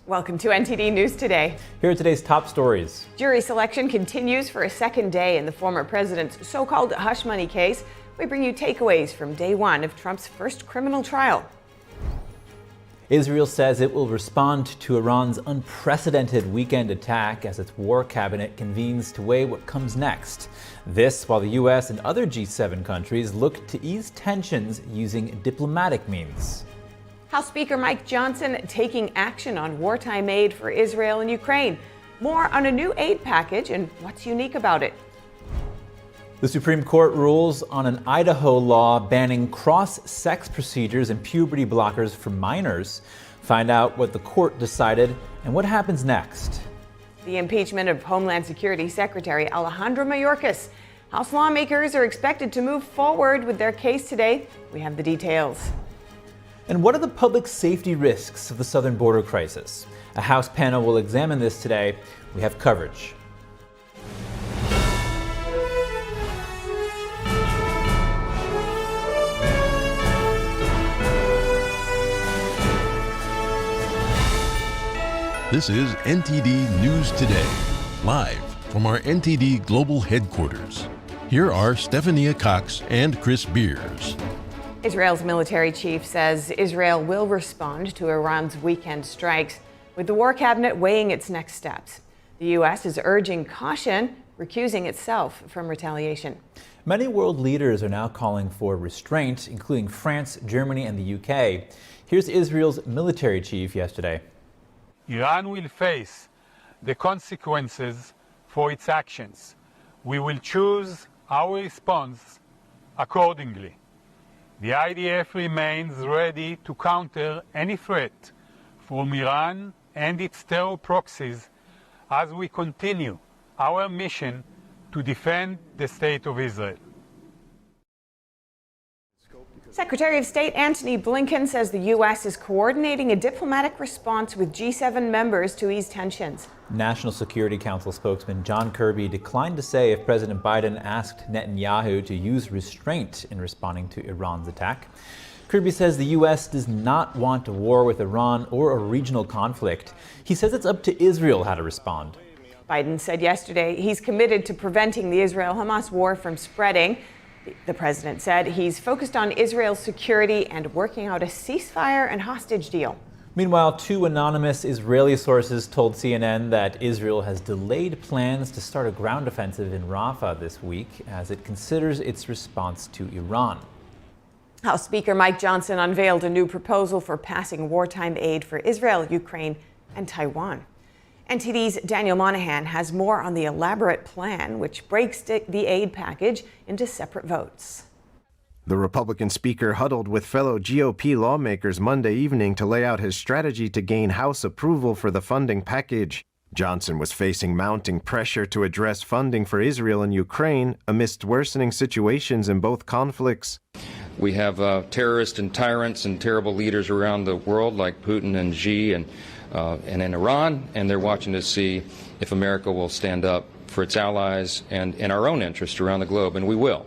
Welcome to NTD News Today. Here are today's top stories. Jury selection continues for a second day in the former president's so-called hush money case. We bring you takeaways from day one of Trump's first criminal trial. Israel says it will respond to Iran's unprecedented weekend attack as its war cabinet convenes to weigh what comes next. This while the U.S. and other G7 countries look to ease tensions using diplomatic means. House Speaker Mike Johnson taking action on wartime aid for Israel and Ukraine. More on a new aid package and what's unique about it. The Supreme Court rules on an Idaho law banning cross-sex procedures and puberty blockers for minors. Find out what the court decided and what happens next. The impeachment of Homeland Security Secretary Alejandro Mayorkas. House lawmakers are expected to move forward with their case today. We have the details. And what are the public safety risks of the southern border crisis? A House panel will examine this today. We have coverage. This is NTD News Today, live from our NTD Global Headquarters. Here are Stephania Cox and Chris Beers. Israel's military chief says Israel will respond to Iran's weekend strikes, with the war cabinet weighing its next steps. The U.S. is urging caution, recusing itself from retaliation. Many world leaders are now calling for restraint, including France, Germany, and the U.K. Here's Israel's military chief yesterday. Iran will face the consequences for its actions. We will choose our response accordingly. The IDF remains ready to counter any threat from Iran and its terror proxies as we continue our mission to defend the State of Israel. Secretary of State Antony Blinken says the U.S. is coordinating a diplomatic response with G7 members to ease tensions. National Security Council spokesman John Kirby declined to say if President Biden asked Netanyahu to use restraint in responding to Iran's attack. Kirby says the U.S. does not want a war with Iran or a regional conflict. He says it's up to Israel how to respond. Biden said yesterday he's committed to preventing the Israel-Hamas war from spreading. The president said he's focused on Israel's security and working out a ceasefire and hostage deal. Meanwhile, two anonymous Israeli sources told CNN that Israel has delayed plans to start a ground offensive in Rafah this week as it considers its response to Iran. House Speaker Mike Johnson unveiled a new proposal for passing wartime aid for Israel, Ukraine, and Taiwan. NTD's Daniel Monahan has more on the elaborate plan, which breaks the aid package into separate votes. The Republican speaker huddled with fellow GOP lawmakers Monday evening to lay out his strategy to gain House approval for the funding package. Johnson was facing mounting pressure to address funding for Israel and Ukraine amidst worsening situations in both conflicts. We have terrorists and tyrants and terrible leaders around the world like Putin and Xi and in Iran, and they're watching to see if America will stand up for its allies and in our own interest around the globe, and we will.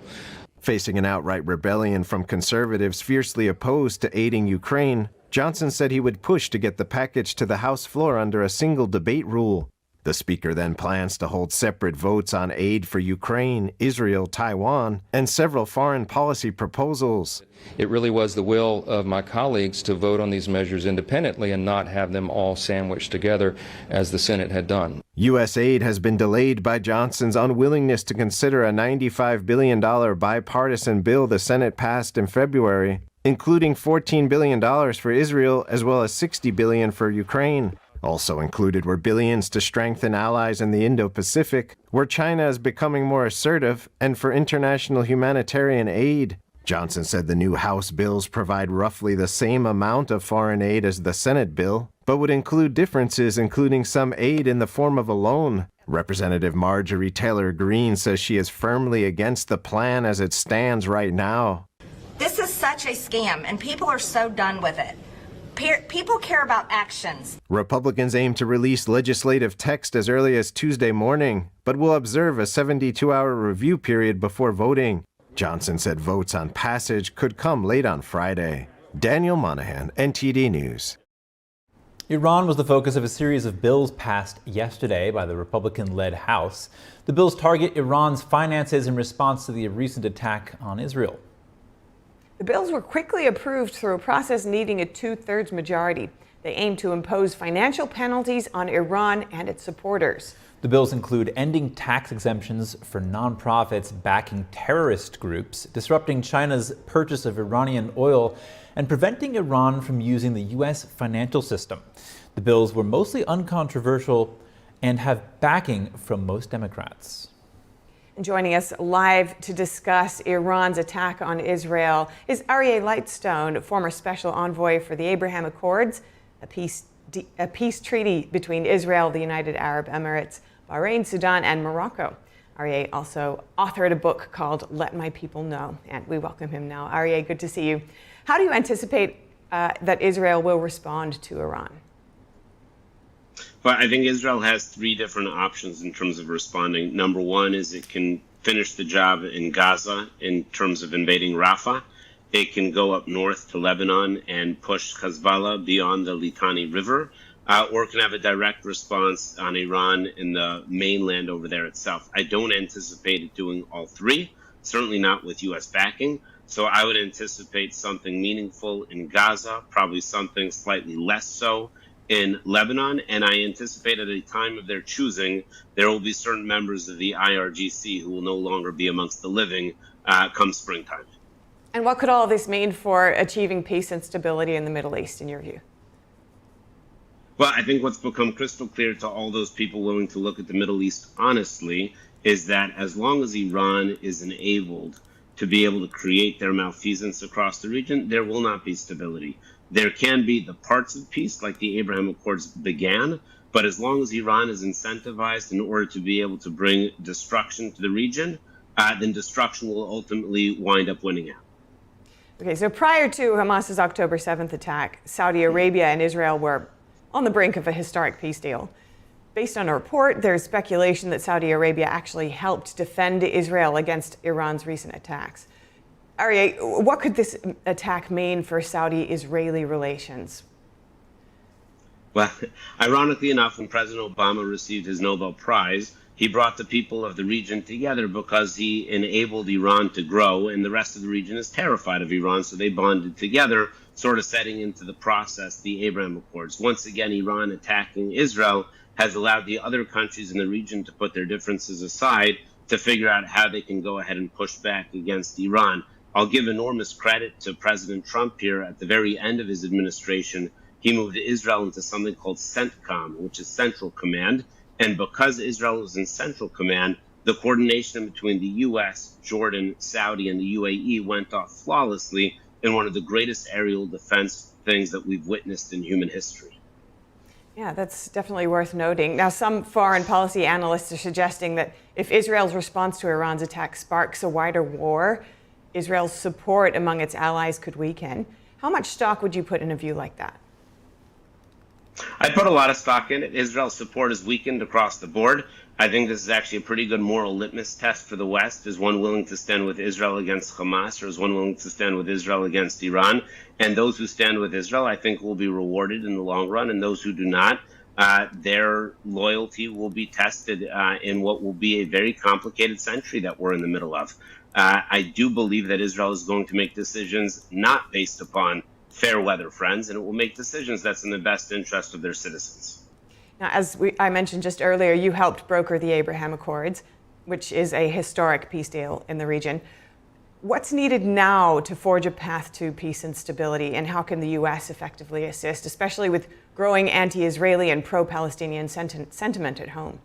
Facing an outright rebellion from conservatives fiercely opposed to aiding Ukraine, Johnson said he would push to get the package to the House floor under a single debate rule. The speaker then plans to hold separate votes on aid for Ukraine, Israel, Taiwan, and several foreign policy proposals. It really was the will of my colleagues to vote on these measures independently and not have them all sandwiched together as the Senate had done. U.S. aid has been delayed by Johnson's unwillingness to consider a $95 billion bipartisan bill the Senate passed in February, including $14 billion for Israel as well as $60 billion for Ukraine. Also included were billions to strengthen allies in the Indo-Pacific, where China is becoming more assertive, and for international humanitarian aid. Johnson said the new House bills provide roughly the same amount of foreign aid as the Senate bill, but would include differences, including some aid in the form of a loan. Representative Marjorie Taylor Greene says she is firmly against the plan as it stands right now. This is such a scam, and people are so done with it. People care about actions. Republicans aim to release legislative text as early as Tuesday morning, but will observe a 72-hour review period before voting. Johnson said votes on passage could come late on Friday. Daniel Monahan, NTD News. Iran was the focus of a series of bills passed yesterday by the Republican-led House. The bills target Iran's finances in response to the recent attack on Israel. The bills were quickly approved through a process needing a two-thirds majority. They aim to impose financial penalties on Iran and its supporters. The bills include ending tax exemptions for nonprofits backing terrorist groups, disrupting China's purchase of Iranian oil, and preventing Iran from using the U.S. financial system. The bills were mostly uncontroversial and have backing from most Democrats. And joining us live to discuss Iran's attack on Israel is Aryeh Lightstone, former special envoy for the Abraham Accords, a peace treaty between Israel, the United Arab Emirates, Bahrain, Sudan, and Morocco. Aryeh also authored a book called Let My People Know, and we welcome him now. Aryeh, good to see you. How do you anticipate that Israel will respond to Iran? Well, I think Israel has three different options in terms of responding. Number one is it can finish the job in Gaza in terms of invading Rafah. It can go up north to Lebanon and push Hezbollah beyond the Litani River, or it can have a direct response on Iran in the mainland over there itself. I don't anticipate it doing all three, certainly not with U.S. backing. So I would anticipate something meaningful in Gaza, probably something slightly less so in Lebanon. And I anticipate at a time of their choosing, there will be certain members of the IRGC who will no longer be amongst the living come springtime. And what could all of this mean for achieving peace and stability in the Middle East, in your view? Well, I think what's become crystal clear to all those people willing to look at the Middle East honestly is that as long as Iran is enabled to be able to create their malfeasance across the region, there will not be stability. There can be the parts of peace like the Abraham Accords began, but as long as Iran is incentivized in order to be able to bring destruction to the region, then destruction will ultimately wind up winning out. Okay, so prior to Hamas's October 7th attack, Saudi Arabia and Israel were on the brink of a historic peace deal. Based on a report, there's speculation that Saudi Arabia actually helped defend Israel against Iran's recent attacks. Aryeh, what could this attack mean for Saudi-Israeli relations? Well, ironically enough, when President Obama received his Nobel Prize, he brought the people of the region together because he enabled Iran to grow, and the rest of the region is terrified of Iran, so they bonded together, sort of setting into the process the Abraham Accords. Once again, Iran attacking Israel has allowed the other countries in the region to put their differences aside to figure out how they can go ahead and push back against Iran. I'll give enormous credit to President Trump here. At the very end of his administration, he moved Israel into something called CENTCOM, which is Central Command. And because Israel was in Central Command, the coordination between the U.S., Jordan, Saudi, and the UAE went off flawlessly in one of the greatest aerial defense things that we've witnessed in human history. Yeah, that's definitely worth noting. Now, some foreign policy analysts are suggesting that if Israel's response to Iran's attack sparks a wider war, Israel's support among its allies could weaken. How much stock would you put in a view like that? I put a lot of stock in it. Israel's support is weakened across the board. I think this is actually a pretty good moral litmus test for the West. Is one willing to stand with Israel against Hamas, or is one willing to stand with Israel against Iran? And those who stand with Israel, I think, will be rewarded in the long run. And those who do not, their loyalty will be tested in what will be a very complicated century that we're in the middle of. I do believe that Israel is going to make decisions not based upon fair weather friends, and it will make decisions that's in the best interest of their citizens. Now, as I mentioned just earlier, you helped broker the Abraham Accords, which is a historic peace deal in the region. What's needed now to forge a path to peace and stability, and how can the U.S. effectively assist, especially with growing anti-Israeli and pro-Palestinian sentiment at home?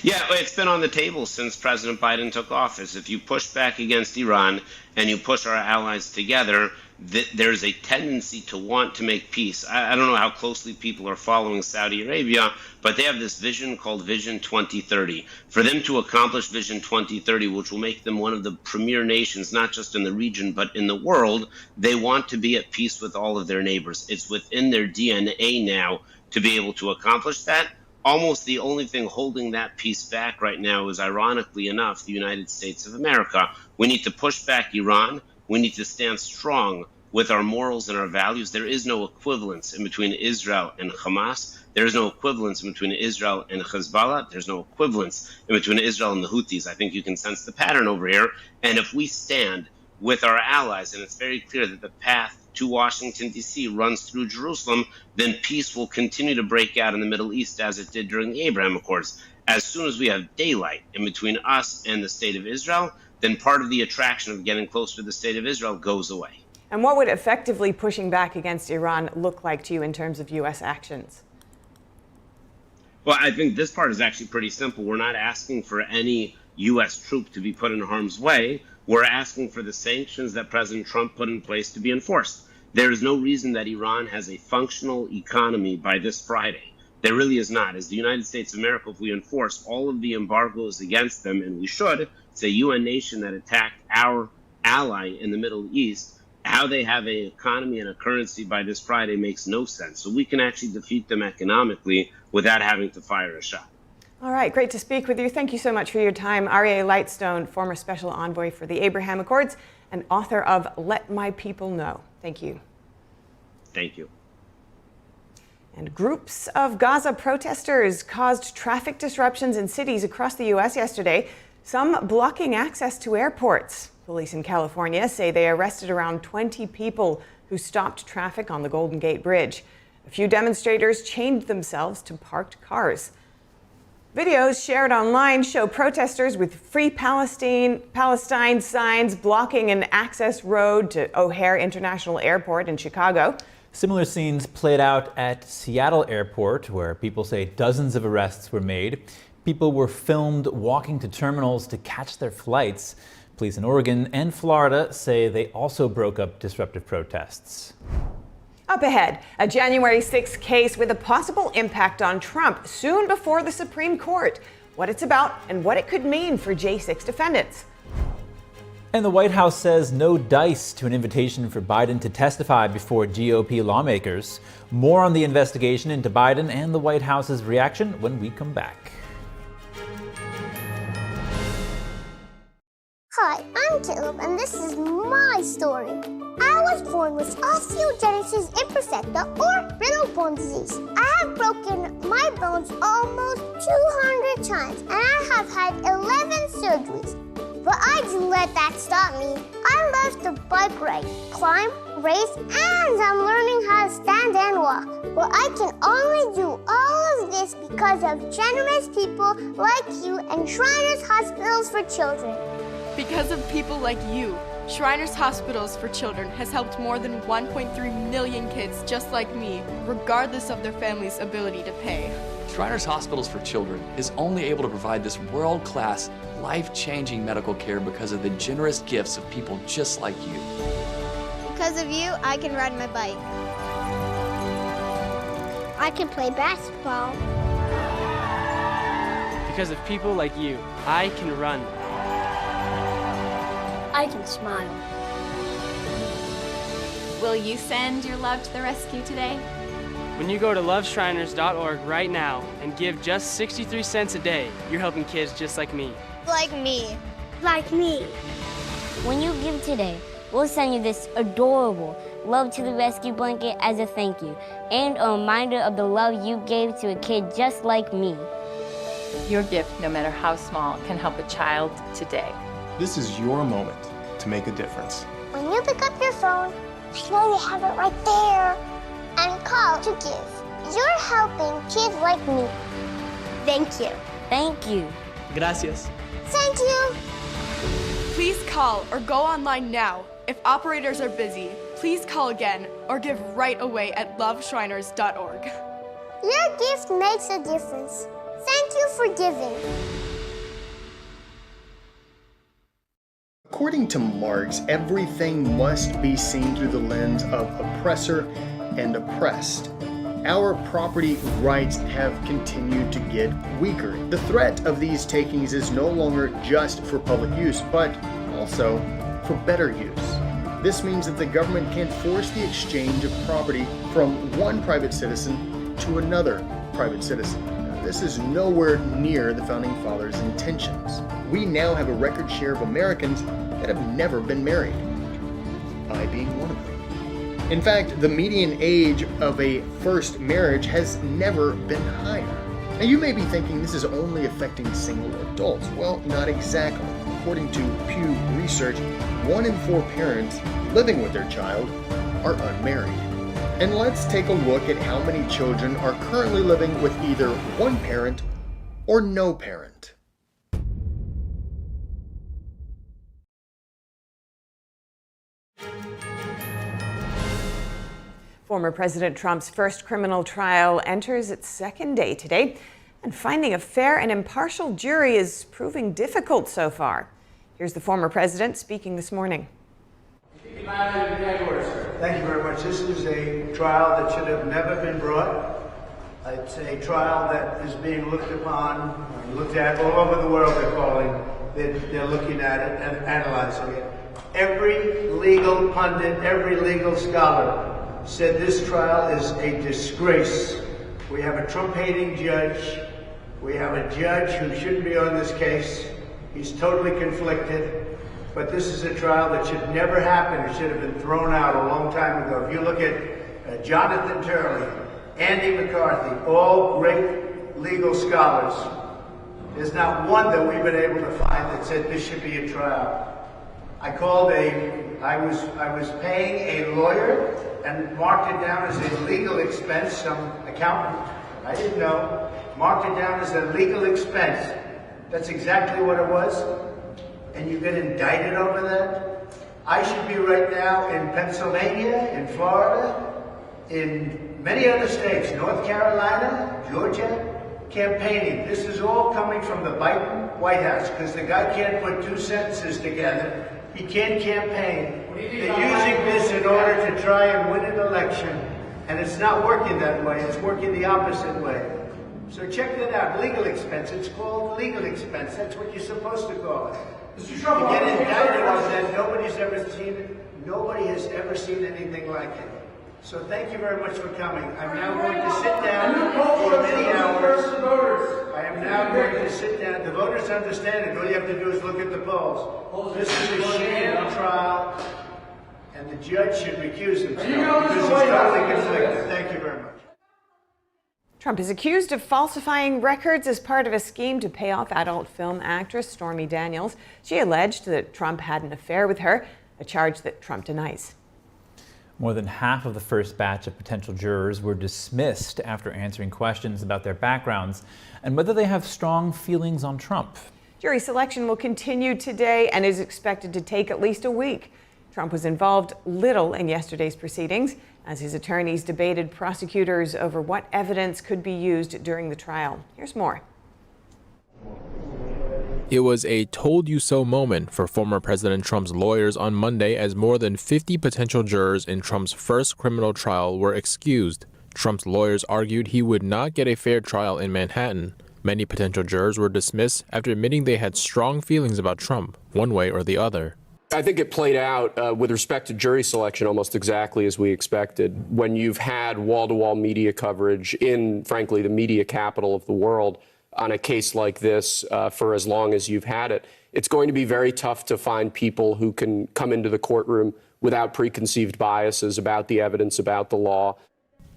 Yeah, it's been on the table since President Biden took office. If you push back against Iran and you push our allies together, there's a tendency to want to make peace. I don't know how closely people are following Saudi Arabia, but they have this vision called Vision 2030. For them to accomplish Vision 2030, which will make them one of the premier nations, not just in the region, but in the world, they want to be at peace with all of their neighbors. It's within their DNA now to be able to accomplish that. Almost the only thing holding that peace back right now is, ironically enough, the United States of America. We need to push back Iran. We need to stand strong with our morals and our values. There is no equivalence in between Israel and Hamas. There is no equivalence in between Israel and Hezbollah. There's no equivalence in between Israel and the Houthis. I think you can sense the pattern over here. And if we stand with our allies, and it's very clear that the path to Washington, D.C. runs through Jerusalem, then peace will continue to break out in the Middle East as it did during the Abraham Accords. As soon as we have daylight in between us and the state of Israel, then part of the attraction of getting closer to the state of Israel goes away. And what would effectively pushing back against Iran look like to you in terms of U.S. actions? Well, I think this part is actually pretty simple. We're not asking for any U.S. troop to be put in harm's way. We're asking for the sanctions that President Trump put in place to be enforced. There is no reason that Iran has a functional economy by this Friday. There really is not. As the United States of America, if we enforce all of the embargoes against them, and we should, it's a UN nation that attacked our ally in the Middle East, how they have an economy and a currency by this Friday makes no sense. So we can actually defeat them economically without having to fire a shot. All right, great to speak with you. Thank you so much for your time. Aryeh Lightstone, former special envoy for the Abraham Accords and author of Let My People Know. Thank you. Thank you. And groups of Gaza protesters caused traffic disruptions in cities across the U.S. yesterday, some blocking access to airports. Police in California say they arrested around 20 people who stopped traffic on the Golden Gate Bridge. A few demonstrators chained themselves to parked cars. Videos shared online show protesters with Free Palestine signs blocking an access road to O'Hare International Airport in Chicago. Similar scenes played out at Seattle Airport, where people say dozens of arrests were made. People were filmed walking to terminals to catch their flights. Police in Oregon and Florida say they also broke up disruptive protests. Up ahead, a January 6th case with a possible impact on Trump soon before the Supreme Court. What it's about and what it could mean for J6 defendants. And the White House says no dice to an invitation for Biden to testify before GOP lawmakers. More on the investigation into Biden and the White House's reaction when we come back. Hi, I'm Caleb, and this is my story. I was born with osteogenesis imperfecta or brittle bone disease. I have broken my bones almost 200 times, and I have had 11 surgeries. But I didn't let that stop me. I love to bike ride, climb, race, and I'm learning how to stand and walk. But I can only do all of this because of generous people like you and Shriners Hospitals for Children. Because of people like you, Shriners Hospitals for Children has helped more than 1.3 million kids just like me, regardless of their family's ability to pay. Shriners Hospitals for Children is only able to provide this world-class, life-changing medical care because of the generous gifts of people just like you. Because of you, I can ride my bike. I can play basketball. Because of people like you, I can run. I can smile. Will you send your love to the rescue today? When you go to loveshriners.org right now and give just 63 cents a day, you're helping kids just like me. Like me. Like me. When you give today, we'll send you this adorable Love to the Rescue blanket as a thank you and a reminder of the love you gave to a kid just like me. Your gift, no matter how small, can help a child today. This is your moment to make a difference. When you pick up your phone, I know you have it right there, and call to give. You're helping kids like me. Thank you. Thank you. Gracias. Thank you. Please call or go online now. If operators are busy, please call again or give right away at loveshriners.org. Your gift makes a difference. Thank you for giving. According to Marx, everything must be seen through the lens of oppressor and oppressed. Our property rights have continued to get weaker. The threat of these takings is no longer just for public use, but also for better use. This means that the government can't force the exchange of property from one private citizen to another private citizen. This is nowhere near the Founding Fathers' intentions. We now have a record share of Americans that have never been married, I being one of them. In fact, the median age of a first marriage has never been higher. Now you may be thinking this is only affecting single adults. Well, not exactly. According to Pew Research, 1 in 4 parents living with their child are unmarried. And let's take a look at how many children are currently living with either one parent or no parent. Former President Trump's first criminal trial enters its second day today, and finding a fair and impartial jury is proving difficult so far. Here's the former president speaking this morning. Thank you very much. This is a trial that should have never been brought. It's a trial that is being looked upon, looked at all over the world. They're looking at it and analyzing it. Every legal pundit, every legal scholar said this trial is a disgrace. We have a Trump-hating judge. We have a judge who shouldn't be on this case. He's totally conflicted. But this is a trial that should never happen. It should have been thrown out a long time ago. If you look at Jonathan Turley, Andy McCarthy, all great legal scholars, there's not one that we've been able to find that said this should be a trial. I was paying a lawyer and marked it down as a legal expense. Some accountant, I didn't know, marked it down as a legal expense. That's exactly what it was. And you get indicted over that? I should be right now in Pennsylvania, in Florida, in many other states, North Carolina, Georgia, campaigning. This is all coming from the Biden White House because the guy can't put 2 sentences together. He can't campaign. They're using this in order to try and win an election, and it's not working that way. It's working the opposite way. So check that out. Legal expense. It's called legal expense. That's what you're supposed to call it. Mr. Trump, you get indicted on that. Nobody's ever seen it. Nobody has ever seen anything like it. So thank you very much for coming. I'm now going to sit down for many hours. I am now going to sit down. The voters understand it. All you have to do is look at the polls. This is a sham trial, and the judge should recuse himself because it's totally conflicted. Thank you very much. Trump is accused of falsifying records as part of a scheme to pay off adult film actress Stormy Daniels. She alleged that Trump had an affair with her, a charge that Trump denies. More than half of the first batch of potential jurors were dismissed after answering questions about their backgrounds and whether they have strong feelings on Trump. Jury selection will continue today and is expected to take at least a week. Trump was involved little in yesterday's proceedings as his attorneys debated prosecutors over what evidence could be used during the trial. Here's more. It was a told you so moment for former President Trump's lawyers on Monday as more than 50 potential jurors in Trump's first criminal trial were excused. Trump's lawyers argued he would not get a fair trial in Manhattan. Many potential jurors were dismissed after admitting they had strong feelings about Trump, one way or the other. I think it played out with respect to jury selection almost exactly as we expected. When you've had wall-to-wall media coverage in, frankly, the media capital of the world on a case like this for as long as you've had it, it's going to be very tough to find people who can come into the courtroom without preconceived biases about the evidence, about the law.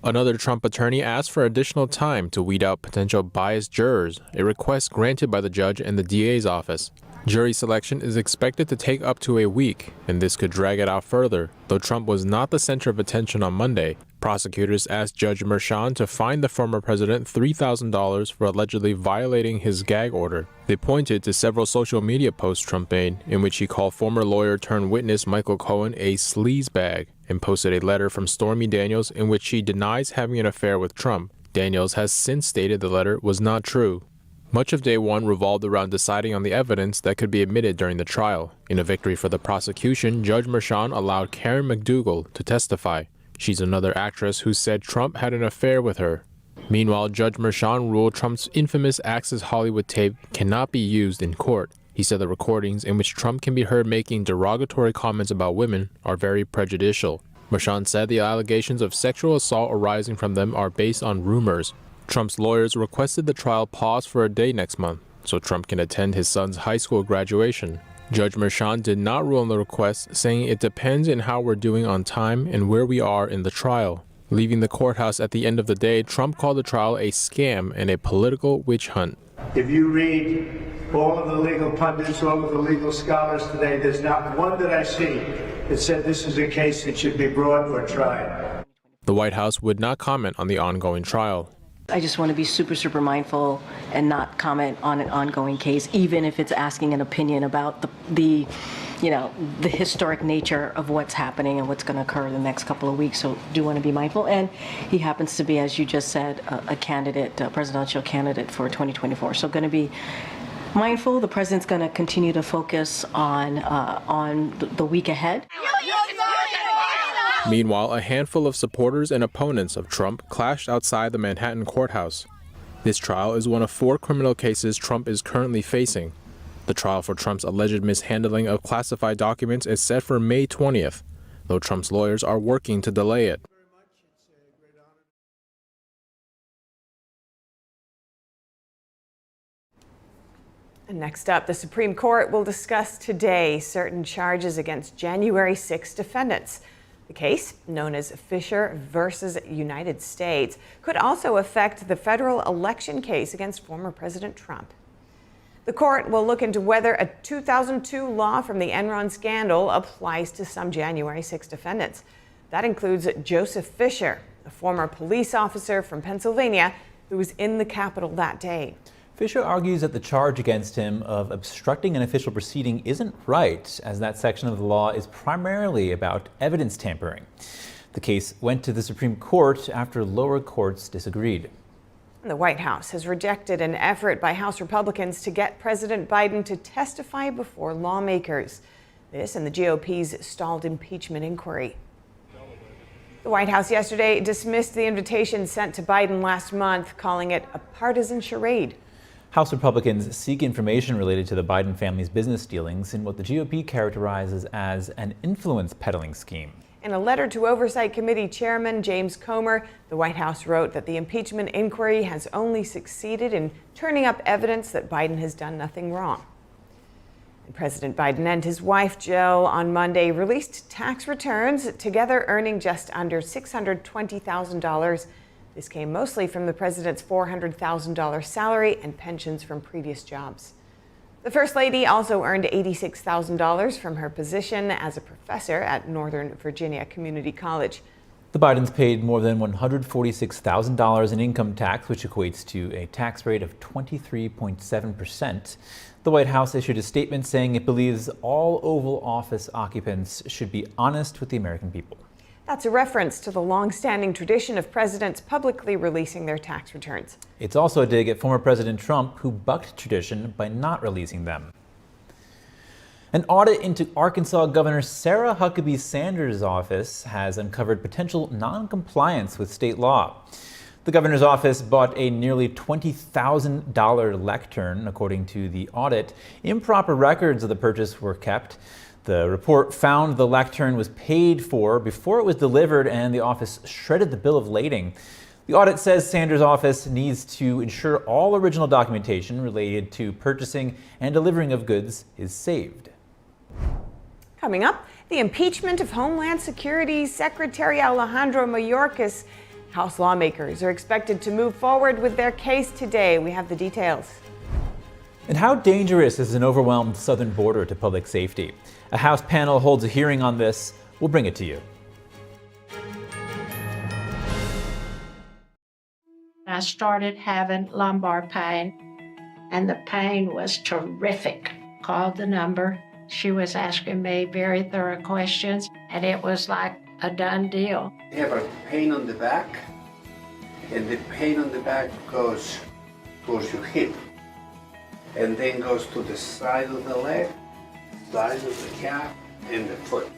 Another Trump attorney asked for additional time to weed out potential biased jurors, a request granted by the judge and the DA's office. Jury selection is expected to take up to a week, and this could drag it out further. Though Trump was not the center of attention on Monday, prosecutors asked Judge Merchan to fine the former president $3,000 for allegedly violating his gag order. They pointed to several social media posts Trump made, in which he called former lawyer turned witness Michael Cohen a sleazebag, and posted a letter from Stormy Daniels in which she denies having an affair with Trump. Daniels has since stated the letter was not true. Much of day one revolved around deciding on the evidence that could be admitted during the trial. In a victory for the prosecution, Judge Merchan allowed Karen McDougal to testify. She's another actress who said Trump had an affair with her. Meanwhile, Judge Merchan ruled Trump's infamous Access Hollywood tape cannot be used in court. He said the recordings in which Trump can be heard making derogatory comments about women are very prejudicial. Merchan said the allegations of sexual assault arising from them are based on rumors. Trump's lawyers requested the trial pause for a day next month so Trump can attend his son's high school graduation. Judge Merchan did not rule on the request, saying it depends on how we're doing on time and where we are in the trial. Leaving the courthouse at the end of the day, Trump called the trial a scam and a political witch hunt. If you read all of the legal pundits, all of the legal scholars today, there's not one that I see that said this is a case that should be brought or tried. The White House would not comment on the ongoing trial. I just want to be super mindful and not comment on an ongoing case, even if it's asking an opinion about the historic nature of what's happening and what's going to occur in the next couple of weeks. So do want to be mindful. And he happens to be, as you just said, a candidate, a presidential candidate for 2024. So going to be mindful. The president's going to continue to focus on the week ahead. Meanwhile, a handful of supporters and opponents of Trump clashed outside the Manhattan courthouse. This trial is one of 4 criminal cases Trump is currently facing. The trial for Trump's alleged mishandling of classified documents is set for May 20th, though Trump's lawyers are working to delay it. And next up, the Supreme Court will discuss today certain charges against January 6 defendants. The case, known as Fisher versus United States, could also affect the federal election case against former President Trump. The court will look into whether a 2002 law from the Enron scandal applies to some January 6 defendants. That includes Joseph Fisher, a former police officer from Pennsylvania who was in the Capitol that day. Fisher argues that the charge against him of obstructing an official proceeding isn't right, as that section of the law is primarily about evidence tampering. The case went to the Supreme Court after lower courts disagreed. The White House has rejected an effort by House Republicans to get President Biden to testify before lawmakers. This in the GOP's stalled impeachment inquiry. The White House yesterday dismissed the invitation sent to Biden last month, calling it a partisan charade. House Republicans seek information related to the Biden family's business dealings in what the GOP characterizes as an influence peddling scheme. In a letter to Oversight Committee Chairman James Comer, the White House wrote that the impeachment inquiry has only succeeded in turning up evidence that Biden has done nothing wrong. And President Biden and his wife, Jill, on Monday released tax returns, together earning just under $620,000. This came mostly from the president's $400,000 salary and pensions from previous jobs. The First Lady also earned $86,000 from her position as a professor at Northern Virginia Community College. The Bidens paid more than $146,000 in income tax, which equates to a tax rate of 23.7%. The White House issued a statement saying it believes all Oval Office occupants should be honest with the American people. That's a reference to the long-standing tradition of presidents publicly releasing their tax returns. It's also a dig at former President Trump, who bucked tradition by not releasing them. An audit into Arkansas Governor Sarah Huckabee Sanders' office has uncovered potential non-compliance with state law. The governor's office bought a nearly $20,000 lectern. According to the audit, improper records of the purchase were kept. The report found the lectern was paid for before it was delivered, and the office shredded the bill of lading. The audit says Sanders' office needs to ensure all original documentation related to purchasing and delivering of goods is saved. Coming up, the impeachment of Homeland Security Secretary Alejandro Mayorkas. House lawmakers are expected to move forward with their case today. We have the details. And how dangerous is an overwhelmed southern border to public safety? A House panel holds a hearing on this. We'll bring it to you. I started having lumbar pain, and the pain was terrific. Called the number. She was asking me very thorough questions, and it was like a done deal. You have a pain on the back, and the pain on the back goes towards your hip, and then goes to the side of the leg, side of the calf, and the foot.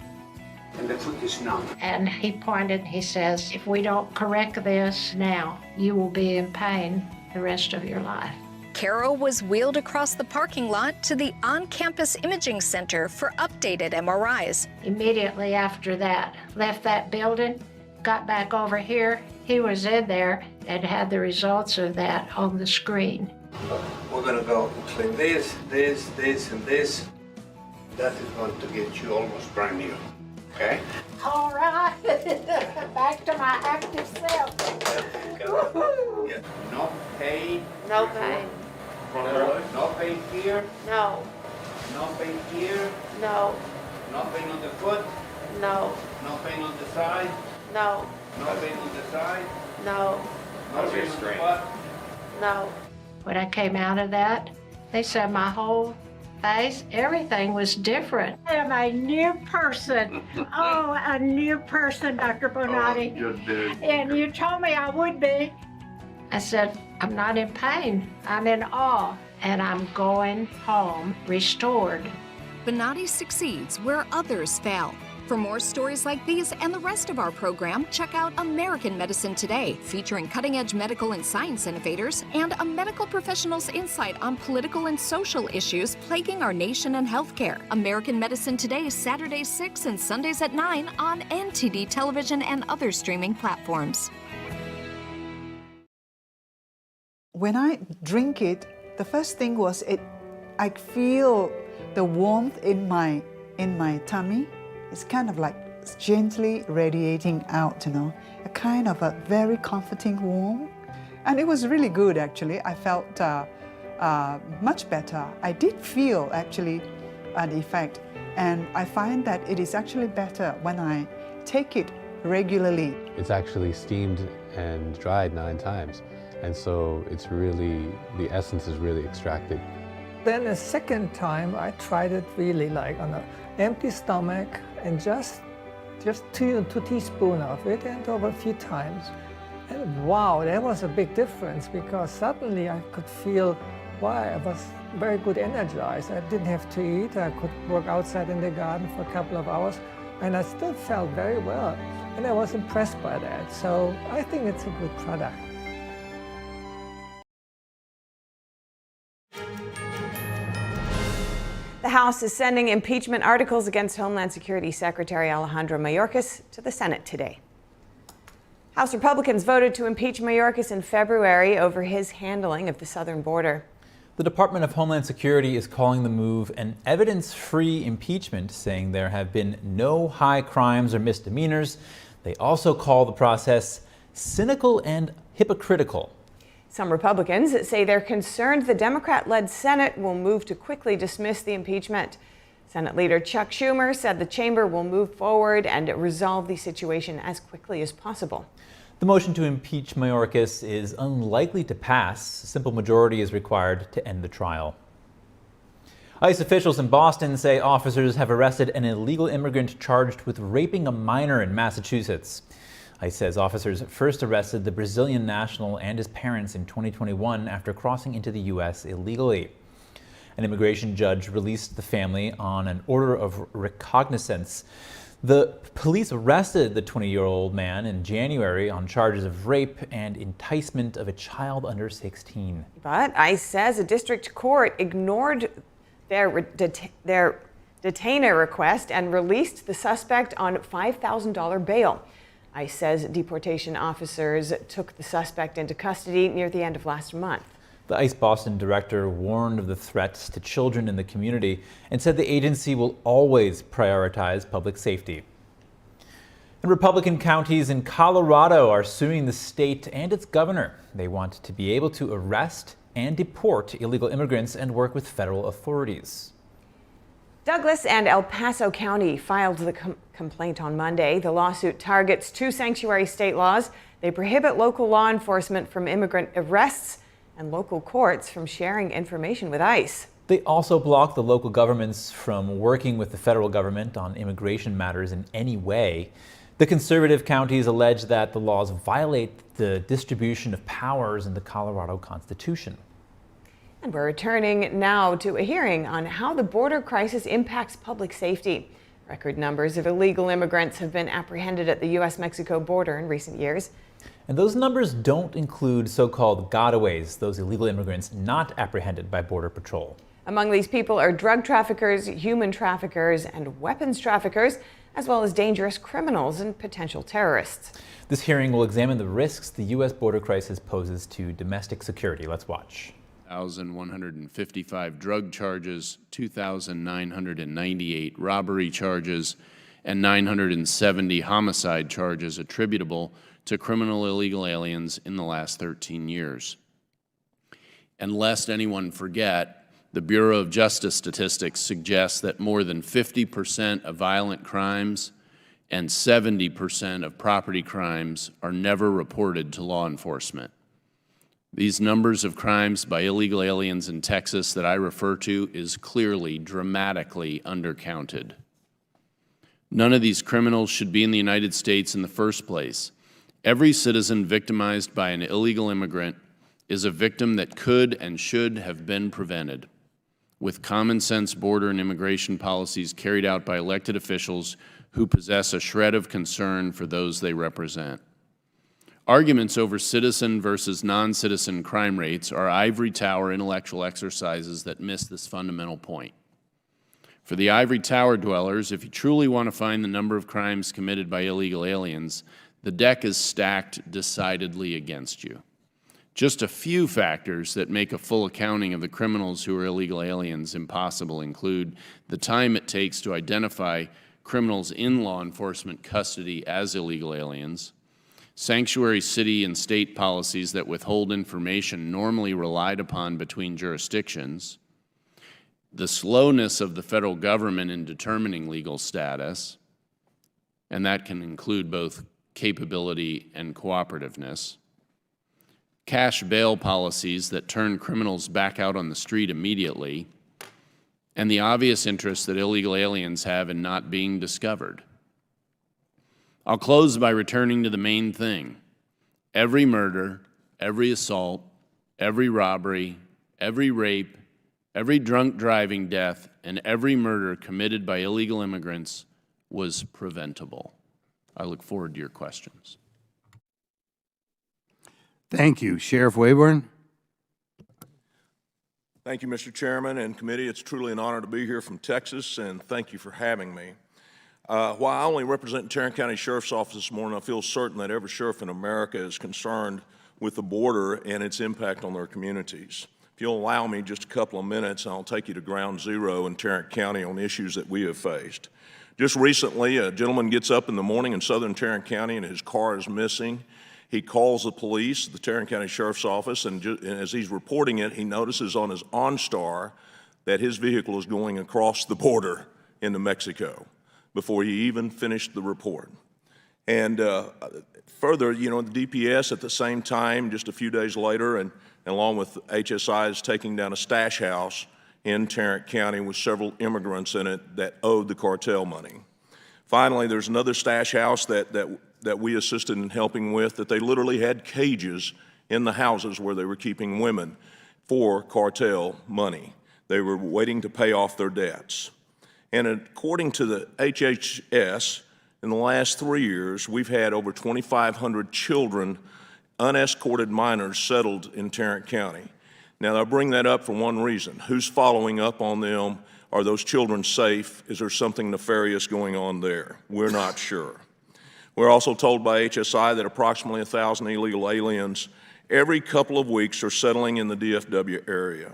And the foot is numb. And he pointed, he says, if we don't correct this now, you will be in pain the rest of your life. Carol was wheeled across the parking lot to the on-campus imaging center for updated MRIs. Immediately after that, left that building, got back over here. He was in there and had the results of that on the screen. We're gonna go between this, and this. That is going to get you almost brand new. Okay? All right, back to my active self. Yeah. No pain. No pain. No pain here. No. No pain here. No. No pain on the foot. No. No pain on the side. No. No pain on the side. No. No pain on the butt. No. When I came out of that, they said my whole face, everything was different. I am a new person. Oh, a new person, Dr. Bonatti. You did. And you told me I would be. I said, I'm not in pain. I'm in awe. And I'm going home restored. Bonatti succeeds where others fail. For more stories like these and the rest of our program, check out American Medicine Today, featuring cutting-edge medical and science innovators and a medical professional's insight on political and social issues plaguing our nation and healthcare. American Medicine Today, Saturdays 6 and Sundays at 9 on NTD Television and other streaming platforms. When I drink it, the first thing was I feel the warmth in my tummy. It's kind of like gently radiating out, a kind of a very comforting warmth. And it was really good, actually. I felt much better. I did feel, actually, an effect. And I find that it is actually better when I take it regularly. It's actually steamed and dried 9 times. And so it's really, the essence is really extracted. Then the second time, I tried it really like on an empty stomach and just 2 teaspoons of it, and over a few times. And wow, that was a big difference, because suddenly I could feel, wow, I was very good energized. I didn't have to eat. I could work outside in the garden for a couple of hours, and I still felt very well. And I was impressed by that. So I think it's a good product. The House is sending impeachment articles against Homeland Security Secretary Alejandro Mayorkas to the Senate today. House Republicans voted to impeach Mayorkas in February over his handling of the southern border. The Department of Homeland Security is calling the move an evidence-free impeachment, saying there have been no high crimes or misdemeanors. They also call the process cynical and hypocritical. Some Republicans say they're concerned the Democrat-led Senate will move to quickly dismiss the impeachment. Senate Leader Chuck Schumer said the chamber will move forward and resolve the situation as quickly as possible. The motion to impeach Mayorkas is unlikely to pass. A simple majority is required to end the trial. ICE officials in Boston say officers have arrested an illegal immigrant charged with raping a minor in Massachusetts. ICE says officers first arrested the Brazilian national and his parents in 2021 after crossing into the U.S. illegally. An immigration judge released the family on an order of recognizance. The police arrested the 20-year-old man in January on charges of rape and enticement of a child under 16. But ICE says a district court ignored their detainer request and released the suspect on $5,000 bail. ICE says deportation officers took the suspect into custody near the end of last month. The ICE Boston director warned of the threats to children in the community and said the agency will always prioritize public safety. And Republican counties in Colorado are suing the state and its governor. They want to be able to arrest and deport illegal immigrants and work with federal authorities. Douglas and El Paso County filed the complaint on Monday. The lawsuit targets 2 sanctuary state laws. They prohibit local law enforcement from immigrant arrests and local courts from sharing information with ICE. They also block the local governments from working with the federal government on immigration matters in any way. The conservative counties allege that the laws violate the distribution of powers in the Colorado Constitution. And we're returning now to a hearing on how the border crisis impacts public safety. Record numbers of illegal immigrants have been apprehended at the U.S.-Mexico border in recent years. And those numbers don't include so-called gotaways, those illegal immigrants not apprehended by Border Patrol. Among these people are drug traffickers, human traffickers, and weapons traffickers, as well as dangerous criminals and potential terrorists. This hearing will examine the risks the U.S. border crisis poses to domestic security. Let's watch. 1,155 drug charges, 2,998 robbery charges, and 970 homicide charges attributable to criminal illegal aliens in the last 13 years. And lest anyone forget, the Bureau of Justice Statistics suggests that more than 50% of violent crimes and 70% of property crimes are never reported to law enforcement. These numbers of crimes by illegal aliens in Texas that I refer to is clearly dramatically undercounted. None of these criminals should be in the United States in the first place. Every citizen victimized by an illegal immigrant is a victim that could and should have been prevented, with common sense border and immigration policies carried out by elected officials who possess a shred of concern for those they represent. Arguments over citizen versus non-citizen crime rates are ivory tower intellectual exercises that miss this fundamental point. For the ivory tower dwellers, if you truly want to find the number of crimes committed by illegal aliens, the deck is stacked decidedly against you. Just a few factors that make a full accounting of the criminals who are illegal aliens impossible include the time it takes to identify criminals in law enforcement custody as illegal aliens, sanctuary city and state policies that withhold information normally relied upon between jurisdictions, the slowness of the federal government in determining legal status, and that can include both capability and cooperativeness, cash bail policies that turn criminals back out on the street immediately, and the obvious interest that illegal aliens have in not being discovered. I'll close by returning to the main thing. Every murder, every assault, every robbery, every rape, every drunk driving death, and every murder committed by illegal immigrants was preventable. I look forward to your questions. Thank you. Sheriff Wayburn. Thank you, Mr. Chairman and committee. It's truly an honor to be here from Texas, and thank you for having me. While I only represent the Tarrant County Sheriff's Office this morning, I feel certain that every sheriff in America is concerned with the border and its impact on their communities. If you'll allow me just a couple of minutes, I'll take you to ground zero in Tarrant County on issues that we have faced. Just recently, a gentleman gets up in the morning in southern Tarrant County and his car is missing. He calls the police, the Tarrant County Sheriff's Office, and as he's reporting it, he notices on his OnStar that his vehicle is going across the border into Mexico before he even finished the report. And further, the DPS at the same time, just a few days later, and along with HSI, is taking down a stash house in Tarrant County with several immigrants in it that owed the cartel money. Finally, there's another stash house that we assisted in helping with, that they literally had cages in the houses where they were keeping women for cartel money. They were waiting to pay off their debts. And according to the HHS, in the last 3 years, we've had over 2,500 children, unescorted minors, settled in Tarrant County. Now, I bring that up for one reason. Who's following up on them? Are those children safe? Is there something nefarious going on there? We're not sure. We're also told by HSI that approximately 1,000 illegal aliens every couple of weeks are settling in the DFW area.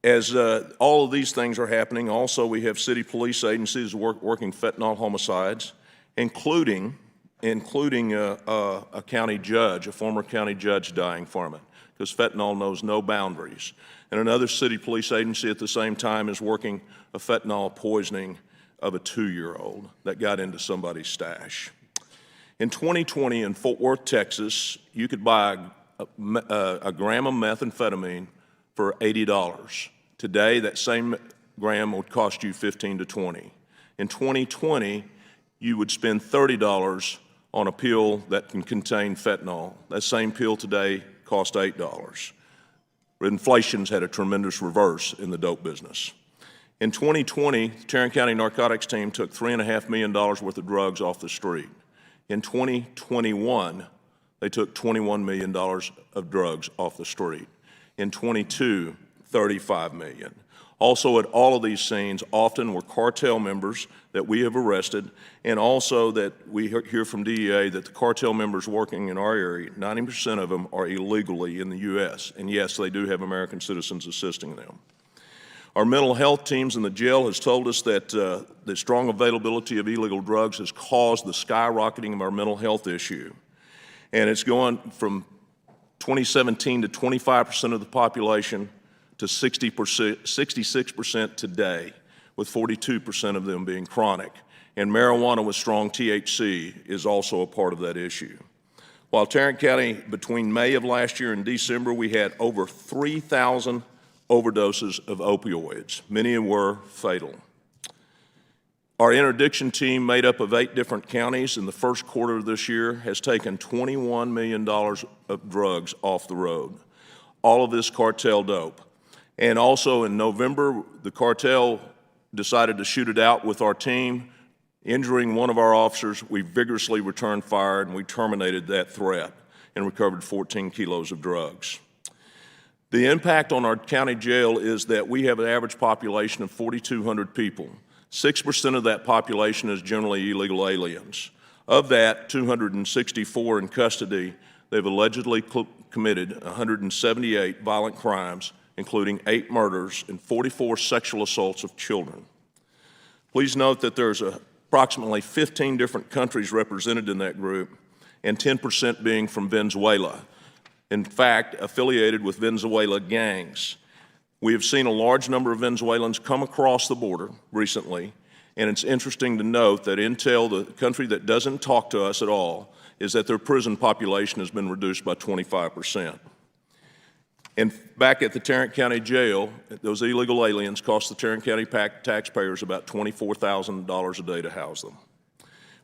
As all of these things are happening, also we have city police agencies working fentanyl homicides, including a county judge, a former county judge dying from it, because fentanyl knows no boundaries. And another city police agency at the same time is working a fentanyl poisoning of a 2-year-old that got into somebody's stash. In 2020 in Fort Worth, Texas, you could buy a gram of methamphetamine for $80. Today, that same gram would cost you $15 to $20. In 2020, you would spend $30 on a pill that can contain fentanyl. That same pill today costs $8. Inflation's had a tremendous reverse in the dope business. In 2020, the Tarrant County Narcotics Team took $3.5 million worth of drugs off the street. In 2021, they took $21 million of drugs off the street. In 22, $35 million. Also at all of these scenes often were cartel members that we have arrested, and also that we hear from DEA that the cartel members working in our area, 90% of them are illegally in the U.S., and yes, they do have American citizens assisting them. Our mental health teams in the jail has told us that the strong availability of illegal drugs has caused the skyrocketing of our mental health issue, and it's going from 2017 to 25% of the population to 66% today, with 42% of them being chronic. And marijuana with strong THC is also a part of that issue. While Tarrant County, between May of last year and December, we had over 3,000 overdoses of opioids. Many were fatal. Our interdiction team, made up of 8 different counties in the first quarter of this year, has taken $21 million of drugs off the road. All of this cartel dope. And also in November, the cartel decided to shoot it out with our team, injuring one of our officers. We vigorously returned fire and we terminated that threat and recovered 14 kilos of drugs. The impact on our county jail is that we have an average population of 4,200 people. 6% of that population is generally illegal aliens. Of that, 264 in custody. They've allegedly committed 178 violent crimes, including 8 murders and 44 sexual assaults of children. Please note that there's approximately 15 different countries represented in that group, and 10% being from Venezuela. In fact, affiliated with Venezuela gangs. We have seen a large number of Venezuelans come across the border recently, and it's interesting to note that Intel, the country that doesn't talk to us at all, is that their prison population has been reduced by 25%. And back at the Tarrant County Jail, those illegal aliens cost the Tarrant County taxpayers about $24,000 a day to house them.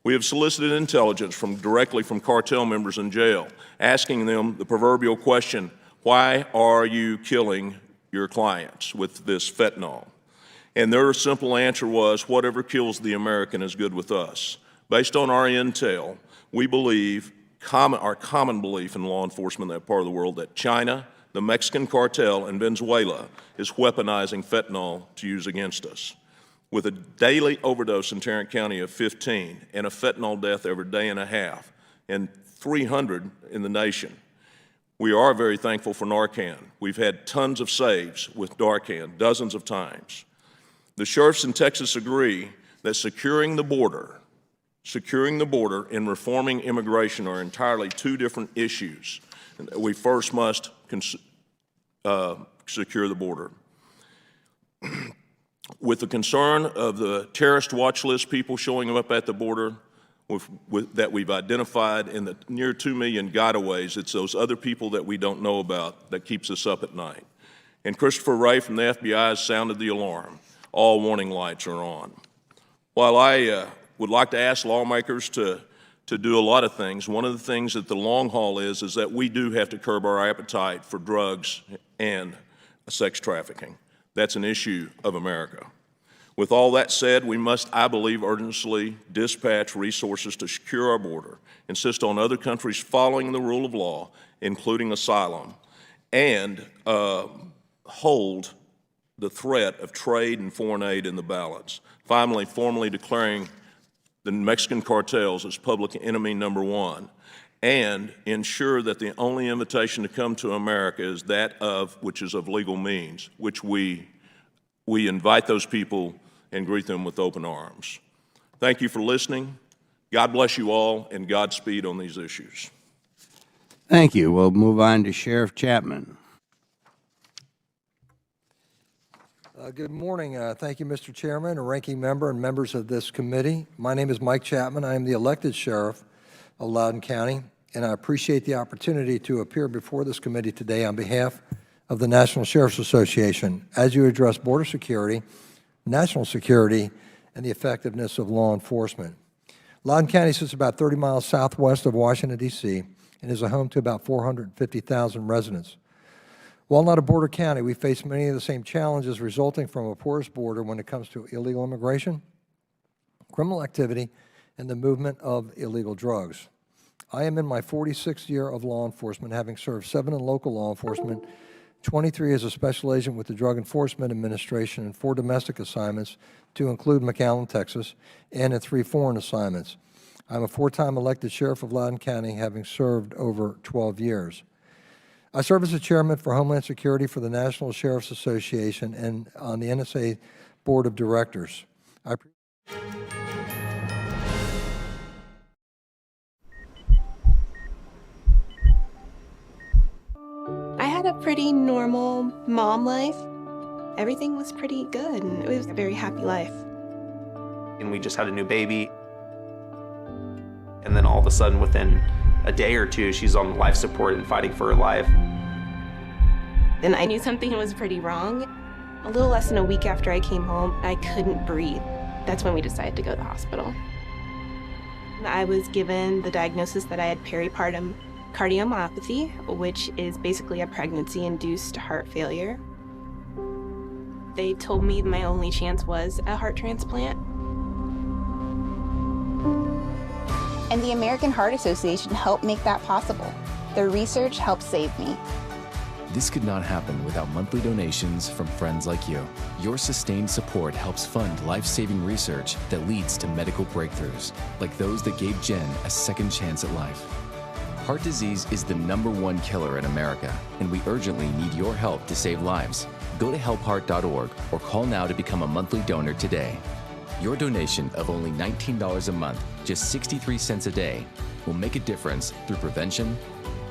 We have solicited intelligence directly from cartel members in jail, asking them the proverbial question, why are you killing your clients with this fentanyl? And their simple answer was, whatever kills the American is good with us. Based on our intel, we believe, our common belief in law enforcement in that part of the world, that China, the Mexican cartel, and Venezuela is weaponizing fentanyl to use against us. With a daily overdose in Tarrant County of 15 and a fentanyl death every day and a half, and 300 in the nation, we are very thankful for Narcan. We've had tons of saves with Narcan, dozens of times. The sheriffs in Texas agree that securing the border and reforming immigration are entirely 2 different issues. We first must secure the border. With the concern of the terrorist watch list people showing up at the border that we've identified, and the near 2 million gotaways, it's those other people that we don't know about that keeps us up at night. And Christopher Wray from the FBI has sounded the alarm. All warning lights are on. While I would like to ask lawmakers to do a lot of things, one of the things that the long haul is that we do have to curb our appetite for drugs and sex trafficking. That's an issue of America. With all that said, we must, I believe, urgently dispatch resources to secure our border, insist on other countries following the rule of law, including asylum, and hold the threat of trade and foreign aid in the balance. Finally, formally declaring the Mexican cartels as public enemy number 1, and ensure that the only invitation to come to America is that which is of legal means, which we invite those people and greet them with open arms. Thank you for listening. God bless you all, and Godspeed on these issues. Thank you. We'll move on to Sheriff Chapman. Good morning. Thank you, Mr. Chairman, a ranking member, and members of this committee. My name is Mike Chapman. I am the elected sheriff of Loudoun County, and I appreciate the opportunity to appear before this committee today on behalf of the National Sheriff's Association as you address border security, national security, and the effectiveness of law enforcement. Loudoun County sits about 30 miles southwest of Washington, D.C., and is a home to about 450,000 residents. While not a border county, we face many of the same challenges resulting from a porous border when it comes to illegal immigration, criminal activity, and the movement of illegal drugs. I am in my 46th year of law enforcement, having served 7 in local law enforcement, 23 as a special agent with the Drug Enforcement Administration and 4 domestic assignments, to include McAllen, Texas, and in 3 foreign assignments. I'm a 4-time elected sheriff of Loudoun County, having served over 12 years. I serve as the chairman for Homeland Security for the National Sheriff's Association and on the NSA Board of Directors. I had a pretty normal mom life. Everything was pretty good, and it was a very happy life. And we just had a new baby. And then all of a sudden, within a day or two, she's on life support and fighting for her life. And I knew something was pretty wrong. A little less than a week after I came home, I couldn't breathe. That's when we decided to go to the hospital. I was given the diagnosis that I had peripartum cardiomyopathy, which is basically a pregnancy-induced heart failure. They told me my only chance was a heart transplant. And the American Heart Association helped make that possible. Their research helped save me. This could not happen without monthly donations from friends like you. Your sustained support helps fund life-saving research that leads to medical breakthroughs, like those that gave Jen a second chance at life. Heart disease is the #1 killer in America, and we urgently need your help to save lives. Go to helpheart.org or call now to become a monthly donor today. Your donation of only $19 a month, just 63 cents a day, will make a difference through prevention,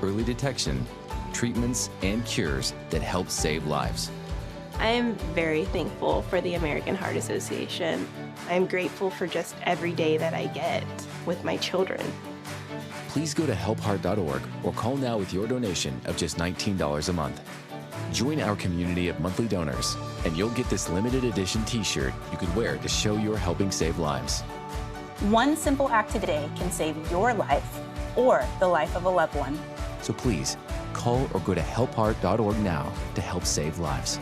early detection, treatments, and cures that help save lives. I am very thankful for the American Heart Association. I'm grateful for just every day that I get with my children. Please go to helpheart.org or call now with your donation of just $19 a month. Join our community of monthly donors, and you'll get this limited edition t-shirt you could wear to show you're helping save lives. One simple act today can save your life or the life of a loved one. So please, call or go to helpheart.org now to help save lives.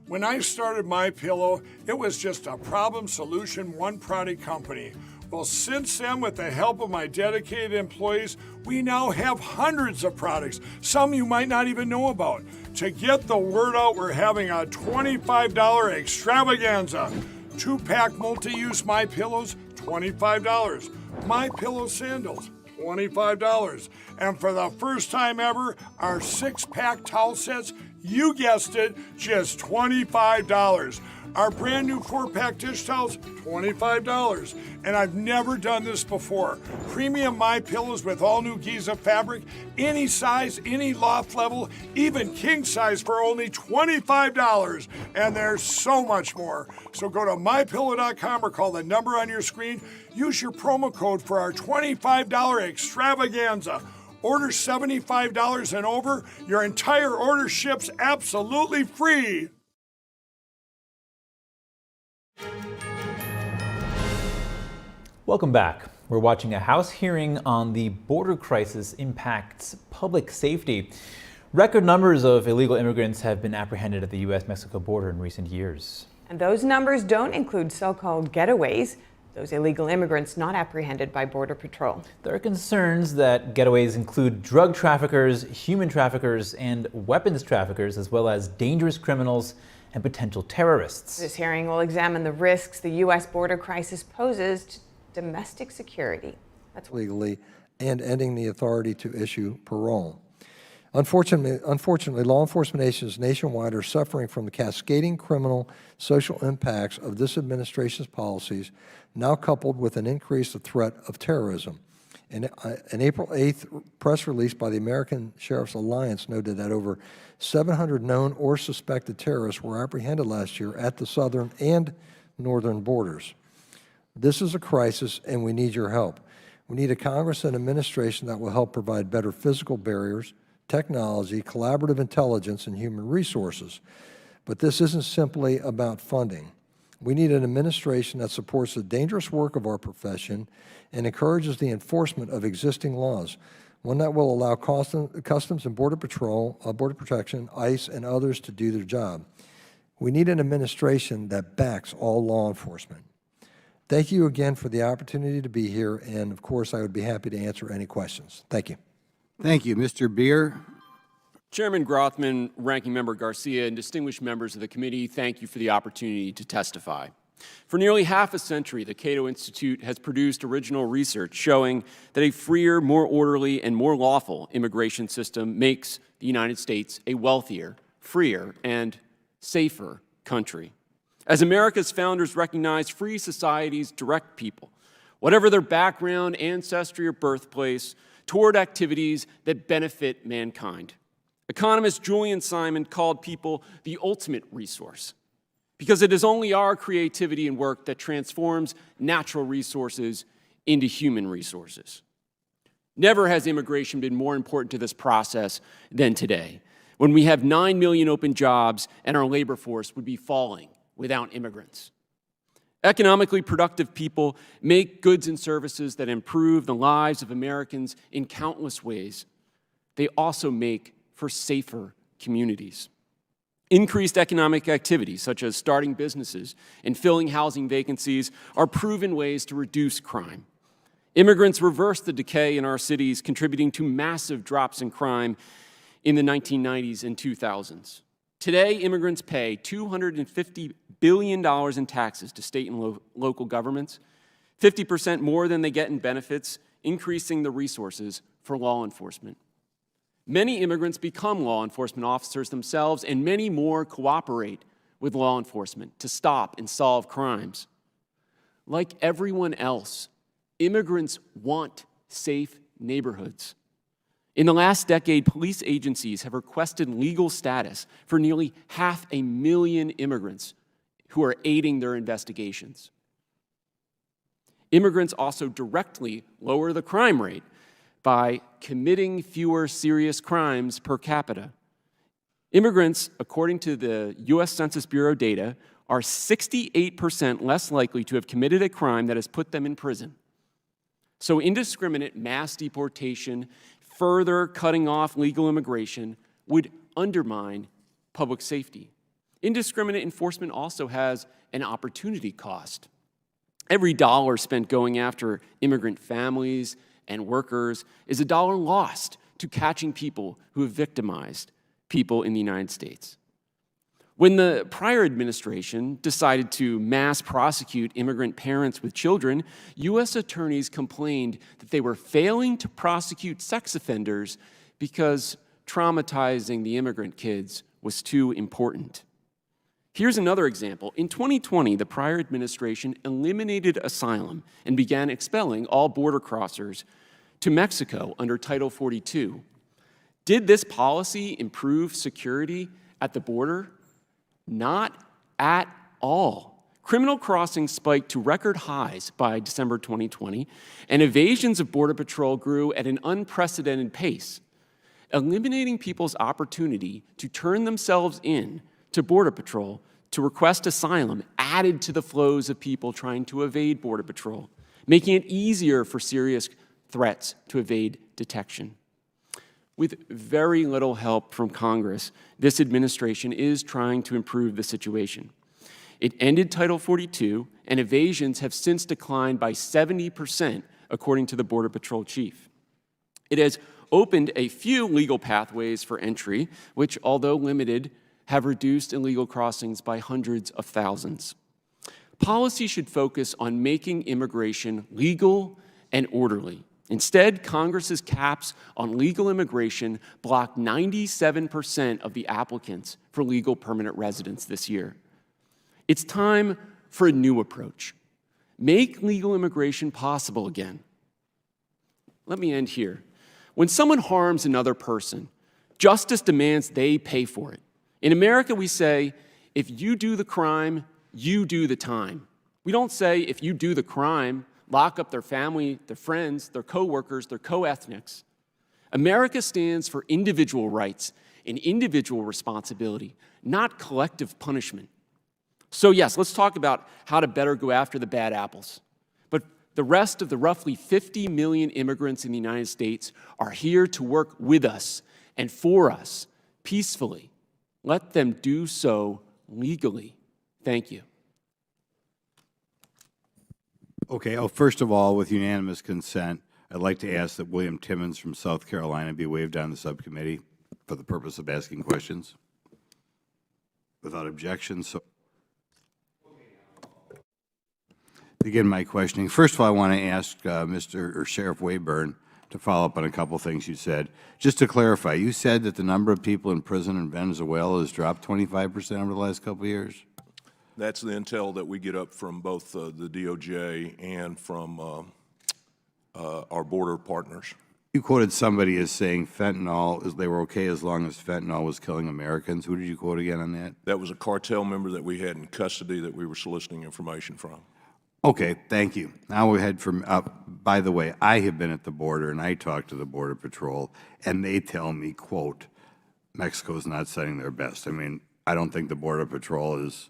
When I started MyPillow, it was just a problem solution, one product company. Well, since then, with the help of my dedicated employees, we now have hundreds of products, some you might not even know about. To get the word out, we're having a $25 extravaganza. 2-pack multi-use MyPillows, $25. MyPillow sandals, $25. And for the first time ever, our 6-pack towel sets, you guessed it, just $25. Our brand new 4-pack dish towels, $25. And I've never done this before. Premium MyPillows with all new Giza fabric, any size, any loft level, even king size for only $25. And there's so much more. So go to MyPillow.com or call the number on your screen. Use your promo code for our $25 extravaganza. Order $75 and over, your entire order ships absolutely free. Welcome back. We're watching a House hearing on the border crisis impacts public safety. Record numbers of illegal immigrants have been apprehended at the U.S.-Mexico border in recent years. And those numbers don't include so-called getaways, those illegal immigrants not apprehended by Border Patrol. There are concerns that getaways include drug traffickers, human traffickers, and weapons traffickers, as well as dangerous criminals and potential terrorists. This hearing will examine the risks the U.S. border crisis poses to domestic security. That's legally, and ending the authority to issue parole. Unfortunately, law enforcement agencies nationwide are suffering from the cascading criminal social impacts of this administration's policies, now coupled with an increased threat of terrorism. An April 8th press release by the American Sheriff's Alliance noted that over 700 known or suspected terrorists were apprehended last year at the southern and northern borders. This is a crisis, and we need your help. We need a Congress and administration that will help provide better physical barriers, technology, collaborative intelligence, and human resources. But this isn't simply about funding. We need an administration that supports the dangerous work of our profession and encourages the enforcement of existing laws, one that will allow Customs and Border Patrol, Border Protection, ICE, and others to do their job. We need an administration that backs all law enforcement. Thank you again for the opportunity to be here, and of course, I would be happy to answer any questions. Thank you. Thank you. Mr. Beer. Chairman Grothman, Ranking Member Garcia, and distinguished members of the committee, thank you for the opportunity to testify. For nearly half a century, the Cato Institute has produced original research showing that a freer, more orderly, and more lawful immigration system makes the United States a wealthier, freer, and safer country. As America's founders recognized, free societies direct people, whatever their background, ancestry, or birthplace, toward activities that benefit mankind. Economist Julian Simon called people the ultimate resource, because it is only our creativity and work that transforms natural resources into human resources. Never has immigration been more important to this process than today, when we have 9 million open jobs and our labor force would be falling without immigrants. Economically productive people make goods and services that improve the lives of Americans in countless ways. They also make for safer communities. Increased economic activity, such as starting businesses and filling housing vacancies, are proven ways to reduce crime. Immigrants reversed the decay in our cities, contributing to massive drops in crime in the 1990s and 2000s. Today, immigrants pay $250 billion in taxes to state and local governments, 50% more than they get in benefits, increasing the resources for law enforcement. Many immigrants become law enforcement officers themselves, and many more cooperate with law enforcement to stop and solve crimes. Like everyone else, immigrants want safe neighborhoods. In the last decade, police agencies have requested legal status for nearly 500,000 immigrants who are aiding their investigations. Immigrants also directly lower the crime rate by committing fewer serious crimes per capita. Immigrants, according to the U.S. Census Bureau data, are 68% less likely to have committed a crime that has put them in prison. So indiscriminate mass deportation, further cutting off legal immigration, would undermine public safety. Indiscriminate enforcement also has an opportunity cost. Every dollar spent going after immigrant families and workers is a dollar lost to catching people who have victimized people in the United States. When the prior administration decided to mass prosecute immigrant parents with children, U.S. attorneys complained that they were failing to prosecute sex offenders because traumatizing the immigrant kids was too important. Here's another example. In 2020, the prior administration eliminated asylum and began expelling all border crossers to Mexico under Title 42. Did this policy improve security at the border? Not at all. Criminal crossings spiked to record highs by December 2020, and evasions of Border Patrol grew at an unprecedented pace. Eliminating people's opportunity to turn themselves in to Border Patrol to request asylum added to the flows of people trying to evade Border Patrol, making it easier for serious threats to evade detection. With very little help from Congress, this administration is trying to improve the situation. It ended Title 42, and evasions have since declined by 70%, according to the Border Patrol chief. It has opened a few legal pathways for entry, which, although limited, have reduced illegal crossings by hundreds of thousands. Policy should focus on making immigration legal and orderly. Instead, Congress's caps on legal immigration blocked 97% of the applicants for legal permanent residence this year. It's time for a new approach. Make legal immigration possible again. Let me end here. When someone harms another person, justice demands they pay for it. In America, we say, if you do the crime, you do the time. We don't say, if you do the crime, lock up their family, their friends, their co-workers, their co-ethnics. America stands for individual rights and individual responsibility, not collective punishment. So yes, let's talk about how to better go after the bad apples. But the rest of the roughly 50 million immigrants in the United States are here to work with us and for us, peacefully. Let them do so legally. Thank you. Okay. Oh, first of all, with unanimous consent, I'd like to ask that William Timmons from South Carolina be waived on the subcommittee for the purpose of asking questions. Without objection, so begin my questioning. First of all, I want to ask Sheriff Wayburn to follow up on a couple things you said. Just to clarify, you said that the number of people in prison in Venezuela has dropped 25% over the last couple of years? That's the intel that we get up from both the DOJ and from our border partners. You quoted somebody as saying fentanyl, they were okay as long as fentanyl was killing Americans. Who did you quote again on that? That was a cartel member that we had in custody that we were soliciting information from. Okay, thank you. Now we head from, by the way, I have been at the border and I talked to the Border Patrol and they tell me, quote, Mexico's not setting their best. I mean, I don't think the Border Patrol is,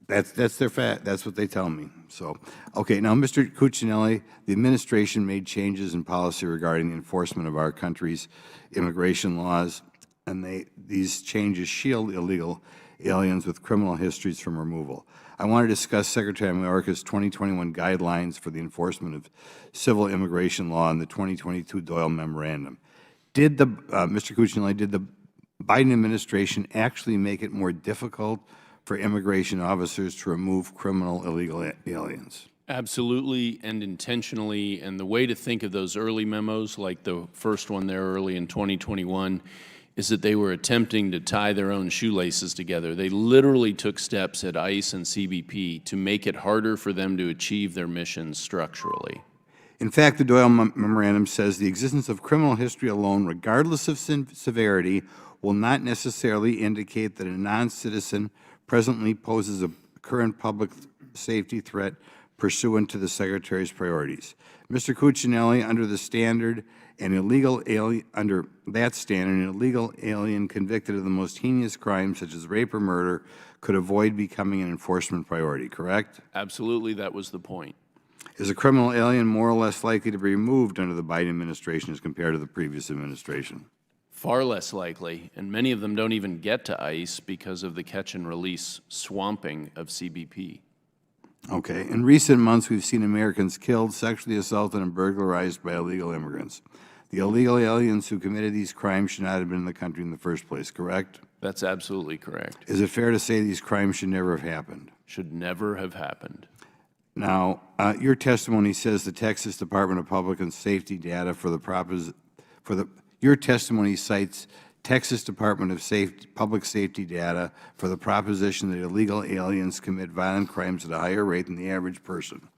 that's their fact, that's what they tell me. So, okay, now Mr. Cuccinelli, the administration made changes in policy regarding the enforcement of our country's immigration laws, and these changes shield illegal aliens with criminal histories from removal. I want to discuss Secretary Mayorkas' 2021 guidelines for the enforcement of civil immigration law and the 2022 Doyle Memorandum. Mr. Cuccinelli, did the Biden administration actually make it more difficult for immigration officers to remove criminal illegal aliens? Absolutely and intentionally, and the way to think of those early memos, like the first one there early in 2021, is that they were attempting to tie their own shoelaces together. They literally took steps at ICE and CBP to make it harder for them to achieve their missions structurally. In fact, the Doyle Memorandum says the existence of criminal history alone, regardless of severity, will not necessarily indicate that a non-citizen presently poses a current public safety threat pursuant to the Secretary's priorities. Mr. Cuccinelli, under that standard, an illegal alien convicted of the most heinous crimes, such as rape or murder, could avoid becoming an enforcement priority, correct? Absolutely, that was the point. Is a criminal alien more or less likely to be removed under the Biden administration as compared to the previous administration? Far less likely, and many of them don't even get to ICE because of the catch-and-release swamping of CBP. Okay. In recent months, we've seen Americans killed, sexually assaulted, and burglarized by illegal immigrants. The illegal aliens who committed these crimes should not have been in the country in the first place, correct? That's absolutely correct. Is it fair to say these crimes should never have happened? Should never have happened. Now, your testimony says the Texas Department of Public and Safety data your testimony cites Texas Department of Public Safety data for the proposition that illegal aliens commit violent crimes at a higher rate than the average person.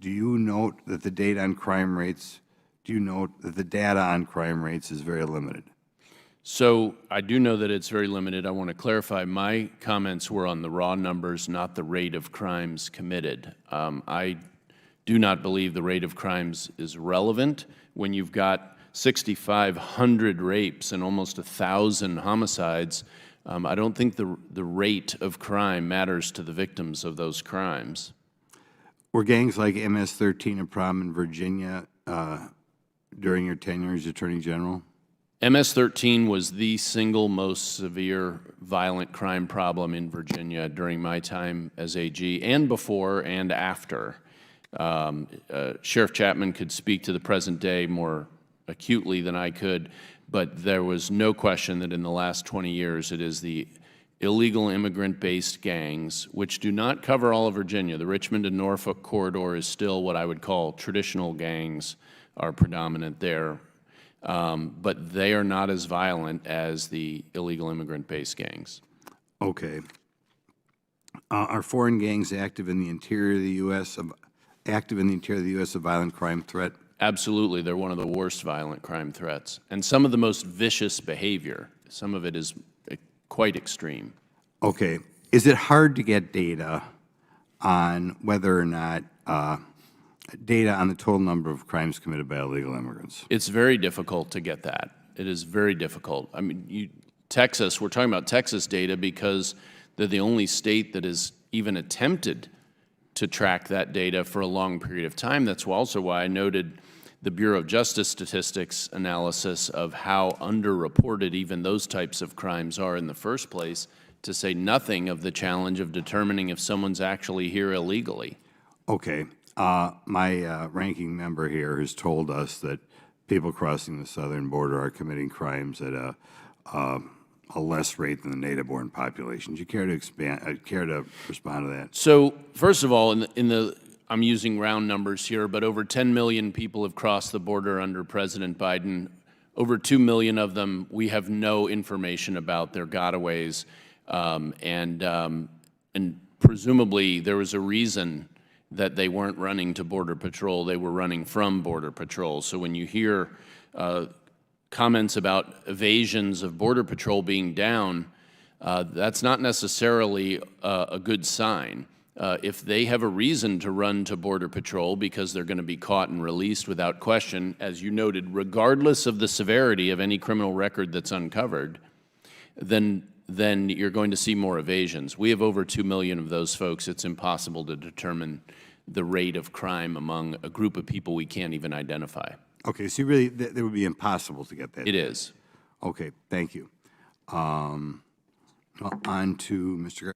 Do you note that the data on crime rates is very limited? So I do know that it's very limited. I want to clarify, my comments were on the raw numbers, not the rate of crimes committed. I do not believe the rate of crimes is relevant when you've got 6,500 rapes and almost 1,000 homicides. I don't think the rate of crime matters to the victims of those crimes. Were gangs like MS-13 a problem in Virginia during your tenure as Attorney General? MS-13 was the single most severe violent crime problem in Virginia during my time as AG, and before and after. Sheriff Chapman could speak to the present day more acutely than I could, but there was no question that in the last 20 years it is the illegal immigrant-based gangs, which do not cover all of Virginia. The Richmond and Norfolk corridor is still what I would call traditional gangs are predominant there, but they are not as violent as the illegal immigrant-based gangs. Okay. Are foreign gangs active in the interior of the U.S. A violent crime threat? Absolutely. They're one of the worst violent crime threats, and some of the most vicious behavior. Some of it is quite extreme. Okay. Is it hard to get data on whether or not, data on the total number of crimes committed by illegal immigrants? It's very difficult to get that. It is very difficult. I mean, Texas, we're talking about Texas data because they're the only state that has even attempted to track that data for a long period of time. That's also why I noted the Bureau of Justice Statistics analysis of how underreported even those types of crimes are in the first place, to say nothing of the challenge of determining if someone's actually here illegally. Okay. My ranking member here has told us that people crossing the southern border are committing crimes at a less rate than the native-born population. Do you care to respond to that? So, first of all, I'm using round numbers here, but over 10 million people have crossed the border under President Biden. Over 2 million of them, we have no information about their gotaways, and presumably there was a reason that they weren't running to Border Patrol, they were running from Border Patrol. So when you hear comments about evasions of Border Patrol being down, that's not necessarily a good sign. If they have a reason to run to Border Patrol because they're going to be caught and released without question, as you noted, regardless of the severity of any criminal record that's uncovered, then you're going to see more evasions. We have over 2 million of those folks. It's impossible to determine the rate of crime among a group of people we can't even identify. Okay, so really, that would be impossible to get that. It is. Okay, thank you. On to Mr.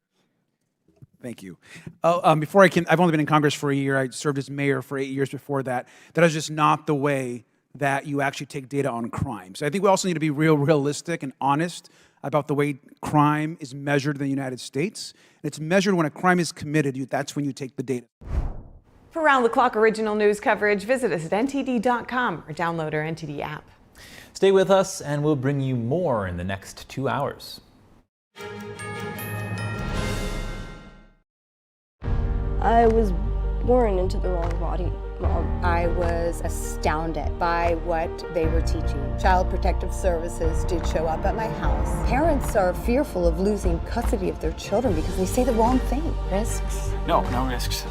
Thank you. I've only been in Congress for a year. I served as mayor for 8 years before that. That is just not the way that you actually take data on crime. So I think we also need to be realistic and honest about the way crime is measured in the United States. It's measured when a crime is committed. That's when you take the data. For round-the-clock original news coverage, visit us at ntd.com or download our NTD app. Stay with us and we'll bring you more in the next 2 hours. I was born into the wrong body, Mom. I was astounded by what they were teaching. Child Protective Services did show up at my house. Parents are fearful of losing custody of their children because they say the wrong thing. Risks? No risks.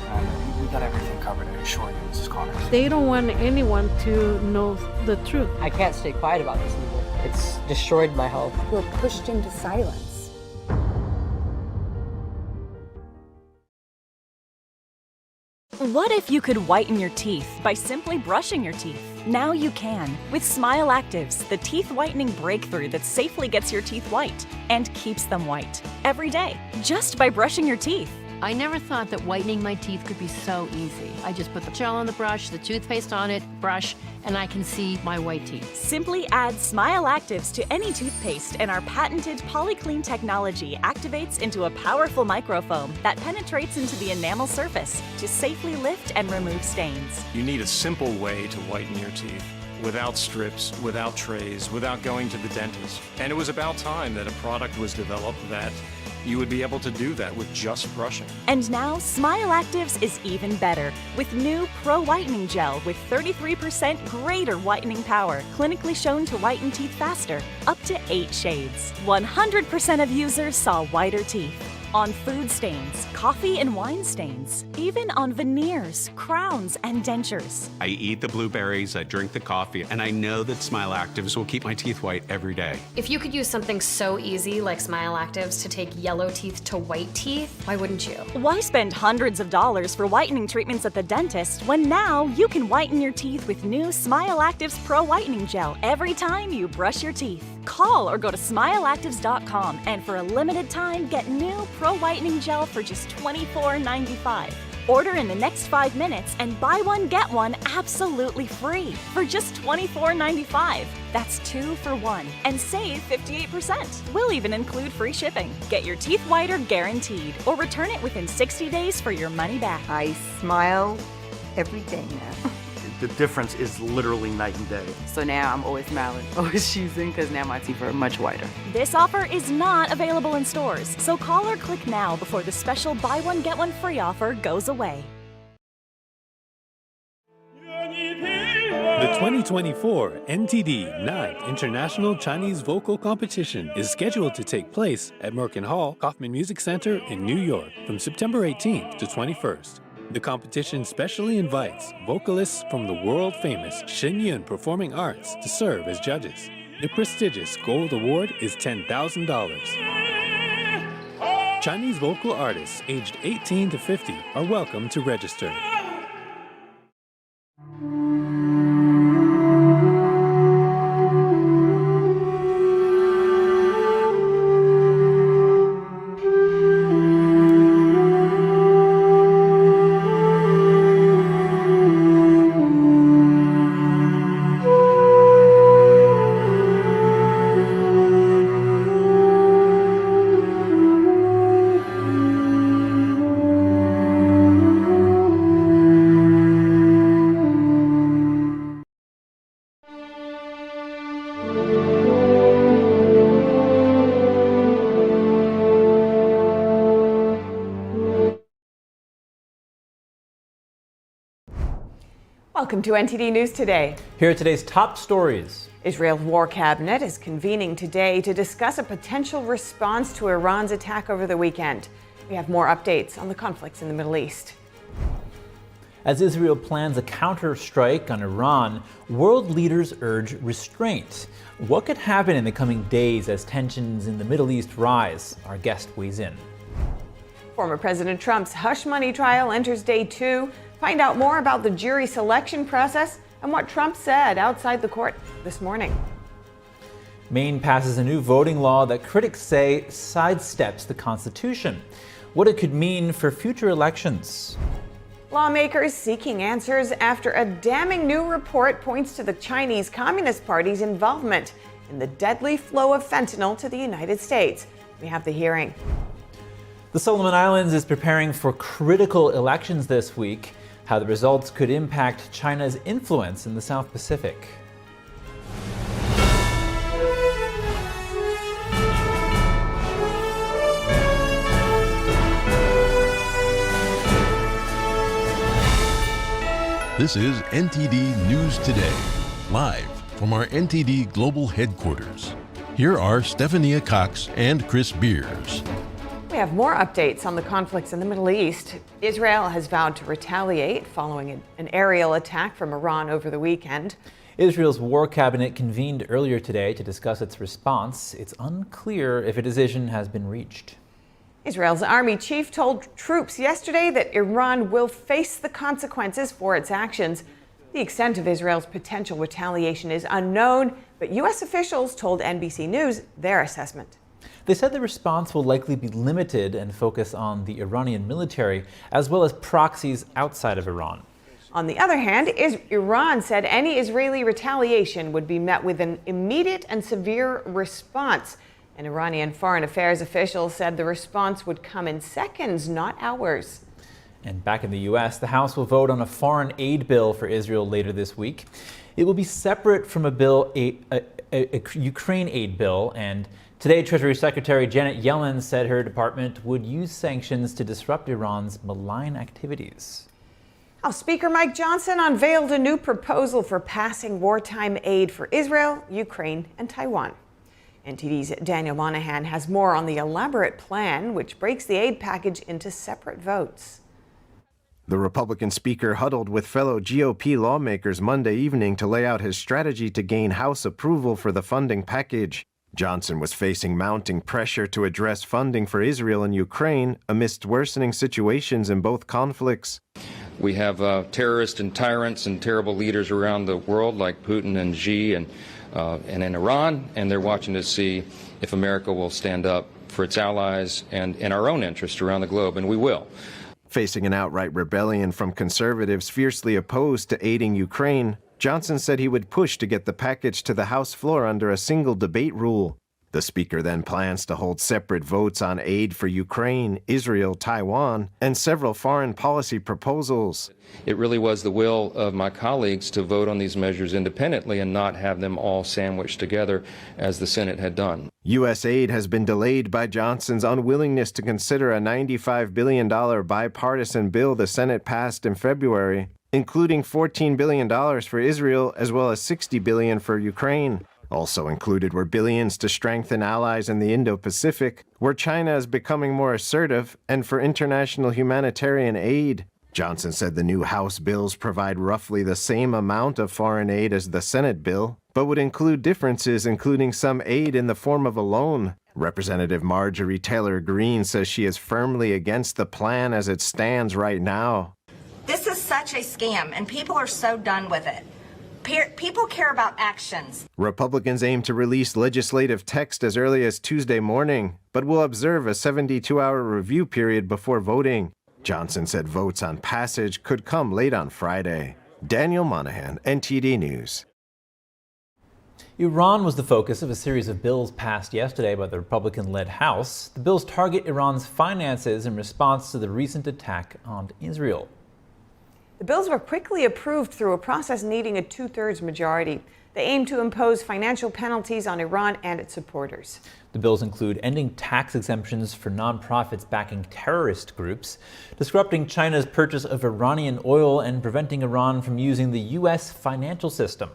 We got everything covered, I assure you, Mrs. Connors. They don't want anyone to know the truth. I can't stay quiet about this anymore. It's destroyed my health. We're pushed into silence. What if you could whiten your teeth by simply brushing your teeth? Now you can with Smile Actives, the teeth whitening breakthrough that safely gets your teeth white and keeps them white every day, just by brushing your teeth. I never thought that whitening my teeth could be so easy. I just put the gel on the brush, the toothpaste on it, brush, and I can see my white teeth. Simply add Smile Actives to any toothpaste and our patented PolyClean technology activates into a powerful microfoam that penetrates into the enamel surface to safely lift and remove stains. You need a simple way to whiten your teeth. Without strips, without trays, without going to the dentist. And it was about time that a product was developed that you would be able to do that with just brushing. And now, Smile Actives is even better with new Pro Whitening Gel with 33% greater whitening power, clinically shown to whiten teeth faster, up to 8 shades. 100% of users saw whiter teeth. On food stains, coffee and wine stains, even on veneers, crowns, and dentures. I eat the blueberries, I drink the coffee, and I know that Smile Actives will keep my teeth white every day. If you could use something so easy like Smile Actives to take yellow teeth to white teeth, why wouldn't you? Why spend hundreds of dollars for whitening treatments at the dentist when now you can whiten your teeth with new Smile Actives Pro Whitening Gel every time you brush your teeth? Call or go to smileactives.com and for a limited time get new Pro Whitening Gel for just $24.95. Order in the next 5 minutes and buy one, get one absolutely free for just $24.95. That's 2 for 1 and save 58%. We'll even include free shipping. Get your teeth whiter guaranteed or return it within 60 days for your money back. I smile every day now. The difference is literally night and day. So now I'm always smiling, always choosing, because now my teeth are much whiter. This offer is not available in stores, so call or click now before the special buy one, get one free offer goes away. The 2024 NTD 9th International Chinese Vocal Competition is scheduled to take place at Merkin Hall, Kaufman Music Center in New York from September 18th to 21st. The competition specially invites vocalists from the world-famous Shenyun Performing Arts to serve as judges. The prestigious Gold Award is $10,000. Chinese vocal artists aged 18 to 50 are welcome to register. Welcome to NTD News Today. Here are today's top stories. Israel's war cabinet is convening today to discuss a potential response to Iran's attack over the weekend. We have more updates on the conflicts in the Middle East. As Israel plans a counter-strike on Iran, world leaders urge restraint. What could happen in the coming days as tensions in the Middle East rise? Our guest weighs in. Former President Trump's hush money trial enters day 2. Find out more about the jury selection process and what Trump said outside the court this morning. Maine passes a new voting law that critics say sidesteps the Constitution. What it could mean for future elections. Lawmakers seeking answers after a damning new report points to the Chinese Communist Party's involvement in the deadly flow of fentanyl to the United States. We have the hearing. The Solomon Islands is preparing for critical elections this week. How the results could impact China's influence in the South Pacific. This is NTD News Today, live from our NTD Global Headquarters. Here are Stephania Cox and Chris Beers. We have more updates on the conflicts in the Middle East. Israel has vowed to retaliate following an aerial attack from Iran over the weekend. Israel's war cabinet convened earlier today to discuss its response. It's unclear if a decision has been reached. Israel's army chief told troops yesterday that Iran will face the consequences for its actions. The extent of Israel's potential retaliation is unknown, but U.S. officials told NBC News their assessment. They said the response will likely be limited and focus on the Iranian military, as well as proxies outside of Iran. On the other hand, Iran said any Israeli retaliation would be met with an immediate and severe response. An Iranian foreign affairs official said the response would come in seconds, not hours. And back in the U.S., the House will vote on a foreign aid bill for Israel later this week. It will be separate from a Ukraine aid bill, and today Treasury Secretary Janet Yellen said her department would use sanctions to disrupt Iran's malign activities. House Speaker Mike Johnson unveiled a new proposal for passing wartime aid for Israel, Ukraine, and Taiwan. NTD's Daniel Monahan has more on the elaborate plan, which breaks the aid package into separate votes. The Republican speaker huddled with fellow GOP lawmakers Monday evening to lay out his strategy to gain House approval for the funding package. Johnson was facing mounting pressure to address funding for Israel and Ukraine amidst worsening situations in both conflicts. We have terrorists and tyrants and terrible leaders around the world like Putin and Xi and in Iran, and they're watching to see if America will stand up for its allies and in our own interest around the globe, and we will. Facing an outright rebellion from conservatives fiercely opposed to aiding Ukraine, Johnson said he would push to get the package to the House floor under a single debate rule. The speaker then plans to hold separate votes on aid for Ukraine, Israel, Taiwan, and several foreign policy proposals. It really was the will of my colleagues to vote on these measures independently and not have them all sandwiched together as the Senate had done. U.S. aid has been delayed by Johnson's unwillingness to consider a $95 billion bipartisan bill the Senate passed in February, including $14 billion for Israel as well as $60 billion for Ukraine. Also included were billions to strengthen allies in the Indo-Pacific, where China is becoming more assertive, and for international humanitarian aid. Johnson said the new House bills provide roughly the same amount of foreign aid as the Senate bill, but would include differences, including some aid in the form of a loan. Representative Marjorie Taylor Greene says she is firmly against the plan as it stands right now. This is such a scam, and people are so done with it. People care about actions. Republicans aim to release legislative text as early as Tuesday morning, but will observe a 72-hour review period before voting. Johnson said votes on passage could come late on Friday. Daniel Monahan, NTD News. Iran was the focus of a series of bills passed yesterday by the Republican-led House. The bills target Iran's finances in response to the recent attack on Israel. The bills were quickly approved through a process needing a 2/3 majority. They aim to impose financial penalties on Iran and its supporters. The bills include ending tax exemptions for nonprofits backing terrorist groups, disrupting China's purchase of Iranian oil, and preventing Iran from using the U.S. financial system.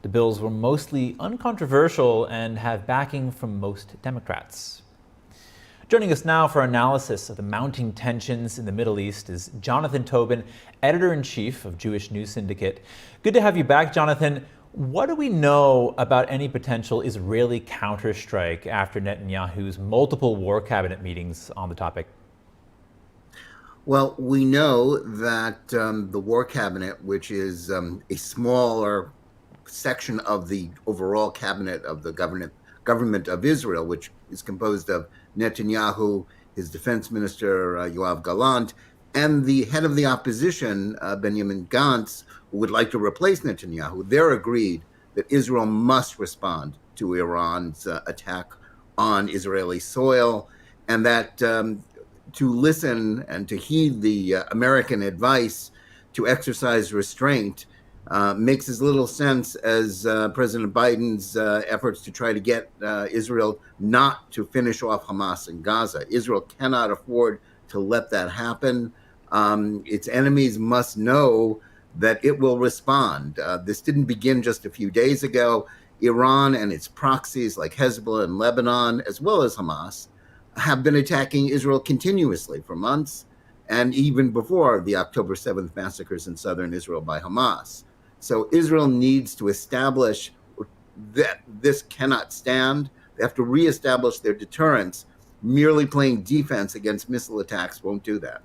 The bills were mostly uncontroversial and have backing from most Democrats. Joining us now for analysis of the mounting tensions in the Middle East is Jonathan Tobin, editor-in-chief of Jewish News Syndicate. Good to have you back, Jonathan. What do we know about any potential Israeli counterstrike after Netanyahu's multiple war cabinet meetings on the topic? Well, we know that the war cabinet, which is a smaller section of the overall cabinet of the government of Israel, which is composed of Netanyahu, his defense minister, Yoav Gallant, and the head of the opposition, Benjamin Gantz, who would like to replace Netanyahu. They're agreed that Israel must respond to Iran's attack on Israeli soil, and that to listen and to heed the American advice to exercise restraint makes as little sense as President Biden's efforts to try to get Israel not to finish off Hamas in Gaza. Israel cannot afford to let that happen. Its enemies must know that it will respond. This didn't begin just a few days ago. Iran and its proxies like Hezbollah and Lebanon, as well as Hamas, have been attacking Israel continuously for months, and even before the October 7th massacres in southern Israel by Hamas. So Israel needs to establish that this cannot stand. They have to reestablish their deterrence. Merely playing defense against missile attacks won't do that.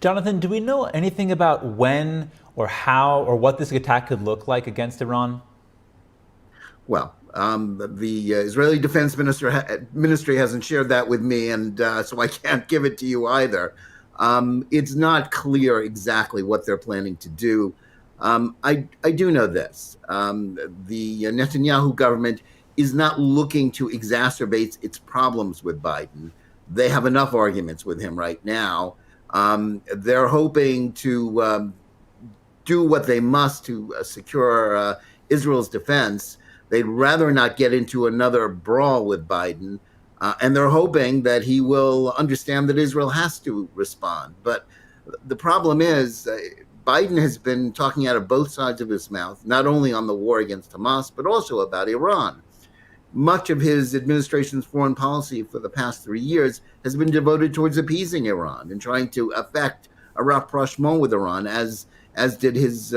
Jonathan, do we know anything about when or how or what this attack could look like against Iran? Well, the Israeli Defense Ministry hasn't shared that with me, and so I can't give it to you either. It's not clear exactly what they're planning to do. I do know this. The Netanyahu government is not looking to exacerbate its problems with Biden. They have enough arguments with him right now. They're hoping to do what they must to secure Israel's defense. They'd rather not get into another brawl with Biden, and they're hoping that he will understand that Israel has to respond. But the problem is, Biden has been talking out of both sides of his mouth, not only on the war against Hamas, but also about Iran. Much of his administration's foreign policy for the past 3 years has been devoted towards appeasing Iran and trying to effect a rapprochement with Iran, as did his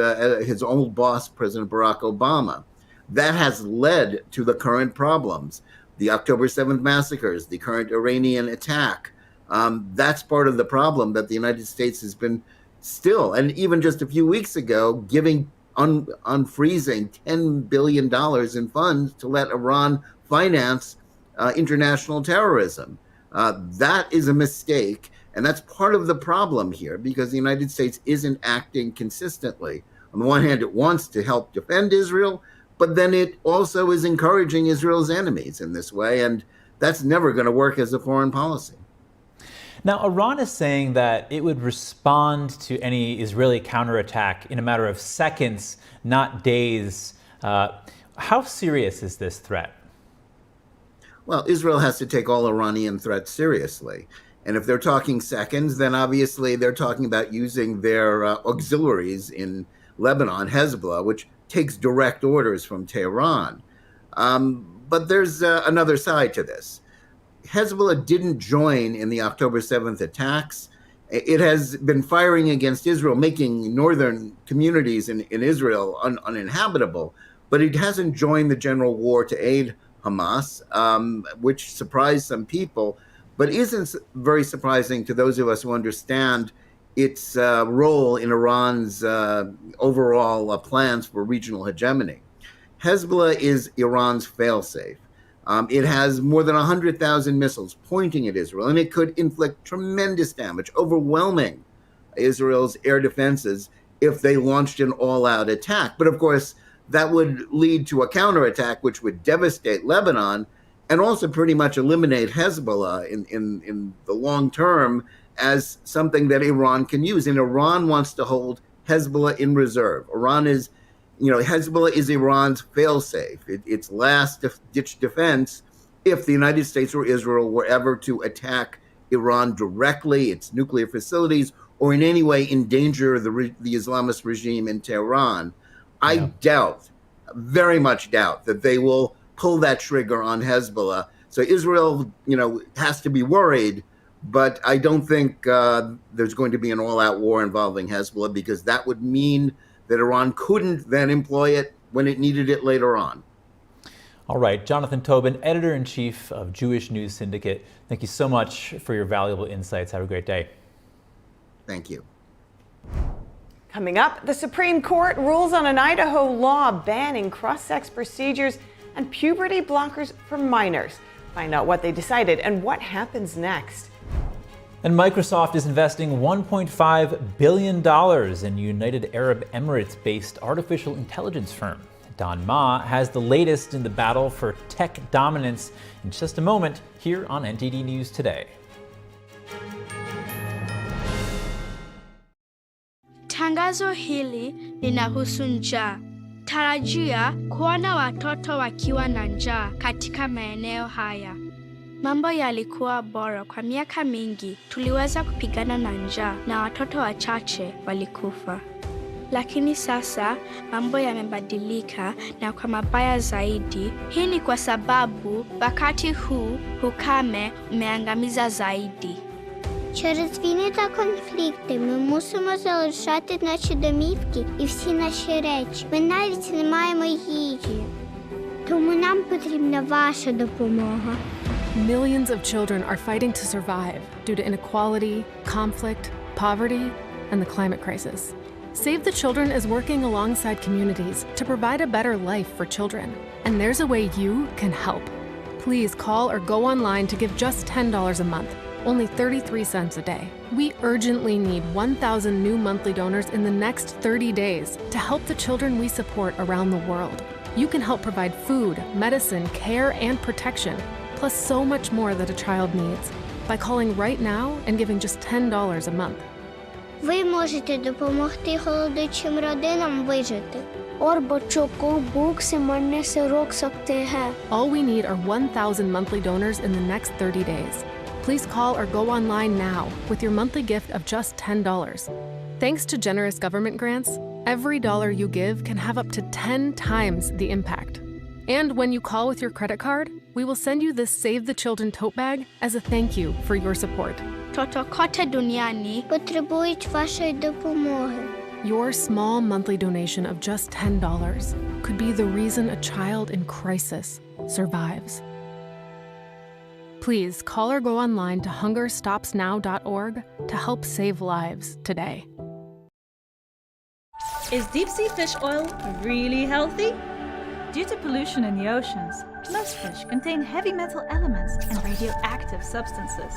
old boss, President Barack Obama. That has led to the current problems, the October 7th massacres, the current Iranian attack. That's part of the problem that the United States has been still, and even just a few weeks ago, giving unfreezing $10 billion in funds to let Iran finance international terrorism. That is a mistake, and that's part of the problem here, because the United States isn't acting consistently. On the one hand, it wants to help defend Israel, but then it also is encouraging Israel's enemies in this way, and that's never going to work as a foreign policy. Now, Iran is saying that it would respond to any Israeli counterattack in a matter of seconds, not days. How serious is this threat? Well, Israel has to take all Iranian threats seriously. And if they're talking seconds, then obviously they're talking about using their auxiliaries in Lebanon, Hezbollah, which takes direct orders from Tehran. But there's another side to this. Hezbollah didn't join in the October 7th attacks. It has been firing against Israel, making northern communities in Israel uninhabitable, but it hasn't joined the general war to aid Hamas, which surprised some people, but isn't very surprising to those of us who understand its role in Iran's overall plans for regional hegemony. Hezbollah is Iran's failsafe. It has more than 100,000 missiles pointing at Israel, and it could inflict tremendous damage, overwhelming Israel's air defenses if they launched an all-out attack. But of course, that would lead to a counterattack, which would devastate Lebanon and also pretty much eliminate Hezbollah in the long term as something that Iran can use. And Iran wants to hold Hezbollah in reserve. Iran is, Hezbollah is Iran's failsafe. Its last-ditch defense if the United States or Israel were ever to attack Iran directly, its nuclear facilities, or in any way endanger the Islamist regime in Tehran. I doubt, very much doubt, that they will pull that trigger on Hezbollah. So Israel, has to be worried, but I don't think there's going to be an all-out war involving Hezbollah, because that would mean that Iran couldn't then employ it when it needed it later on. All right, Jonathan Tobin, editor-in-chief of Jewish News Syndicate. Thank you so much for your valuable insights. Have a great day. Thank you. Coming up, the Supreme Court rules on an Idaho law banning cross-sex procedures and puberty blockers for minors. Find out what they decided and what happens next. And Microsoft is investing $1.5 billion in United Arab Emirates-based artificial intelligence firm. Don Ma has the latest in the battle for tech dominance in just a moment here on NTD News Today. Tangazo hili linahusu njaa. Tarajia kuona watoto wakiwa na njaa katika maeneo haya. Mambo yalikuwa bora kwa miaka mingi. Tuliweza kupigana na njaa na watoto wachache walikufa. Lakini sasa mambo yamebadilika na kwa mabaya zaidi. Hii ni kwa sababu wakati huu ukame umeangamiza zaidi. Через війни та конфлікти ми мусимо залишати наші домівки і всі наші речі. Ми навіть не маємо їжі. Тому нам потрібна ваша допомога. Millions of children are fighting to survive due to inequality, conflict, poverty, and the climate crisis. Save the Children is working alongside communities to provide a better life for children. And there's a way you can help. Please call or go online to give just $10 a month, only 33 cents a day. We urgently need 1,000 new monthly donors in the next 30 days to help the children we support around the world. You can help provide food, medicine, care, and protection, plus so much more that a child needs, by calling right now and giving just $10 a month. Ви можете допомогти голодуючим родинам вижити. All we need are 1,000 monthly donors in the next 30 days. Please call or go online now with your monthly gift of just $10. Thanks to generous government grants, every dollar you give can have up to 10 times the impact. And when you call with your credit card, we will send you this Save the Children tote bag as a thank you for your support. Toto kote duniani potrzebuють вашої допомоги. Your small monthly donation of just $10 could be the reason a child in crisis survives. Please call or go online to hungerstopsnow.org to help save lives today. Is deep sea fish oil really healthy? Due to pollution in the oceans, most fish contain heavy metal elements and radioactive substances.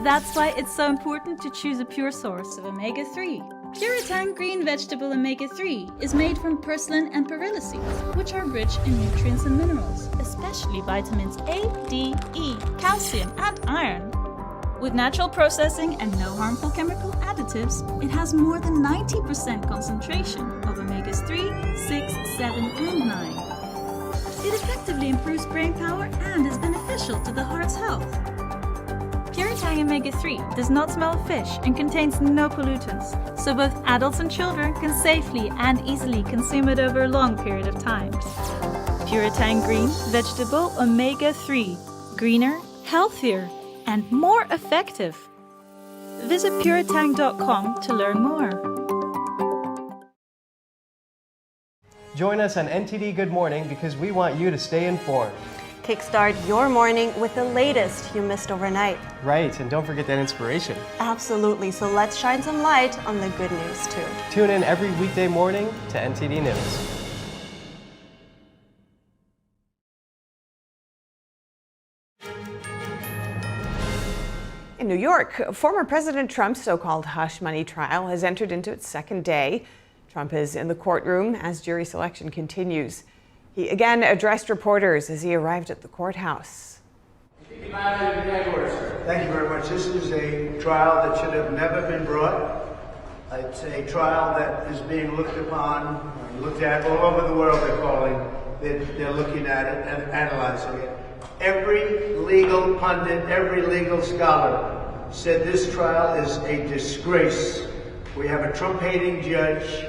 That's why it's so important to choose a pure source of omega-3. Puritang green vegetable omega-3 is made from purslane and perilla seeds, which are rich in nutrients and minerals, especially vitamins A, D, E, calcium, and iron. With natural processing and no harmful chemical additives, it has more than 90% concentration of omegas 3, 6, 7, and 9. It effectively improves brain power and is beneficial to the heart's health. Puritang Omega-3 does not smell of fish and contains no pollutants, so both adults and children can safely and easily consume it over a long period of time. Puritang Green Vegetable Omega-3. Greener, healthier, and more effective. Visit puritang.com to learn more. Join us on NTD Good Morning because we want you to stay informed. Kickstart your morning with the latest you missed overnight. Right, and don't forget that inspiration. Absolutely, so let's shine some light on the good news too. Tune in every weekday morning to NTD News. In New York, former President Trump's so-called hush money trial has entered into its second day. Trump is in the courtroom as jury selection continues. He again addressed reporters as he arrived at the courthouse. Thank you very much. This is a trial that should have never been brought. It's a trial that is being looked upon, looked at all over the world. They're looking at it and analyzing it. Every legal pundit, every legal scholar said this trial is a disgrace. We have a Trump-hating judge.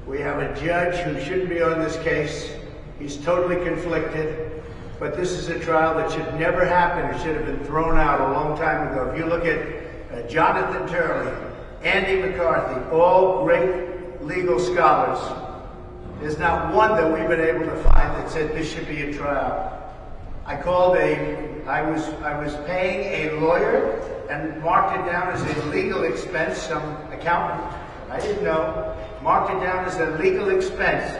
We have a judge who shouldn't be on this case. He's totally conflicted. But this is a trial that should never happen. It should have been thrown out a long time ago. If you look at Jonathan Turley, Andy McCarthy, all great legal scholars, there's not one that we've been able to find that said this should be a trial. I was paying a lawyer and marked it down as a legal expense. Some accountant, I didn't know, marked it down as a legal expense.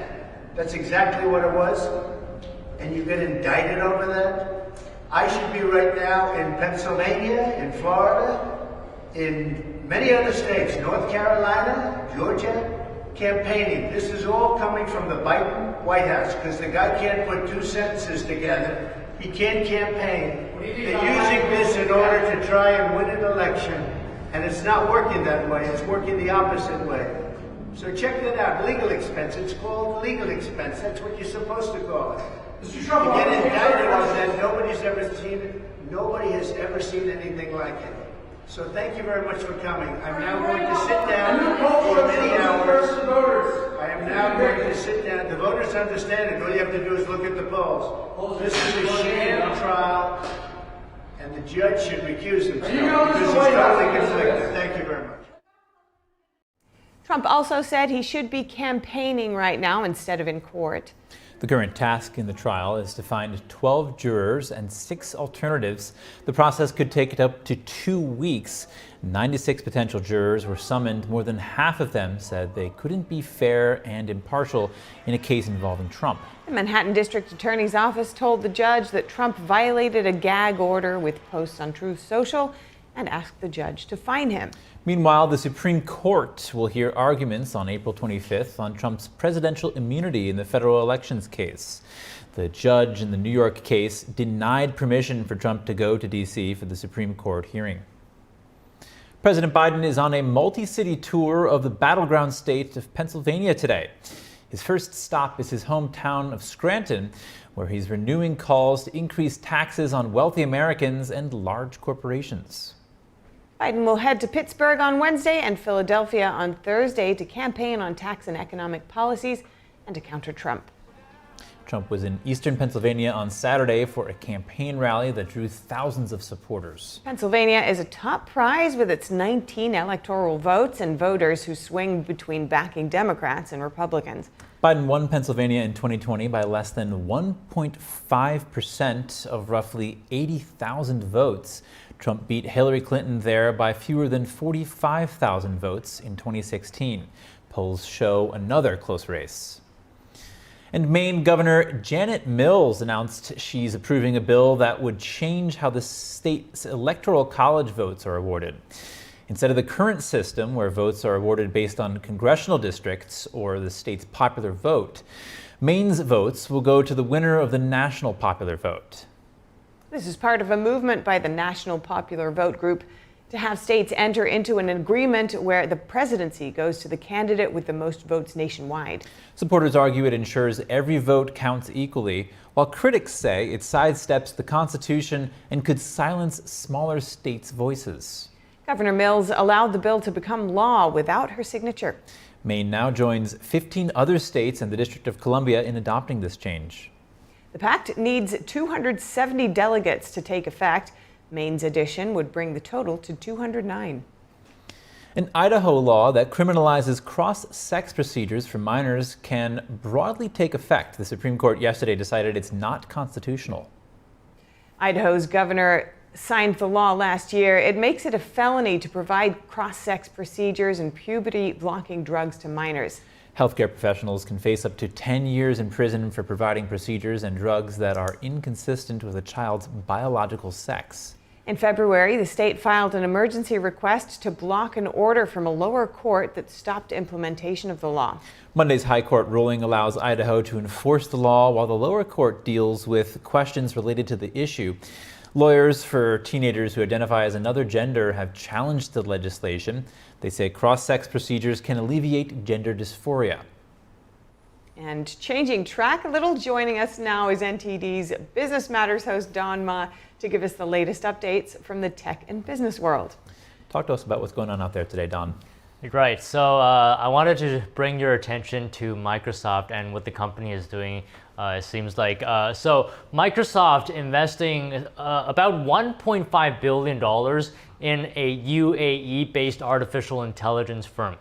That's exactly what it was. And you get indicted over that? I should be right now in Pennsylvania, in Florida, in many other states, North Carolina, Georgia, campaigning. This is all coming from the Biden White House because the guy can't put two sentences together. He can't campaign. They're using this in order to try and win an election, and it's not working that way. It's working the opposite way. So check that out. Legal expense. It's called legal expense. That's what you're supposed to call it. You get indicted on that. Nobody's ever seen it. Nobody has ever seen anything like it. So thank you very much for coming. I'm now going to sit down for many hours. I am now going to sit down. The voters understand it. All you have to do is look at the polls. This is a sham trial, and the judge should recuse himself because he's totally conflicted. Thank you very much. Trump also said he should be campaigning right now instead of in court. The current task in the trial is to find 12 jurors and 6 alternatives. The process could take up to 2 weeks. 96 potential jurors were summoned. More than half of them said they couldn't be fair and impartial in a case involving Trump. The Manhattan District Attorney's Office told the judge that Trump violated a gag order with posts on Truth Social and asked the judge to fine him. Meanwhile, the Supreme Court will hear arguments on April 25th on Trump's presidential immunity in the federal elections case. The judge in the New York case denied permission for Trump to go to D.C. for the Supreme Court hearing. President Biden is on a multi-city tour of the battleground state of Pennsylvania today. His first stop is his hometown of Scranton, where he's renewing calls to increase taxes on wealthy Americans and large corporations. Biden will head to Pittsburgh on Wednesday and Philadelphia on Thursday to campaign on tax and economic policies and to counter Trump. Trump was in eastern Pennsylvania on Saturday for a campaign rally that drew thousands of supporters. Pennsylvania is a top prize with its 19 electoral votes and voters who swing between backing Democrats and Republicans. Biden won Pennsylvania in 2020 by less than 1.5% of roughly 80,000 votes. Trump beat Hillary Clinton there by fewer than 45,000 votes in 2016. Polls show another close race. And Maine Governor Janet Mills announced she's approving a bill that would change how the state's electoral college votes are awarded. Instead of the current system where votes are awarded based on congressional districts or the state's popular vote, Maine's votes will go to the winner of the national popular vote. This is part of a movement by the National Popular Vote Group to have states enter into an agreement where the presidency goes to the candidate with the most votes nationwide. Supporters argue it ensures every vote counts equally, while critics say it sidesteps the Constitution and could silence smaller states' voices. Governor Mills allowed the bill to become law without her signature. Maine now joins 15 other states and the District of Columbia in adopting this change. The pact needs 270 delegates to take effect. Maine's addition would bring the total to 209. An Idaho law that criminalizes cross-sex procedures for minors can broadly take effect. The Supreme Court yesterday decided it's not constitutional. Idaho's governor signed the law last year. It makes it a felony to provide cross-sex procedures and puberty-blocking drugs to minors. Healthcare professionals can face up to 10 years in prison for providing procedures and drugs that are inconsistent with a child's biological sex. In February, the state filed an emergency request to block an order from a lower court that stopped implementation of the law. Monday's high court ruling allows Idaho to enforce the law while the lower court deals with questions related to the issue. Lawyers for teenagers who identify as another gender have challenged the legislation. They say cross-sex procedures can alleviate gender dysphoria. And changing track a little, joining us now is NTD's Business Matters host Don Ma to give us the latest updates from the tech and business world. Talk to us about what's going on out there today, Don. Right, so I wanted to bring your attention to Microsoft and what the company is doing. It seems like so Microsoft investing about $1.5 billion in a UAE-based artificial intelligence firm.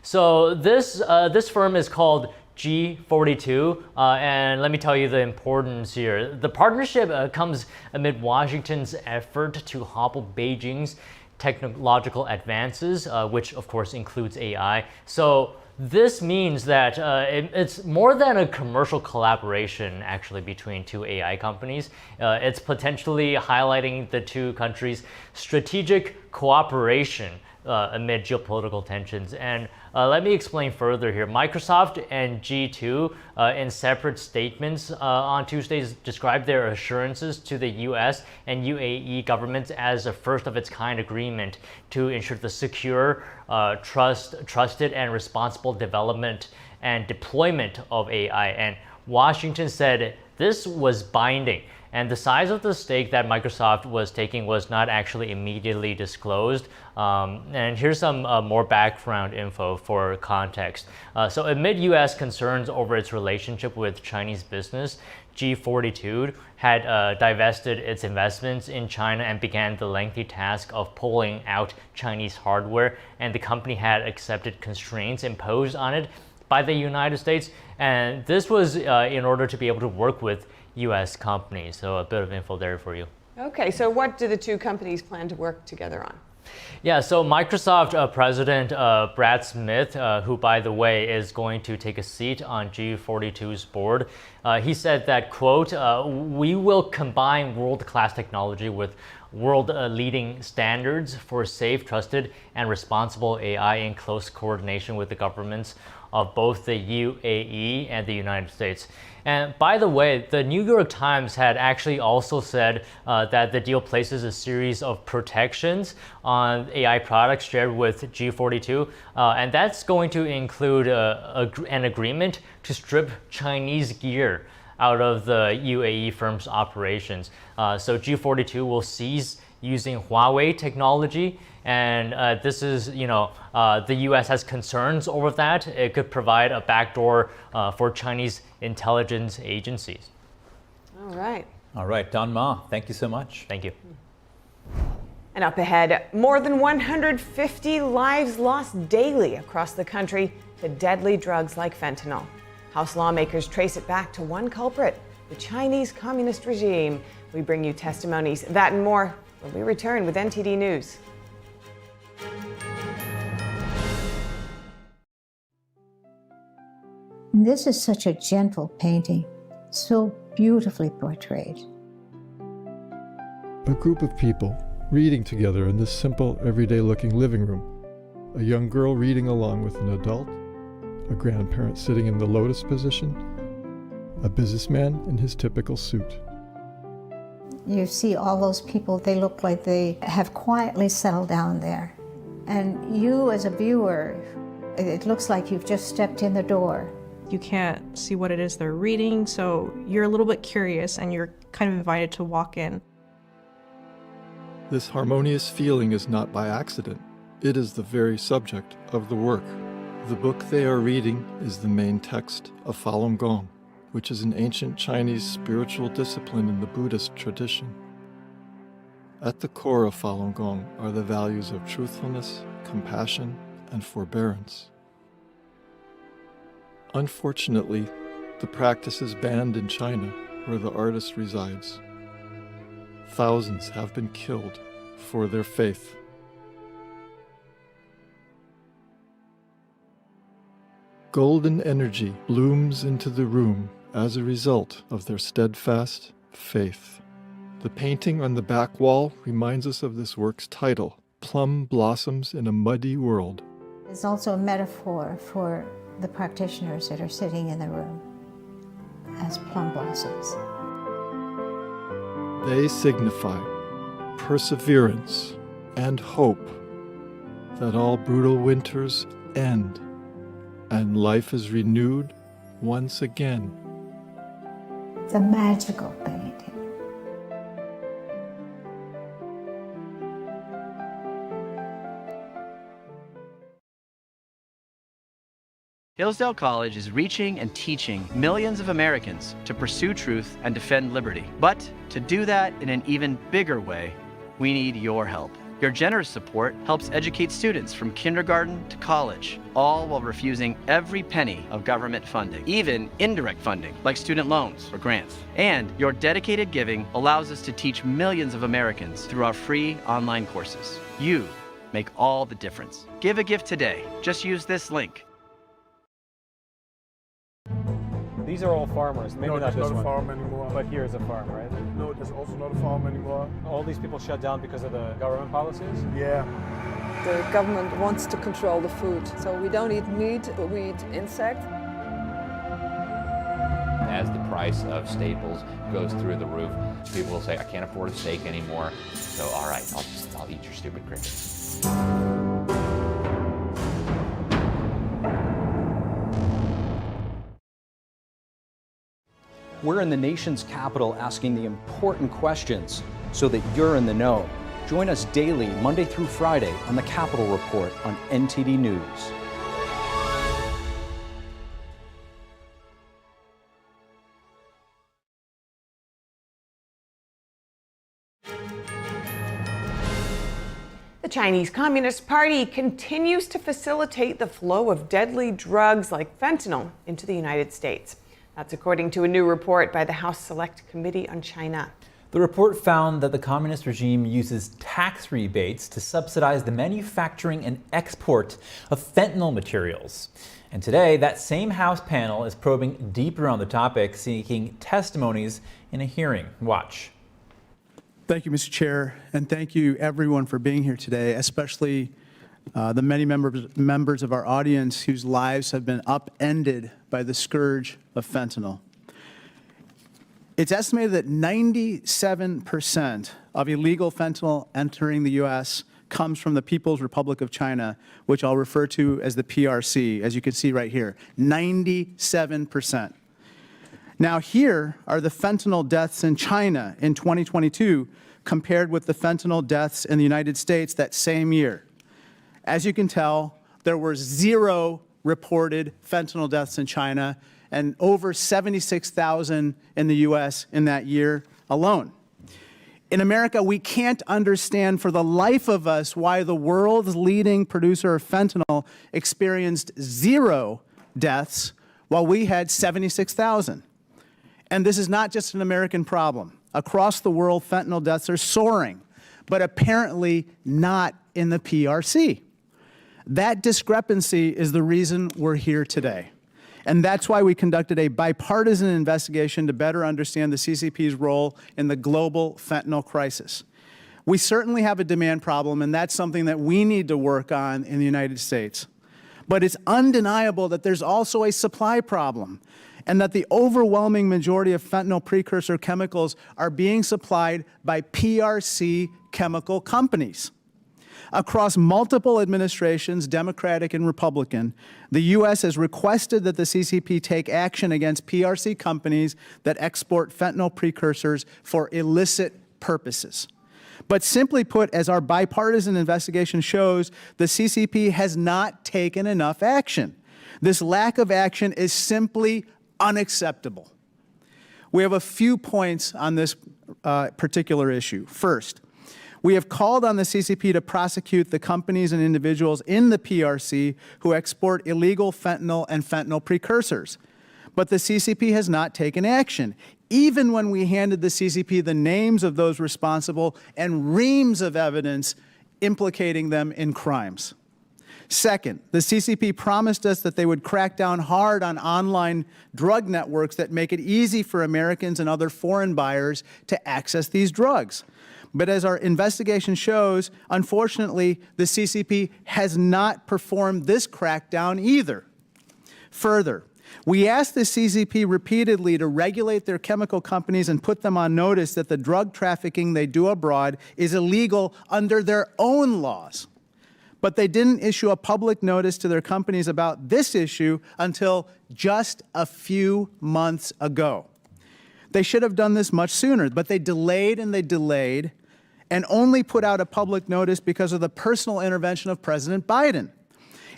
So this firm is called G42, and let me tell you the importance here. The partnership comes amid Washington's effort to hobble Beijing's technological advances, which of course includes AI. So this means that it's more than a commercial collaboration actually between two AI companies. It's potentially highlighting the two countries' strategic cooperation amid geopolitical tensions. And let me explain further here. Microsoft and G2 in separate statements on Tuesdays described their assurances to the US and UAE governments as a first of its kind agreement to ensure the secure, trusted and responsible development and deployment of AI. And Washington said this was binding. And the size of the stake that Microsoft was taking was not actually immediately disclosed. And here's some more background info for context. So amid US concerns over its relationship with Chinese business, G42 had divested its investments in China and began the lengthy task of pulling out Chinese hardware. And the company had accepted constraints imposed on it by the United States. And this was in order to be able to work with US companies. So a bit of info there for you. Okay, so what do the two companies plan to work together on? Yeah, so Microsoft President Brad Smith, who by the way is going to take a seat on G42's board, he said that, quote, we will combine world-class technology with world-leading standards for safe, trusted, and responsible AI in close coordination with the governments of both the UAE and the United States. And by the way, the New York Times had actually also said that the deal places a series of protections on AI products shared with G42, and that's going to include an agreement to strip Chinese gear out of the UAE firm's operations. So G42 will cease using Huawei technology, and this is, the US has concerns over that. It could provide a backdoor for Chinese intelligence agencies. All right. All right, Don Ma, thank you so much. Thank you. And up ahead, more than 150 lives lost daily across the country to deadly drugs like fentanyl. House lawmakers trace it back to one culprit, the Chinese Communist regime. We bring you testimonies, that and more when we return with NTD News. This is such a gentle painting, so beautifully portrayed. A group of people reading together in this simple, everyday-looking living room. A young girl reading along with an adult, a grandparent sitting in the lotus position, a businessman in his typical suit. You see all those people, they look like they have quietly settled down there. And you as a viewer, it looks like you've just stepped in the door. You can't see what it is they're reading, so you're a little bit curious and you're kind of invited to walk in. This harmonious feeling is not by accident. It is the very subject of the work. The book they are reading is the main text of Falun Gong, which is an ancient Chinese spiritual discipline in the Buddhist tradition. At the core of Falun Gong are the values of truthfulness, compassion, and forbearance. Unfortunately, the practice is banned in China, where the artist resides. Thousands have been killed for their faith. Golden energy blooms into the room as a result of their steadfast faith. The painting on the back wall reminds us of this work's title, Plum Blossoms in a Muddy World. It's also a metaphor for the practitioners that are sitting in the room as plum blossoms. They signify perseverance and hope that all brutal winters end and life is renewed once again. The magical painting. Hillsdale College is reaching and teaching millions of Americans to pursue truth and defend liberty. But to do that in an even bigger way, we need your help. Your generous support helps educate students from kindergarten to college, all while refusing every penny of government funding, even indirect funding like student loans or grants. And your dedicated giving allows us to teach millions of Americans through our free online courses. You make all the difference. Give a gift today. Just use this link. These are all farmers. Maybe no, not there's this not one. a farm anymore. But here's a farm, right? No, there's also not a farm anymore. All these people shut down because of the government policies? Yeah. The government wants to control the food. So we don't eat meat, but we eat insects. As the price of staples goes through the roof, people will say, I can't afford a steak anymore. So, all right, I'll eat your stupid crickets. We're in the nation's capital asking the important questions so that you're in the know. Join us daily, Monday through Friday, on the Capitol Report on NTD News. The Chinese Communist Party continues to facilitate the flow of deadly drugs like fentanyl into the United States. That's according to a new report by the House Select Committee on China. The report found that the communist regime uses tax rebates to subsidize the manufacturing and export of fentanyl materials. And today, that same House panel is probing deeper on the topic, seeking testimonies in a hearing. Watch. Thank you, Mr. Chair, and thank you everyone for being here today, especially the many members of our audience whose lives have been upended by the scourge of fentanyl. It's estimated that 97% of illegal fentanyl entering the U.S. comes from the People's Republic of China, which I'll refer to as the PRC, as you can see right here, 97%. Now here are the fentanyl deaths in China in 2022 compared with the fentanyl deaths in the United States that same year. As you can tell, there were 0 reported fentanyl deaths in China and over 76,000 in the U.S. in that year alone. In America, we can't understand for the life of us why the world's leading producer of fentanyl experienced 0 deaths while we had 76,000. And this is not just an American problem. Across the world, fentanyl deaths are soaring, but apparently not in the PRC. That discrepancy is the reason we're here today. And that's why we conducted a bipartisan investigation to better understand the CCP's role in the global fentanyl crisis. We certainly have a demand problem, and that's something that we need to work on in the United States. But it's undeniable that there's also a supply problem, and that the overwhelming majority of fentanyl precursor chemicals are being supplied by PRC chemical companies. Across multiple administrations, Democratic and Republican, the U.S. has requested that the CCP take action against PRC companies that export fentanyl precursors for illicit purposes. But simply put, as our bipartisan investigation shows, the CCP has not taken enough action. This lack of action is simply unacceptable. We have a few points on this particular issue. First, we have called on the CCP to prosecute the companies and individuals in the PRC who export illegal fentanyl and fentanyl precursors. But the CCP has not taken action, even when we handed the CCP the names of those responsible and reams of evidence implicating them in crimes. Second, the CCP promised us that they would crack down hard on online drug networks that make it easy for Americans and other foreign buyers to access these drugs. But as our investigation shows, unfortunately, the CCP has not performed this crackdown either. Further, We asked the CCP repeatedly to regulate their chemical companies and put them on notice that the drug trafficking they do abroad is illegal under their own laws. But they didn't issue a public notice to their companies about this issue until just a few months ago. They should have done this much sooner, but they delayed and only put out a public notice because of the personal intervention of President Biden.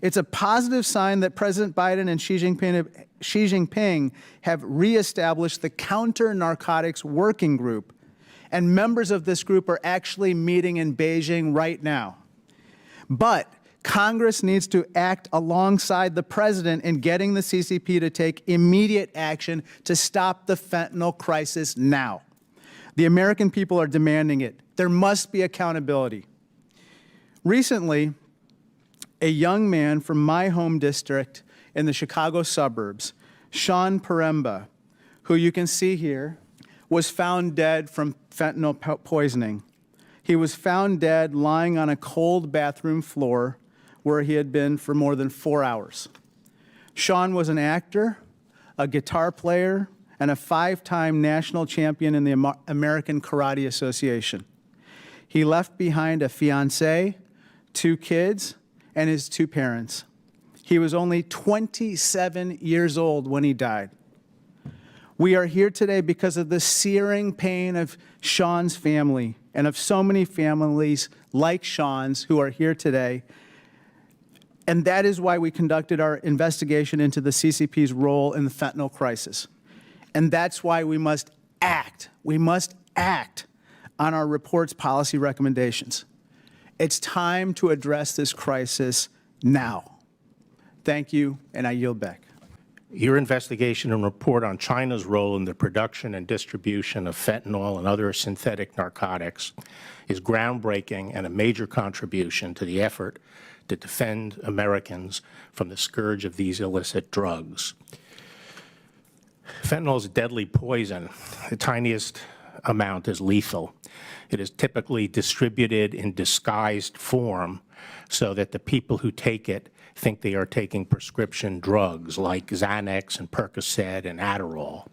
It's a positive sign that President Biden and Xi Jinping have reestablished the Counter-Narcotics Working Group, and members of this group are actually meeting in Beijing right now. But Congress needs to act alongside the president in getting the CCP to take immediate action to stop the fentanyl crisis now. The American people are demanding it. There must be accountability. Recently, a young man from my home district in the Chicago suburbs, Sean Paremba, who you can see here, was found dead from fentanyl poisoning. He was found dead lying on a cold bathroom floor where he had been for more than 4 hours. Sean was an actor, a guitar player, and a 5-time national champion in the American Karate Association. He left behind a fiancée, 2 kids, and his 2 parents. He was only 27 years old when he died. We are here today because of the searing pain of Sean's family and of so many families like Sean's who are here today. And that is why we conducted our investigation into the CCP's role in the fentanyl crisis. And that's why we must act. We must act on our report's policy recommendations. It's time to address this crisis now. Thank you, and I yield back. Your investigation and report on China's role in the production and distribution of fentanyl and other synthetic narcotics is groundbreaking and a major contribution to the effort to defend Americans from the scourge of these illicit drugs. Fentanyl is a deadly poison. The tiniest amount is lethal. It is typically distributed in disguised form so that the people who take it think they are taking prescription drugs like Xanax and Percocet and Adderall.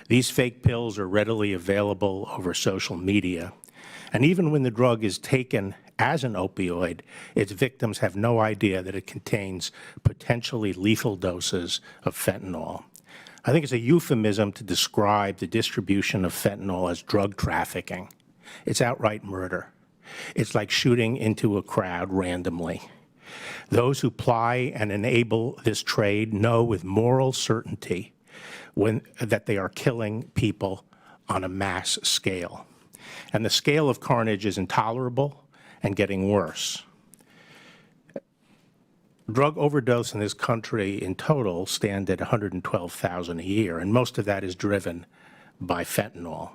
These fake pills are readily available over social media. And even when the drug is taken as an opioid, its victims have no idea that it contains potentially lethal doses of fentanyl. I think it's a euphemism to describe the distribution of fentanyl as drug trafficking. It's outright murder. It's like shooting into a crowd randomly. Those who ply and enable this trade know with moral certainty that they are killing people on a mass scale. And the scale of carnage is intolerable and getting worse. Drug overdose in this country in total stand at 112,000 a year, and most of that is driven by fentanyl.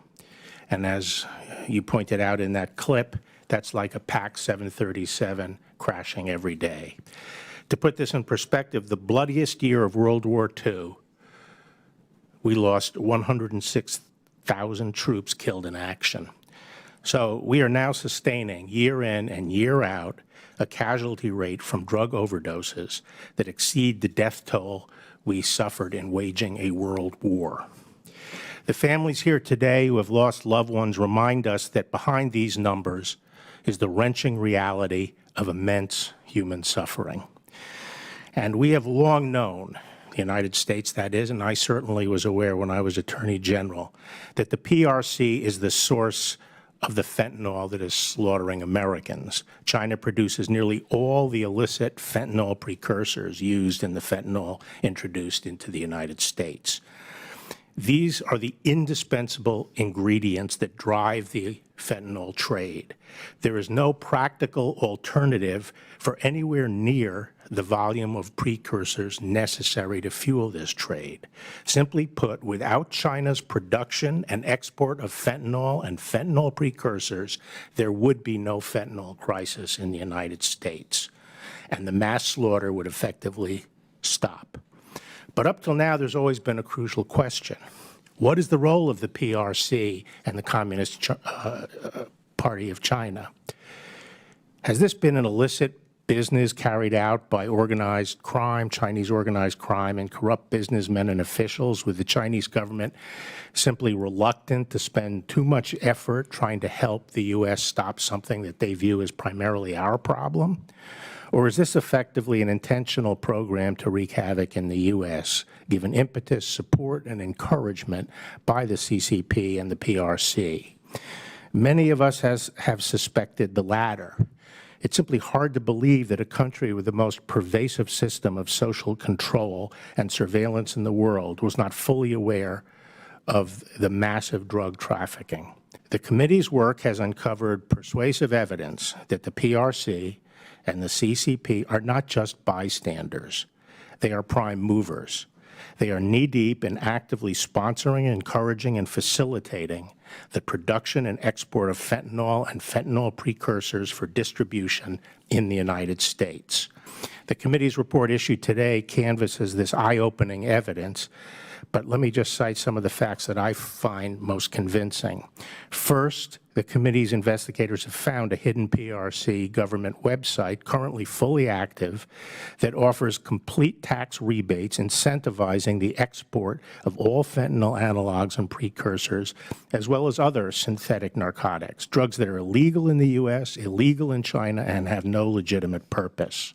And as you pointed out in that clip, that's like a PAC 737 crashing every day. To put this in perspective, the bloodiest year of World War II, we lost 106,000 troops killed in action. So we are now sustaining, year in and year out, a casualty rate from drug overdoses that exceed the death toll we suffered in waging a world war. The families here today who have lost loved ones remind us that behind these numbers is the wrenching reality of immense human suffering. And we have long known, the United States that is, and I certainly was aware when I was Attorney General, that the PRC is the source of the fentanyl that is slaughtering Americans. China produces nearly all the illicit fentanyl precursors used in the fentanyl introduced into the United States. These are the indispensable ingredients that drive the fentanyl trade. There is no practical alternative for anywhere near the volume of precursors necessary to fuel this trade. Simply put, without China's production and export of fentanyl and fentanyl precursors, there would be no fentanyl crisis in the United States, and the mass slaughter would effectively stop. But up till now, there's always been a crucial question. What is the role of the PRC and the Communist Party of China? Has this been an illicit business carried out by organized crime, Chinese organized crime, and corrupt businessmen and officials, with the Chinese government simply reluctant to spend too much effort trying to help the U.S. stop something that they view as primarily our problem? Or is this effectively an intentional program to wreak havoc in the U.S., given impetus, support, and encouragement by the CCP and the PRC? Many of us have suspected the latter. It's simply hard to believe that a country with the most pervasive system of social control and surveillance in the world was not fully aware of the massive drug trafficking. The committee's work has uncovered persuasive evidence that the PRC and the CCP are not just bystanders. They are prime movers. They are knee-deep in actively sponsoring, encouraging, and facilitating the production and export of fentanyl and fentanyl precursors for distribution in the United States. The committee's report issued today canvasses this eye-opening evidence, but let me just cite some of the facts that I find most convincing. First, the committee's investigators have found a hidden PRC government website, currently fully active, that offers complete tax rebates incentivizing the export of all fentanyl analogs and precursors, as well as other synthetic narcotics, drugs that are illegal in the U.S., illegal in China, and have no legitimate purpose.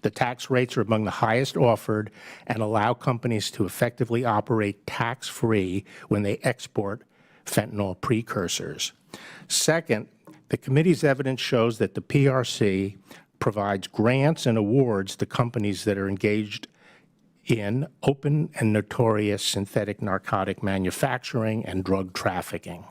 The tax rates are among the highest offered and allow companies to effectively operate tax-free when they export fentanyl precursors. Second, the committee's evidence shows that the PRC provides grants and awards to companies that are engaged in open and notorious synthetic narcotic manufacturing and drug trafficking.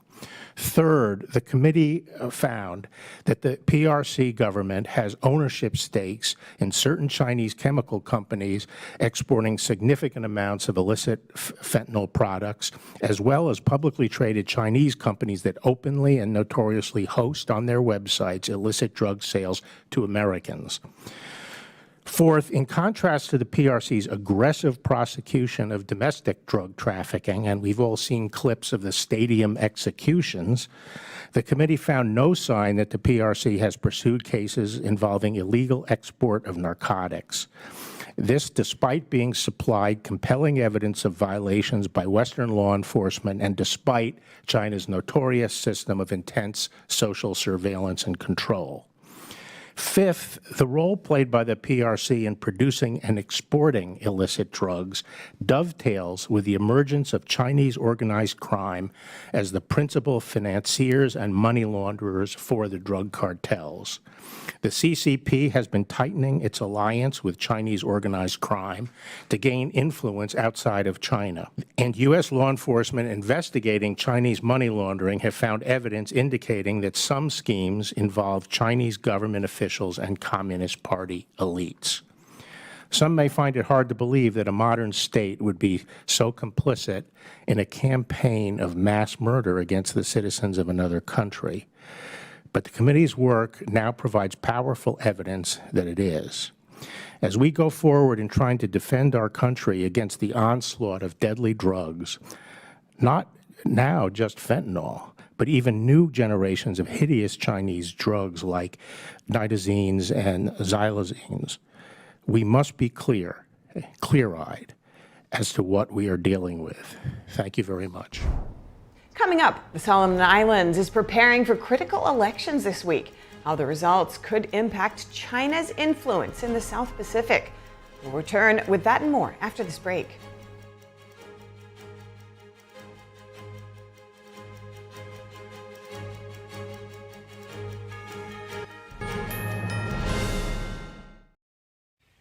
Third, the committee found that the PRC government has ownership stakes in certain Chinese chemical companies exporting significant amounts of illicit fentanyl products, as well as publicly traded Chinese companies that openly and notoriously host on their websites illicit drug sales to Americans. Fourth, in contrast to the PRC's aggressive prosecution of domestic drug trafficking, and we've all seen clips of the stadium executions, the committee found no sign that the PRC has pursued cases involving illegal export of narcotics. This despite being supplied compelling evidence of violations by Western law enforcement and despite China's notorious system of intense social surveillance and control. Fifth, the role played by the PRC in producing and exporting illicit drugs dovetails with the emergence of Chinese organized crime as the principal financiers and money launderers for the drug cartels. The CCP has been tightening its alliance with Chinese organized crime to gain influence outside of China. And U.S. law enforcement investigating Chinese money laundering have found evidence indicating that some schemes involve Chinese government officials and Communist Party elites. Some may find it hard to believe that a modern state would be so complicit in a campaign of mass murder against the citizens of another country. But the committee's work now provides powerful evidence that it is. As we go forward in trying to defend our country against the onslaught of deadly drugs, not now just fentanyl, but even new generations of hideous Chinese drugs like nitazenes and xylazines, we must be clear-eyed as to what we are dealing with. Thank you very much. Coming up, the Solomon Islands is preparing for critical elections this week. How the results could impact China's influence in the South Pacific. We'll return with that and more after this break.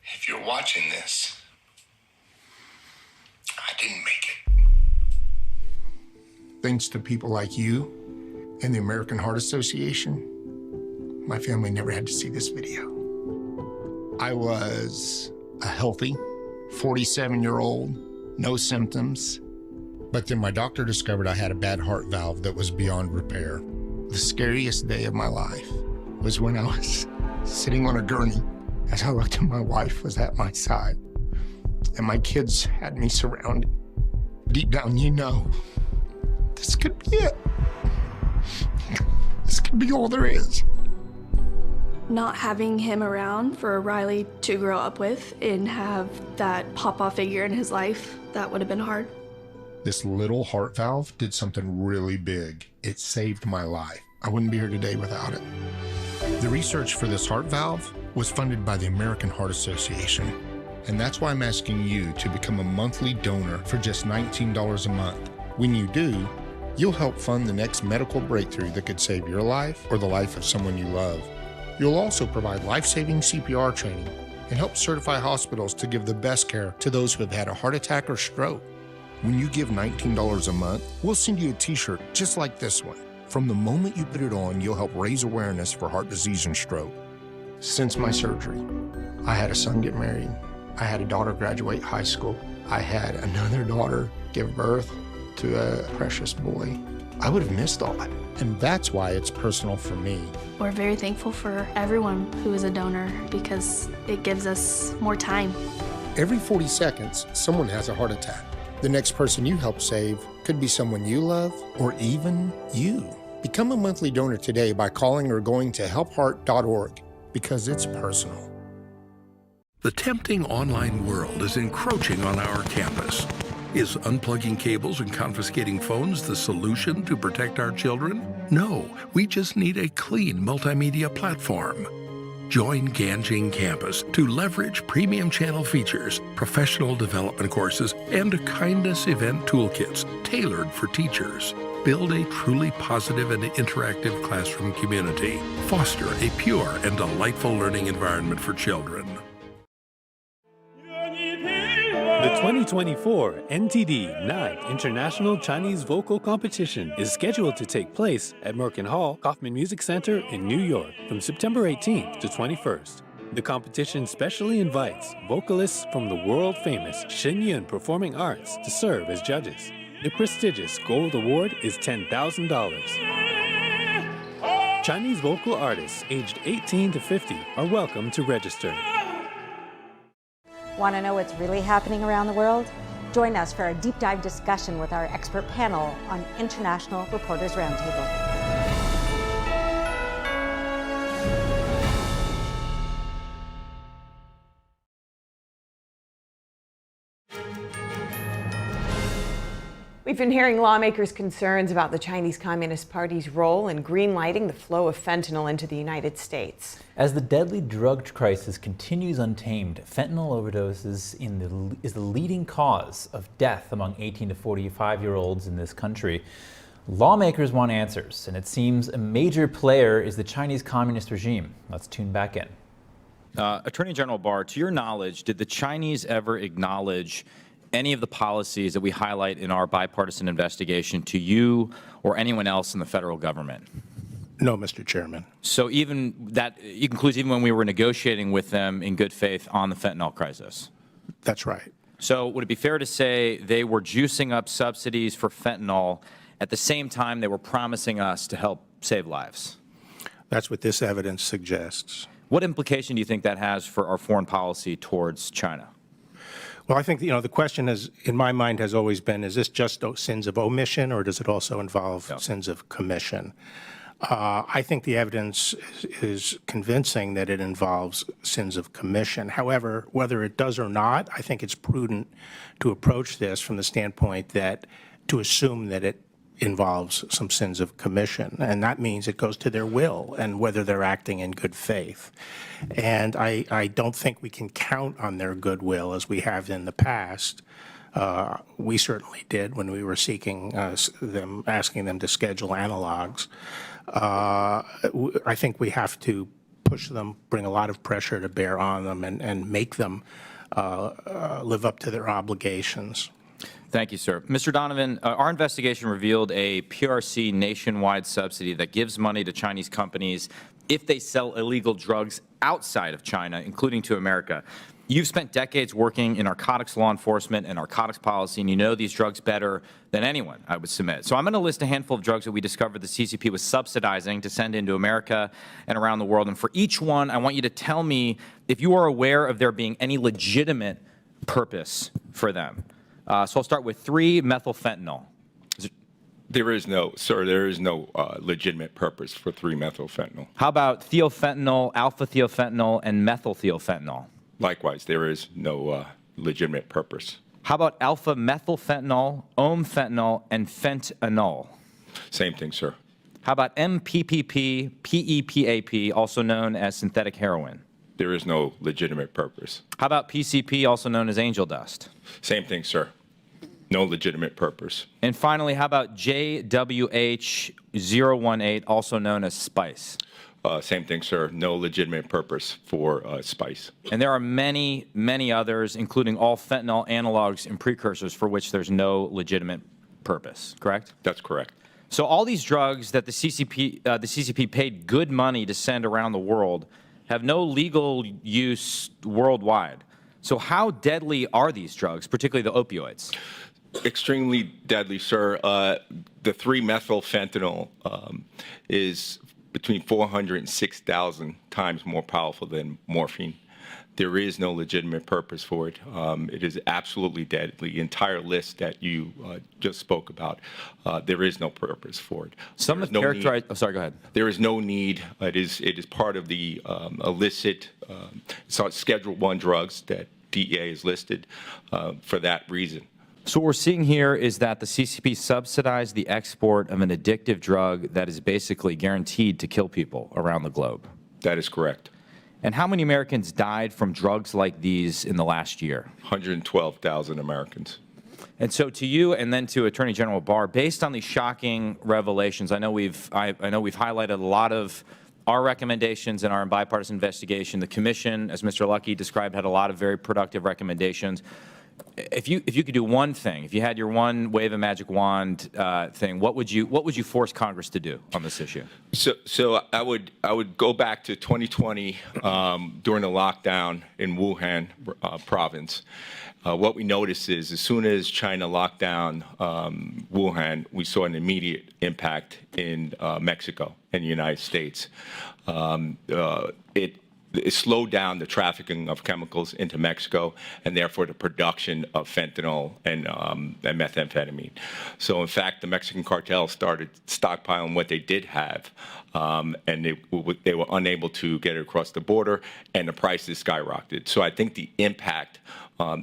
If you're watching this, I didn't make it. Thanks to people like you and the American Heart Association, my family never had to see this video. I was a healthy 47-year-old, no symptoms, but then my doctor discovered I had a bad heart valve that was beyond repair. The scariest day of my life was when I was sitting on a gurney as I looked and my wife was at my side and my kids had me surrounded. Deep down, you know, this could be it. This could be all there is. not having him around for Riley to grow up with and have that papa figure in his life, that would have been hard. This little heart valve did something really big. It saved my life. I wouldn't be here today without it. The research for this heart valve was funded by the American Heart Association. And that's why I'm asking you to become a monthly donor for just $19 a month. When you do, you'll help fund the next medical breakthrough that could save your life or the life of someone you love. You'll also provide life-saving CPR training and help certify hospitals to give the best care to those who have had a heart attack or stroke. When you give $19 a month, we'll send you a t-shirt just like this one. From the moment you put it on, you'll help raise awareness for heart disease and stroke. Since my surgery, I had a son get married. I had a daughter graduate high school. I had another daughter give birth to a precious boy. I would have missed all that. And that's why it's personal for me. We're very thankful for everyone who is a donor because it gives us more time. Every 40 seconds, someone has a heart attack. The next person you help save could be someone you love or even you. Become a monthly donor today by calling or going to helpheart.org because it's personal. The tempting online world is encroaching on our campus. Is unplugging cables and confiscating phones the solution to protect our children? No, we just need a clean multimedia platform. Join Ganjing Campus to leverage premium channel features, professional development courses, and kindness event toolkits tailored for teachers. Build a truly positive and interactive classroom community. Foster a pure and delightful learning environment for children. The 2024 NTD 9th International Chinese Vocal Competition is scheduled to take place at Merkin Hall, Kaufman Music Center in New York from September 18th to 21st. The competition specially invites vocalists from the world-famous Shenyun Performing Arts to serve as judges. The prestigious Gold Award is $10,000. Chinese vocal artists aged 18 to 50 are welcome to register. Want to know what's really happening around the world? Join us for a deep dive discussion with our expert panel on International Reporters Roundtable. We've been hearing lawmakers' concerns about the Chinese Communist Party's role in greenlighting the flow of fentanyl into the United States. As the deadly drug crisis continues untamed, fentanyl overdoses is the leading cause of death among 18 to 45-year-olds in this country. Lawmakers want answers, and it seems a major player is the Chinese Communist regime. Let's tune back in. Attorney General Barr, to your knowledge, did the Chinese ever acknowledge any of the policies that we highlight in our bipartisan investigation to you or anyone else in the federal government? No, Mr. Chairman. So even that, you conclude even when we were negotiating with them in good faith on the fentanyl crisis? That's right. So would it be fair to say they were juicing up subsidies for fentanyl at the same time they were promising us to help save lives? That's what this evidence suggests. What implication do you think that has for our foreign policy towards China? Well, I think, the question is, in my mind, has always been, is this just sins of omission, or does it also involve sins of commission? I think the evidence is convincing that it involves sins of commission. However, whether it does or not, I think it's prudent to approach this from the standpoint that to assume that it involves some sins of commission, and that means it goes to their will and whether they're acting in good faith. And I don't think we can count on their goodwill as we have in the past. We certainly did when we were seeking asking them to schedule analogs. I think we have to push them, bring a lot of pressure to bear on them, and make them live up to their obligations. Thank you, sir. Mr. Donovan, our investigation revealed a PRC nationwide subsidy that gives money to Chinese companies if they sell illegal drugs outside of China, including to America. You've spent decades working in narcotics law enforcement and narcotics policy, and you know these drugs better than anyone, I would submit. So I'm going to list a handful of drugs that we discovered the CCP was subsidizing to send into America and around the world. And for each one, I want you to tell me if you are aware of there being any legitimate purpose for them. So I'll start with 3-methylfentanyl. There is no, sir, there is no legitimate purpose for 3-methylfentanyl. How about thiofentanyl, alpha-thiofentanyl, and methyl-thiofentanyl? Likewise, there is no legitimate purpose. How about alpha-methylfentanyl, omfentanyl, and fentanyl? Same thing, sir. How about MPPP, PEPAP, also known as synthetic heroin? There is no legitimate purpose. How about PCP, also known as angel dust? Same thing, sir. No legitimate purpose. And finally, how about JWH-018, also known as spice? Same thing, sir. No legitimate purpose for spice. And there are many, many others, including all fentanyl analogs and precursors for which there's no legitimate purpose, correct? That's correct. So all these drugs that the CCP paid good money to send around the world have no legal use worldwide. So how deadly are these drugs, particularly the opioids? Extremely deadly, sir. The 3-methylfentanyl is between 400 and 6,000 times more powerful than morphine. There is no legitimate purpose for it. It is absolutely deadly. The entire list that you just spoke about, there is no purpose for it. Some have characterized. Oh, sorry. Go ahead. There is no need. It is part of the illicit Schedule I drugs that DEA is listed for that reason. So what we're seeing here is that the CCP subsidized the export of an addictive drug that is basically guaranteed to kill people around the globe. That is correct. And how many Americans died from drugs like these in the last year? 112,000 Americans. And so to you and then to Attorney General Barr, based on these shocking revelations, I know we've highlighted a lot of our recommendations in our bipartisan investigation. The commission, as Mr. Luckey described, had a lot of very productive recommendations. If you could do one thing, if you had your one wave a magic wand thing, what would you force Congress to do on this issue? So I would go back to 2020 during the lockdown in Wuhan province. What we noticed is as soon as China locked down Wuhan, we saw an immediate impact in Mexico and the United States. It slowed down the trafficking of chemicals into Mexico and therefore the production of fentanyl and methamphetamine. So in fact, the Mexican cartel started stockpiling what they did have, and they were unable to get it across the border, and the prices skyrocketed. So I think the impact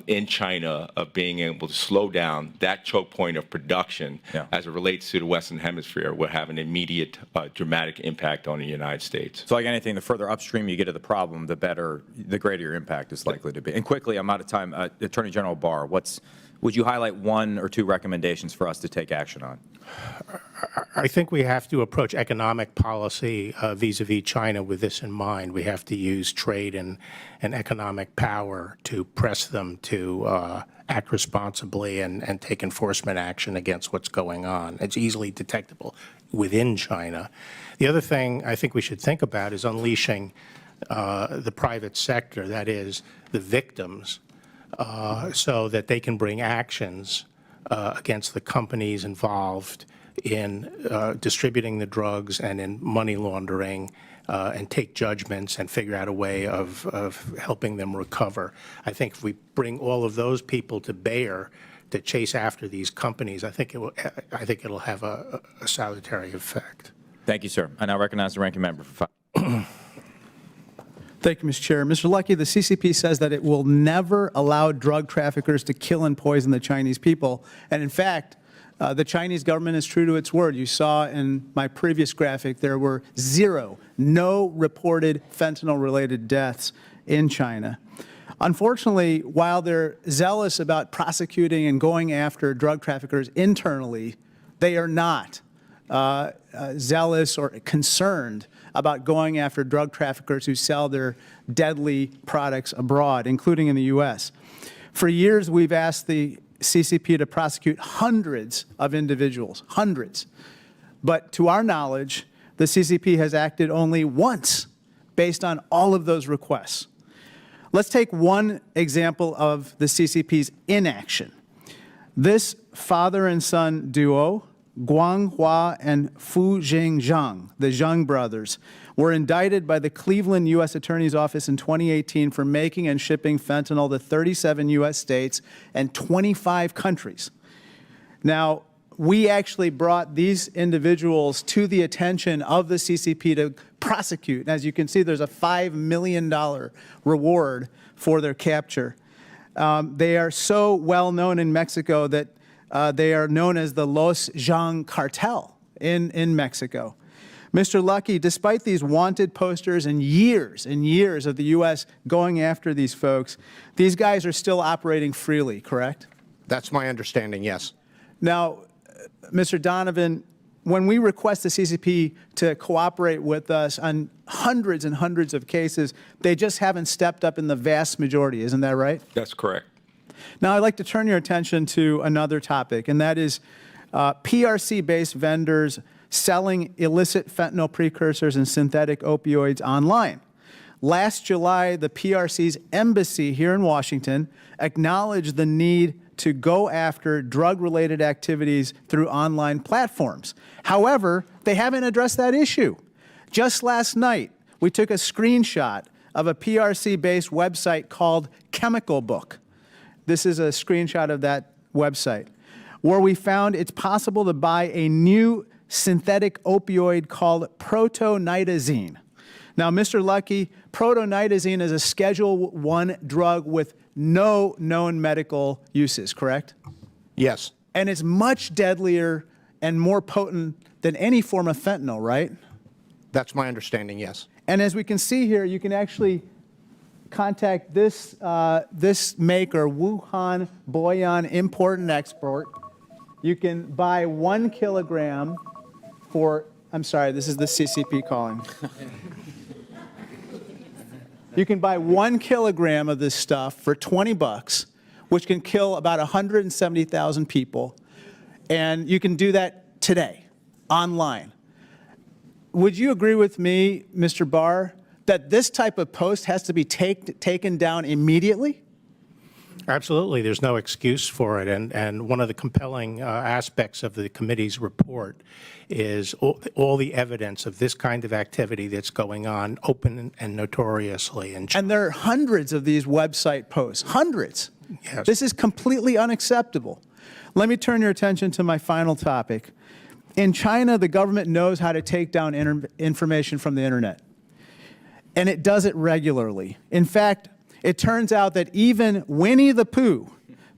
in China of being able to slow down that choke point of production as it relates to the Western Hemisphere will have an immediate dramatic impact on the United States. So like anything, the further upstream you get of the problem, the greater your impact is likely to be. And quickly, I'm out of time. Attorney General Barr, would you highlight one or two recommendations for us to take action on? I think we have to approach economic policy vis-a-vis China with this in mind. We have to use trade and economic power to press them to act responsibly and take enforcement action against what's going on. It's easily detectable within China. The other thing I think we should think about is unleashing the private sector, that is, the victims, so that they can bring actions against the companies involved in distributing the drugs and in money laundering and take judgments and figure out a way of helping them recover. I think if we bring all of those people to bear to chase after these companies, I think it'll have a salutary effect. Thank you, sir. I now recognize the ranking member for 5. Thank you, Mr. Chair. Mr. Luckey, the CCP says that it will never allow drug traffickers to kill and poison the Chinese people. And in fact, the Chinese government is true to its word. You saw in my previous graphic there were no reported fentanyl-related deaths in China. Unfortunately, while they're zealous about prosecuting and going after drug traffickers internally, they are not zealous or concerned about going after drug traffickers who sell their deadly products abroad, including in the U.S. For years, we've asked the CCP to prosecute hundreds of individuals, hundreds. But to our knowledge, the CCP has acted only once based on all of those requests. Let's take one example of the CCP's inaction. This father and son duo, Guang Hua and Fu Zhengzhang, the Zhang brothers, were indicted by the Cleveland U.S. Attorney's Office in 2018 for making and shipping fentanyl to 37 U.S. states and 25 countries. Now, we actually brought these individuals to the attention of the CCP to prosecute. And as you can see, there's a $5 million reward for their capture. They are so well known in Mexico that they are known as the Los Zhang cartel in Mexico. Mr. Lucky, despite these wanted posters and years of the U.S. going after these folks, these guys are still operating freely, correct? That's my understanding, yes. Now, Mr. Donovan, when we request the CCP to cooperate with us on hundreds and hundreds of cases, they just haven't stepped up in the vast majority. Isn't that right? That's correct. Now, I'd like to turn your attention to another topic, and that is PRC-based vendors selling illicit fentanyl precursors and synthetic opioids online. Last July, the PRC's embassy here in Washington acknowledged the need to go after drug-related activities through online platforms. However, they haven't addressed that issue. Just last night, we took a screenshot of a PRC-based website called Chemical Book. This is a screenshot of that website, where we found it's possible to buy a new synthetic opioid called protonitazine. Now, Mr. Lucky, protonitazine is a Schedule I drug with no known medical uses, correct? Yes. And it's much deadlier and more potent than any form of fentanyl, right? That's my understanding, yes. And as we can see here, you can actually contact this, this maker, Wuhan Boyan Import and Export. You can buy 1 kilogram for, I'm sorry, this is the CCP calling. You can buy 1 kilogram of this stuff for 20 bucks, which can kill about 170,000 people. And you can do that today, online. Would you agree with me, Mr. Barr, that this type of post has to be taken down immediately? Absolutely. There's no excuse for it. And one of the compelling aspects of the committee's report is all the evidence of this kind of activity that's going on open and notoriously in China. And there are hundreds of these website posts, hundreds. Yes. This is completely unacceptable. Let me turn your attention to my final topic. In China, the government knows how to take down information from the internet, and it does it regularly. In fact, it turns out that even Winnie the Pooh,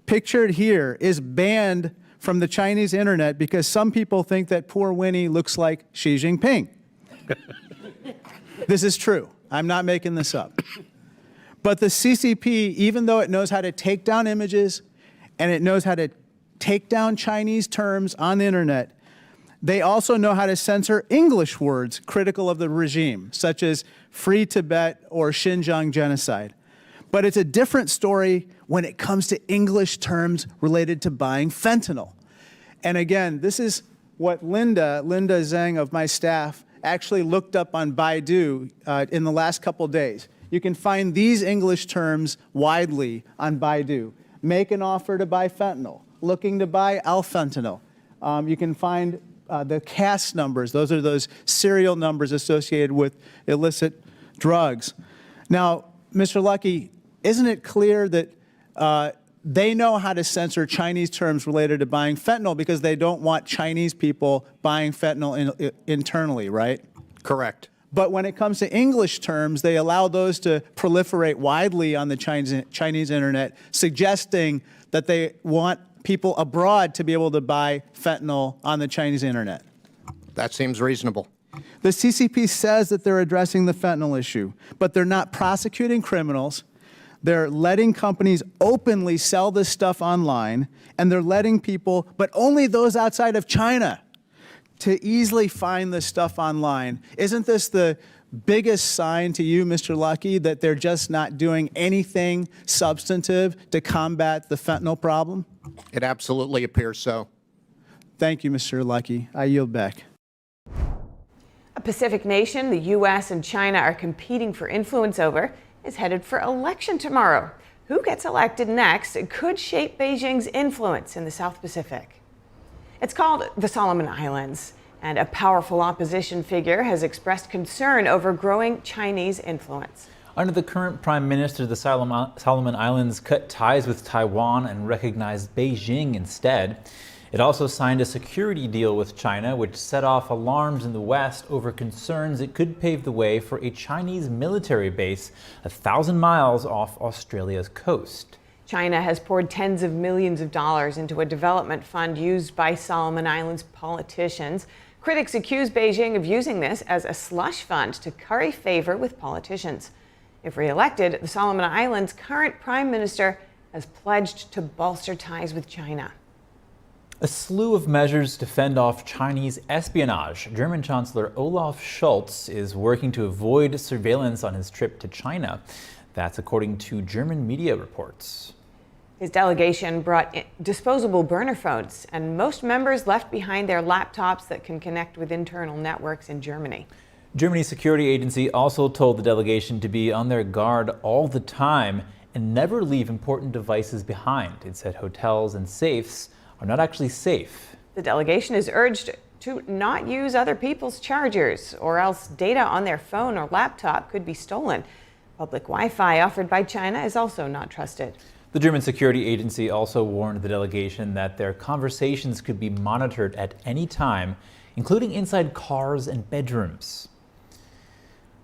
pictured here, is banned from the Chinese internet because some people think that poor Winnie looks like Xi Jinping. This is true. I'm not making this up. But the CCP, even though it knows how to take down images and it knows how to take down Chinese terms on the internet, they also know how to censor English words critical of the regime, such as Free Tibet or Xinjiang genocide. But it's a different story when it comes to English terms related to buying fentanyl. And again, this is what Linda Zhang of my staff actually looked up on Baidu in the last couple days. You can find these English terms widely on Baidu. Make an offer to buy fentanyl, looking to buy alfentanyl. You can find the CAS numbers. Those are those serial numbers associated with illicit drugs. Now, Mr. Lucky, isn't it clear that they know how to censor Chinese terms related to buying fentanyl because they don't want Chinese people buying fentanyl internally, right? Correct. But when it comes to English terms, they allow those to proliferate widely on the Chinese internet, suggesting that they want people abroad to be able to buy fentanyl on the Chinese internet. That seems reasonable. The CCP says that they're addressing the fentanyl issue, but they're not prosecuting criminals. They're letting companies openly sell this stuff online, and they're letting people, but only those outside of China, to easily find this stuff online. Isn't this the biggest sign to you, Mr. Lucky, that they're just not doing anything substantive to combat the fentanyl problem? It absolutely appears so. Thank you, Mr. Lucky. I yield back. A Pacific nation the U.S. and China are competing for influence over is headed for election tomorrow. Who gets elected next could shape Beijing's influence in the South Pacific. It's called the Solomon Islands, and a powerful opposition figure has expressed concern over growing Chinese influence. Under the current prime minister, the Solomon Islands cut ties with Taiwan and recognized Beijing instead. It also signed a security deal with China, which set off alarms in the West over concerns it could pave the way for a Chinese military base 1,000 miles off Australia's coast. China has poured tens of millions of dollars into a development fund used by Solomon Islands politicians. Critics accuse Beijing of using this as a slush fund to curry favor with politicians. If re-elected, the Solomon Islands' current prime minister has pledged to bolster ties with China. A slew of measures to fend off Chinese espionage. German Chancellor Olaf Scholz is working to avoid surveillance on his trip to China. That's according to German media reports. His delegation brought disposable burner phones, and most members left behind their laptops that can connect with internal networks in Germany. Germany's security agency also told the delegation to be on their guard all the time and never leave important devices behind. It said hotels and safes are not actually safe. The delegation is urged to not use other people's chargers, or else data on their phone or laptop could be stolen. Public Wi-Fi offered by China is also not trusted. The German security agency also warned the delegation that their conversations could be monitored at any time, including inside cars and bedrooms.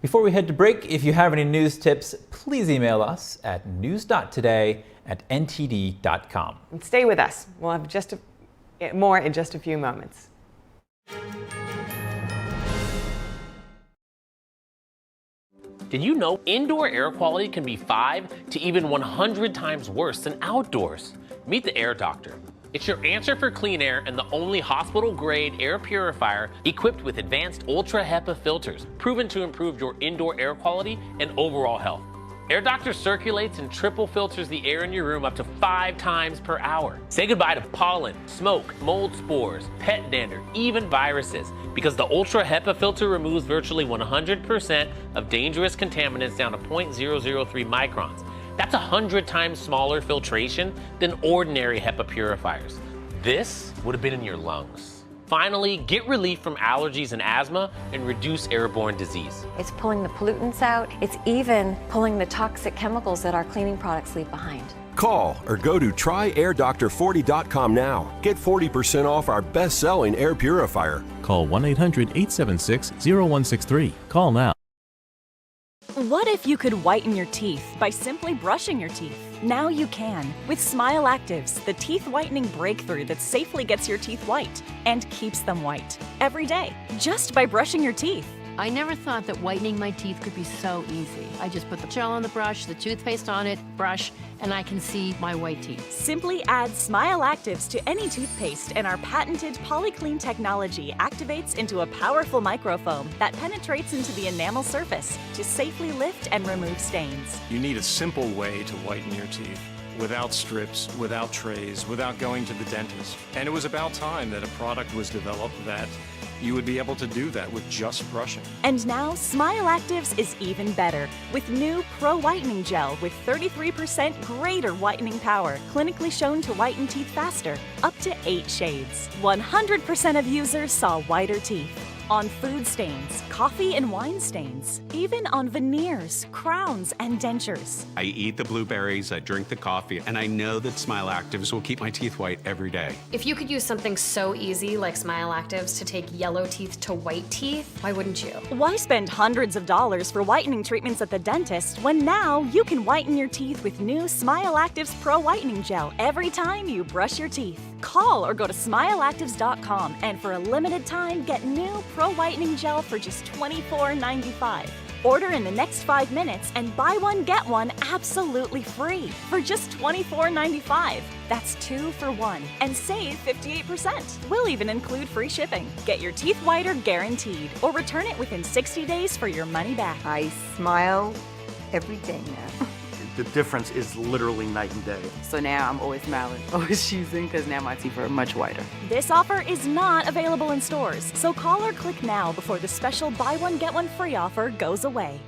Before we head to break, if you have any news tips, please email us at news.today@ntd.com. And stay with us. We'll have more in just a few moments. Did you know indoor air quality can be 5 to even 100 times worse than outdoors? Meet the Air Doctor. It's your answer for clean air and the only hospital-grade air purifier equipped with advanced Ultra HEPA filters, proven to improve your indoor air quality and overall health. Air Doctor circulates and triple filters the air in your room up to 5 times per hour. Say goodbye to pollen, smoke, mold spores, pet dander, even viruses, because the Ultra HEPA filter removes virtually 100% of dangerous contaminants down to 0.003 microns. That's 100 times smaller filtration than ordinary HEPA purifiers. This would have been in your lungs. Finally, get relief from allergies and asthma and reduce airborne disease. It's pulling the pollutants out. It's even pulling the toxic chemicals that our cleaning products leave behind. Call or go to tryAirDoctor40.com now. Get 40% off our best-selling air purifier. Call 1-800-876-0163. Call now. What if you could whiten your teeth by simply brushing your teeth? Now you can with Smile Actives, the teeth whitening breakthrough that safely gets your teeth white and keeps them white every day, just by brushing your teeth. I never thought that whitening my teeth could be so easy. I just put the gel on the brush, the toothpaste on it, brush, and I can see my white teeth. Simply add Smile Actives to any toothpaste and our patented PolyClean technology activates into a powerful microfoam that penetrates into the enamel surface to safely lift and remove stains. You need a simple way to whiten your teeth. Without strips, without trays, without going to the dentist. And it was about time that a product was developed that you would be able to do that with just brushing. And now Smile Actives is even better with new Pro Whitening Gel with 33% greater whitening power, clinically shown to whiten teeth faster, up to 8 shades. 100% of users saw whiter teeth. On food stains, coffee and wine stains, even on veneers, crowns, and dentures. I eat the blueberries, I drink the coffee, and I know that Smile Actives will keep my teeth white every day. If you could use something so easy like Smile Actives to take yellow teeth to white teeth, why wouldn't you? Why spend hundreds of dollars for whitening treatments at the dentist when now you can whiten your teeth with new Smile Actives Pro Whitening Gel every time you brush your teeth? Call or go to smileactives.com and for a limited time get new Pro Whitening Gel for just $24.95. Order in the next 5 minutes and buy one, get one absolutely free for just $24.95. That's 2 for 1 and save 58%. We'll even include free shipping. Get your teeth whiter guaranteed or return it within 60 days for your money back. I smile every day now. The difference is literally night and day. So now I'm always smiling, always choosing, because now my teeth are much whiter. This offer is not available in stores, so call or click now before the special buy one, get one free offer goes away.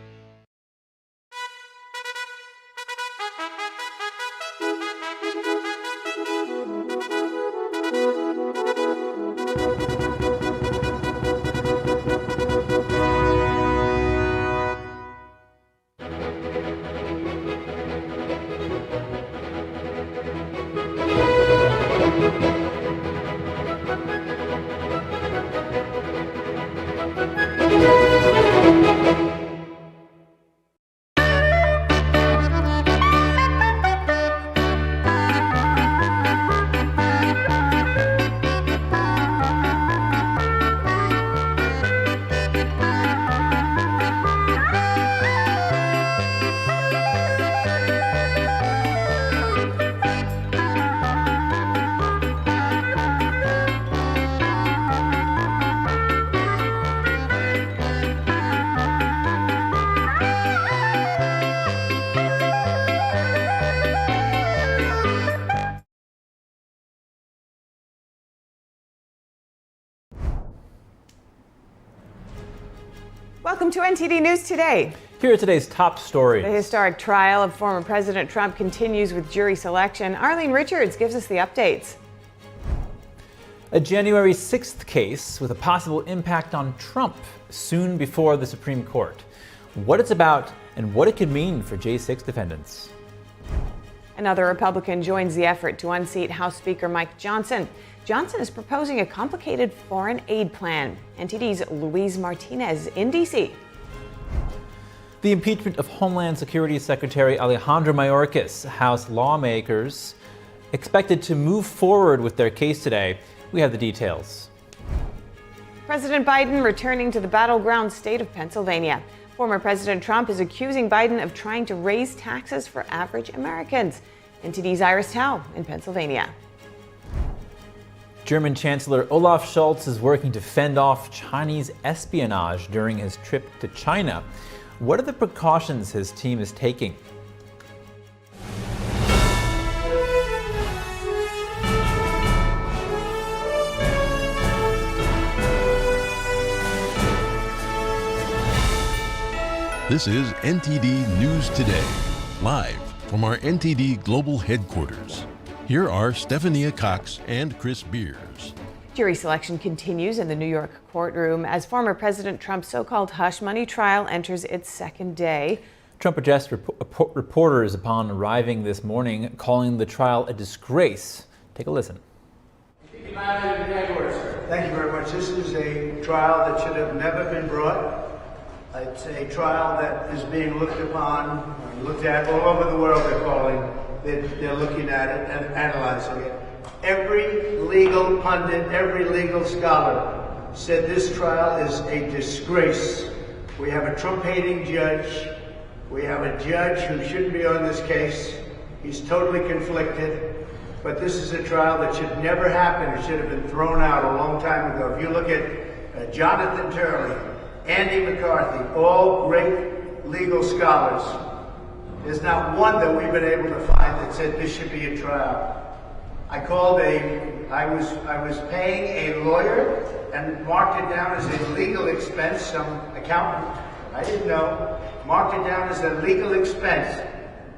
Welcome to NTD News Today. Here are today's top stories. The historic trial of former President Trump continues with jury selection. Arlene Richards gives us the updates. A January 6th case with a possible impact on Trump soon before the Supreme Court. What it's about and what it could mean for J6 defendants. Another Republican joins the effort to unseat House Speaker Mike Johnson. Johnson is proposing a complicated foreign aid plan. NTD's Luis Martinez in D.C. The impeachment of Homeland Security Secretary Alejandro Mayorkas. House lawmakers expected to move forward with their case today. We have the details. President Biden returning to the battleground state of Pennsylvania. Former President Trump is accusing Biden of trying to raise taxes for average Americans. NTD's Iris Tao in Pennsylvania. German Chancellor Olaf Scholz is working to fend off Chinese espionage during his trip to China. What are the precautions his team is taking? This is NTD News Today, live from our NTD Global Headquarters. Here are Stephania Cox and Chris Beers. Jury selection continues in the New York courtroom as former President Trump's so-called hush money trial enters its second day. Trump addressed reporters upon arriving this morning, calling the trial a disgrace. Take a listen. Thank you very much. This is a trial that should have never been brought. It's a trial that is being looked upon, looked at all over the world. They're looking at it and analyzing it. Every legal pundit, every legal scholar said this trial is a disgrace. We have a Trump-hating judge. We have a judge who shouldn't be on this case. He's totally conflicted. But this is a trial that should never happen. It should have been thrown out a long time ago. If you look at Jonathan Turley, Andy McCarthy, all great legal scholars, there's not one that we've been able to find that said this should be a trial. I was paying a lawyer and marked it down as a legal expense. Some accountant, I didn't know, marked it down as a legal expense.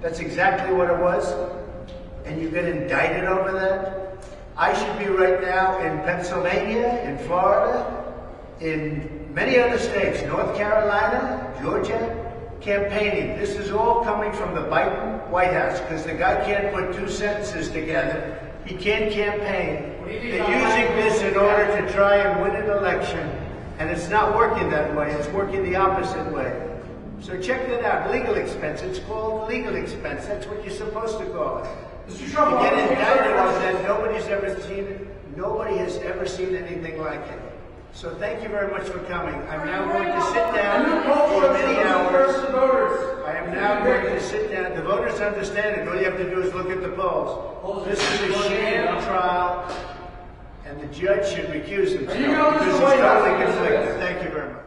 That's exactly what it was. And you get indicted over that? I should be right now in Pennsylvania, in Florida, in many other states, North Carolina, Georgia, campaigning. This is all coming from the Biden White House because the guy can't put two sentences together. He can't campaign. They're using this in order to try and win an election, and it's not working that way. It's working the opposite way. So check that out. Legal expense. It's called legal expense. That's what you're supposed to call it. You get indicted on that. Nobody's ever seen it. Nobody has ever seen anything like it. So thank you very much for coming. I'm now going to sit down for many hours. I am now going to sit down. The voters understand it. All you have to do is look at the polls. This is a sham trial, and the judge should recuse himself because he's totally conflicted. Thank you very much.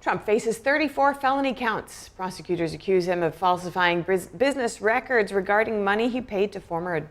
Trump faces 34 felony counts. Prosecutors accuse him of falsifying business records regarding money he paid to former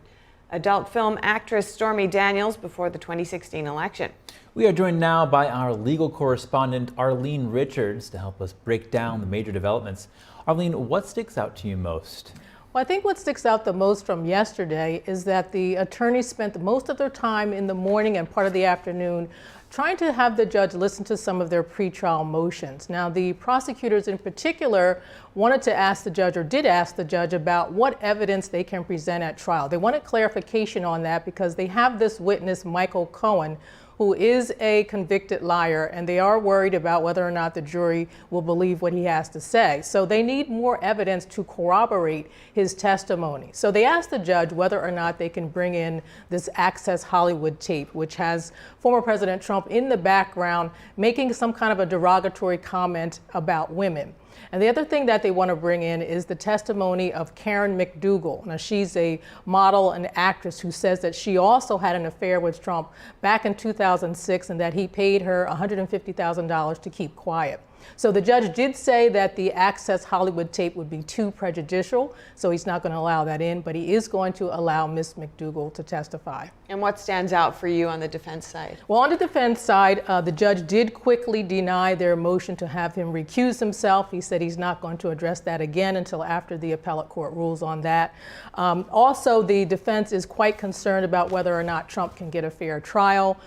adult film actress Stormy Daniels before the 2016 election. We are joined now by our legal correspondent, Arlene Richards, to help us break down the major developments. Arlene, what sticks out to you most? Well, I think what sticks out the most from yesterday is that the attorneys spent most of their time in the morning and part of the afternoon trying to have the judge listen to some of their pretrial motions. Now, the prosecutors in particular wanted to ask the judge, or did ask the judge, about what evidence they can present at trial. They wanted clarification on that because they have this witness, Michael Cohen, who is a convicted liar, and they are worried about whether or not the jury will believe what he has to say. So they need more evidence to corroborate his testimony. So they asked the judge whether or not they can bring in this Access Hollywood tape, which has former President Trump in the background making some kind of a derogatory comment about women. And the other thing that they want to bring in is the testimony of Karen McDougal. Now, she's a model and actress who says that she also had an affair with Trump back in 2006 and that he paid her $150,000 to keep quiet. So the judge did say that the Access Hollywood tape would be too prejudicial, so he's not going to allow that in, but he is going to allow Ms. McDougal to testify. And what stands out for you on the defense side? Well, on the defense side, the judge did quickly deny their motion to have him recuse himself. He said he's not going to address that again until after the appellate court rules on that. Also, the defense is quite concerned about whether or not Trump can get a fair trial.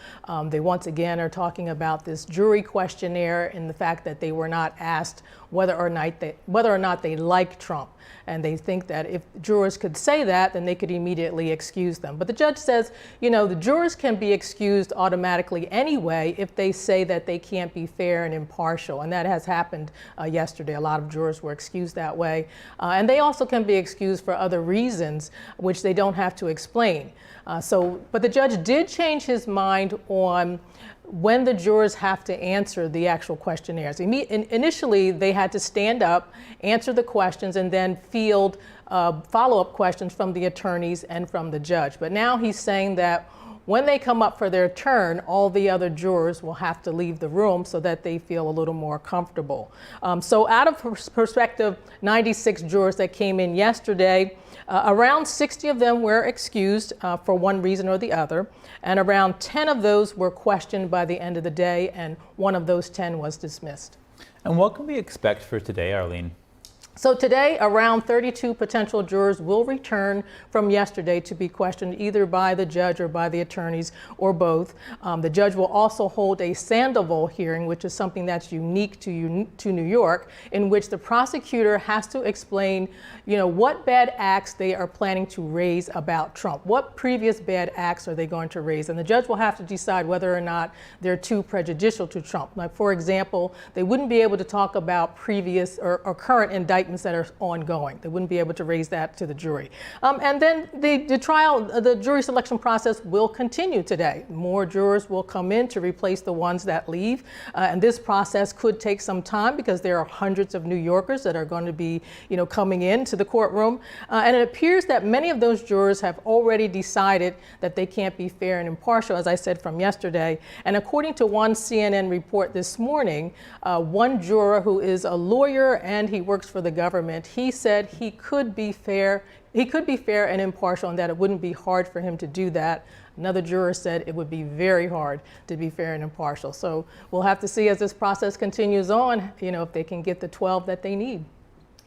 They once again are talking about this jury questionnaire and the fact that they were not asked whether or not they like Trump. And they think that if jurors could say that, then they could immediately excuse them. But the judge says, you know, the jurors can be excused automatically anyway if they say that they can't be fair and impartial. And that has happened yesterday. A lot of jurors were excused that way. And they also can be excused for other reasons, which they don't have to explain. But the judge did change his mind on when the jurors have to answer the actual questionnaires. Initially, they had to stand up, answer the questions, and then field follow-up questions from the attorneys and from the judge. But now he's saying that when they come up for their turn, all the other jurors will have to leave the room so that they feel a little more comfortable. So out of perspective, 96 jurors that came in yesterday, around 60 of them were excused for one reason or the other, and around 10 of those were questioned by the end of the day, and one of those 10 was dismissed. And what can we expect for today, Arlene? So today, around 32 potential jurors will return from yesterday to be questioned either by the judge or by the attorneys or both. The judge will also hold a Sandoval hearing, which is something that's unique to New York, in which the prosecutor has to explain, you know, what bad acts they are planning to raise about Trump. What previous bad acts are they going to raise? And the judge will have to decide whether or not they're too prejudicial to Trump. Like, for example, they wouldn't be able to talk about previous or current indictments that are ongoing. They wouldn't be able to raise that to the jury. And then the jury selection process will continue today. More jurors will come in to replace the ones that leave. And this process could take some time because there are hundreds of New Yorkers that are going to be, you know, coming into the courtroom. And it appears that many of those jurors have already decided that they can't be fair and impartial, as I said from yesterday. And according to one CNN report this morning, one juror who is a lawyer and he works for the government, he said he could be fair and impartial, and that it wouldn't be hard for him to do that. Another juror said it would be very hard to be fair and impartial. So we'll have to see as this process continues on, you know, if they can get the 12 that they need.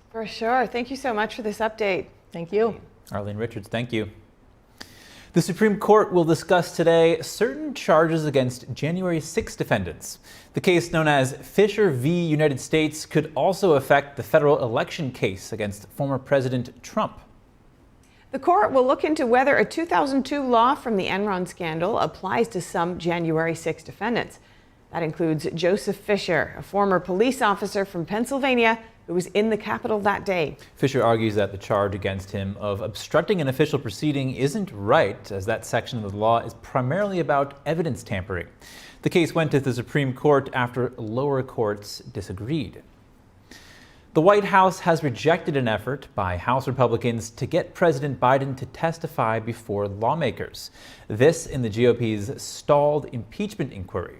For sure. Thank you so much for this update. Thank you. Arlene Richards, thank you. The Supreme Court will discuss today certain charges against January 6 defendants. The case known as Fisher v. United States could also affect the federal election case against former President Trump. The court will look into whether a 2002 law from the Enron scandal applies to some January 6 defendants. That includes Joseph Fisher, a former police officer from Pennsylvania who was in the Capitol that day. Fisher argues that the charge against him of obstructing an official proceeding isn't right, as that section of the law is primarily about evidence tampering. The case went to the Supreme Court after lower courts disagreed. The White House has rejected an effort by House Republicans to get President Biden to testify before lawmakers. This in the GOP's stalled impeachment inquiry.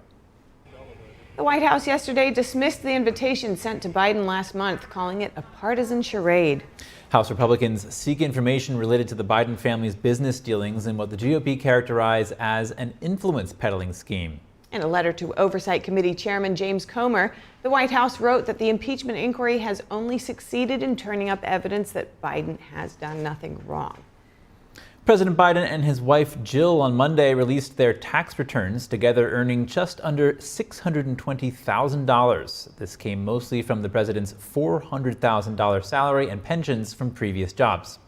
The White House yesterday dismissed the invitation sent to Biden last month, calling it a partisan charade. House Republicans seek information related to the Biden family's business dealings in what the GOP characterize as an influence peddling scheme. In a letter to Oversight Committee Chairman James Comer, the White House wrote that the impeachment inquiry has only succeeded in turning up evidence that Biden has done nothing wrong. President Biden and his wife Jill on Monday released their tax returns, together earning just under $620,000. This came mostly from the president's $400,000 salary and pensions from previous jobs.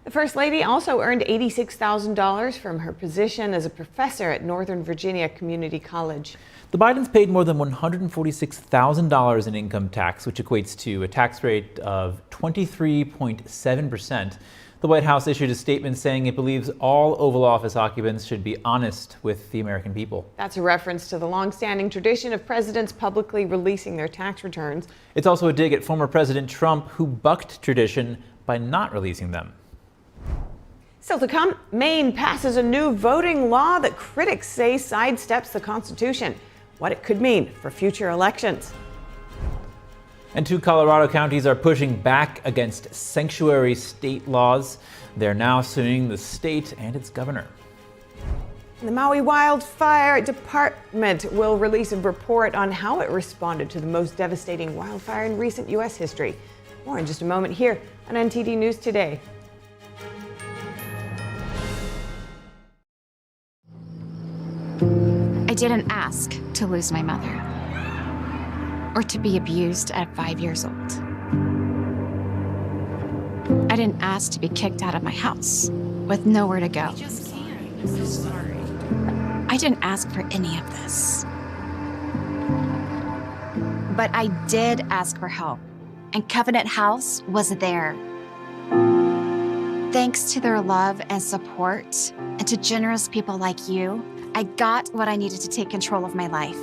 The First Lady also earned $86,000 from her position as a professor at Northern Virginia Community College. The Bidens paid more than $146,000 in income tax, which equates to a tax rate of 23.7%. The White House issued a statement saying it believes all Oval Office occupants should be honest with the American people. That's a reference to the long-standing tradition of presidents publicly releasing their tax returns. It's also a dig at former President Trump, who bucked tradition by not releasing them. Still to come, Maine passes a new voting law that critics say sidesteps the Constitution. What it could mean for future elections. And 2 Colorado counties are pushing back against sanctuary state laws. They're now suing the state and its governor. The Maui Wildfire Department will release a report on how it responded to the most devastating wildfire in recent U.S. history. More in just a moment here on NTD News Today. I didn't ask to lose my mother or to be abused at 5 years old. I didn't ask to be kicked out of my house with nowhere to go. I'm so sorry. I didn't ask for any of this. But I did ask for help, and Covenant House was there. Thanks to their love and support, and to generous people like you, I got what I needed to take control of my life.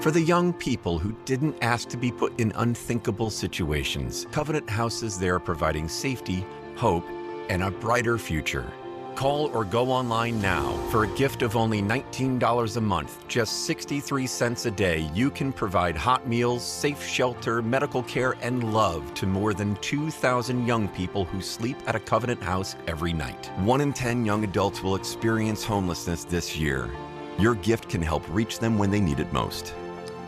For the young people who didn't ask to be put in unthinkable situations, Covenant House is there providing safety, hope, and a brighter future. Call or go online now. For a gift of only $19 a month, just 63 cents a day, you can provide hot meals, safe shelter, medical care, and love to more than 2,000 young people who sleep at a Covenant House every night. 1 in 10 young adults will experience homelessness this year. Your gift can help reach them when they need it most.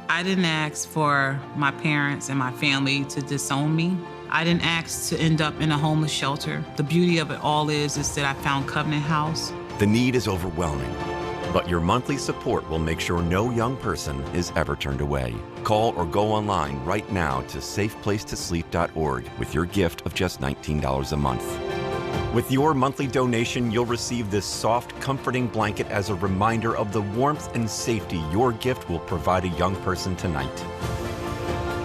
I didn't ask for my parents and my family to disown me. I didn't ask to end up in a homeless shelter. The beauty of it all is that I found Covenant House. The need is overwhelming, but your monthly support will make sure no young person is ever turned away. Call or go online right now to safeplacetosleep.org with your gift of just $19 a month. With your monthly donation, you'll receive this soft, comforting blanket as a reminder of the warmth and safety your gift will provide a young person tonight.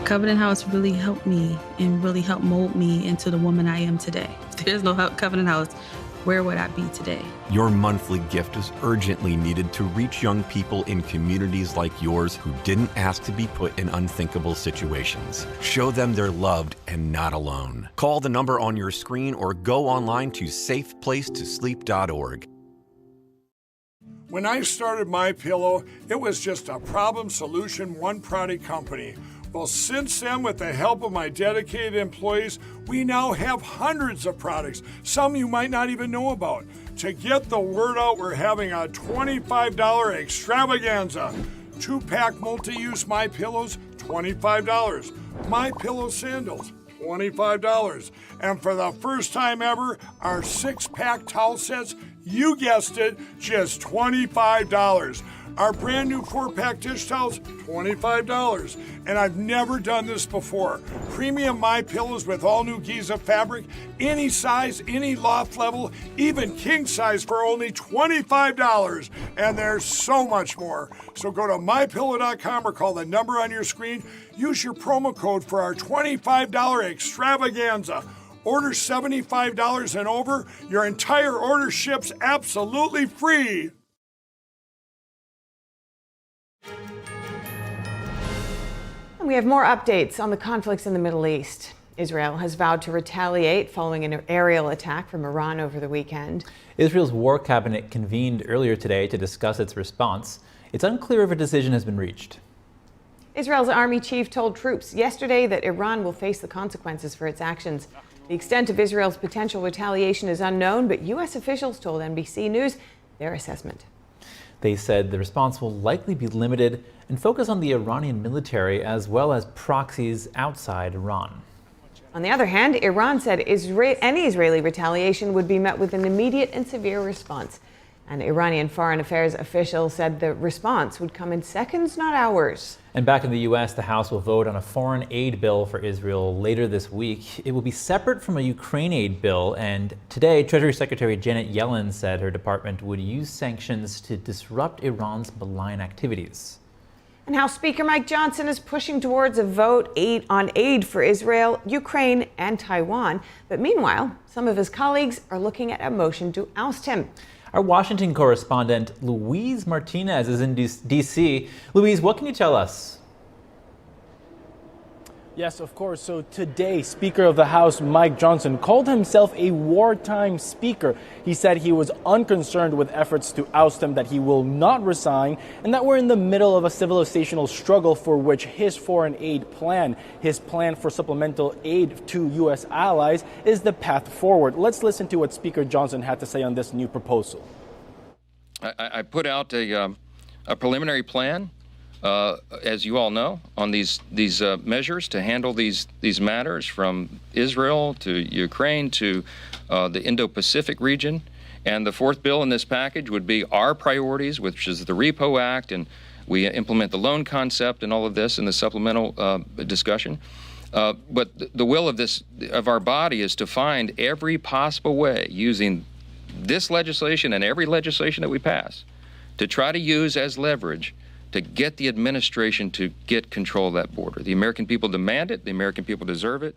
Covenant House really helped me and really helped mold me into the woman I am today. If there's no Covenant House, where would I be today? Your monthly gift is urgently needed to reach young people in communities like yours who didn't ask to be put in unthinkable situations. Show them they're loved and not alone. Call the number on your screen or go online to safeplacetosleep.org. When I started MyPillow, it was just a problem solution, one product company. Well, since then, with the help of my dedicated employees, we now have hundreds of products, some you might not even know about. To get the word out, we're having a $25 extravaganza. 2-pack multi-use MyPillows, $25. MyPillow sandals, $25. And for the first time ever, our 6-pack towel sets, you guessed it, just $25. Our brand new 4-pack dish towels, $25. And I've never done this before. Premium MyPillows with all new Giza fabric, any size, any loft level, even king size for only $25. And there's so much more. So go to MyPillow.com or call the number on your screen. Use your promo code for our $25 extravaganza. Order $75 and over. Your entire order ships absolutely free. We have more updates on the conflicts in the Middle East. Israel has vowed to retaliate following an aerial attack from Iran over the weekend. Israel's war cabinet convened earlier today to discuss its response. It's unclear if a decision has been reached. Israel's army chief told troops yesterday that Iran will face the consequences for its actions. The extent of Israel's potential retaliation is unknown, but U.S. officials told NBC News their assessment. They said the response will likely be limited and focus on the Iranian military as well as proxies outside Iran. On the other hand, Iran said any Israeli retaliation would be met with an immediate and severe response. An Iranian foreign affairs official said the response would come in seconds, not hours. And back in the U.S., the House will vote on a foreign aid bill for Israel later this week. It will be separate from a Ukraine aid bill. And today, Treasury Secretary Janet Yellen said her department would use sanctions to disrupt Iran's malign activities. And House Speaker Mike Johnson is pushing towards a vote on aid for Israel, Ukraine, and Taiwan. But meanwhile, some of his colleagues are looking at a motion to oust him. Our Washington correspondent, Louise Martinez, is in D.C. Louise, what can you tell us? Yes, of course. So today, Speaker of the House Mike Johnson called himself a wartime speaker. He said he was unconcerned with efforts to oust him, that he will not resign, and that we're in the middle of a civilizational struggle for which his foreign aid plan, his plan for supplemental aid to U.S. allies, is the path forward. Let's listen to what Speaker Johnson had to say on this new proposal. I put out a preliminary plan, as you all know, on these measures to handle these matters from Israel to Ukraine to the Indo-Pacific region. And the fourth bill in this package would be our priorities, which is the Repo Act, and we implement the loan concept and all of this in the supplemental discussion. But the will of our body is to find every possible way, using this legislation and every legislation that we pass, to try to use as leverage to get the administration to get control of that border. The American people demand it. The American people deserve it.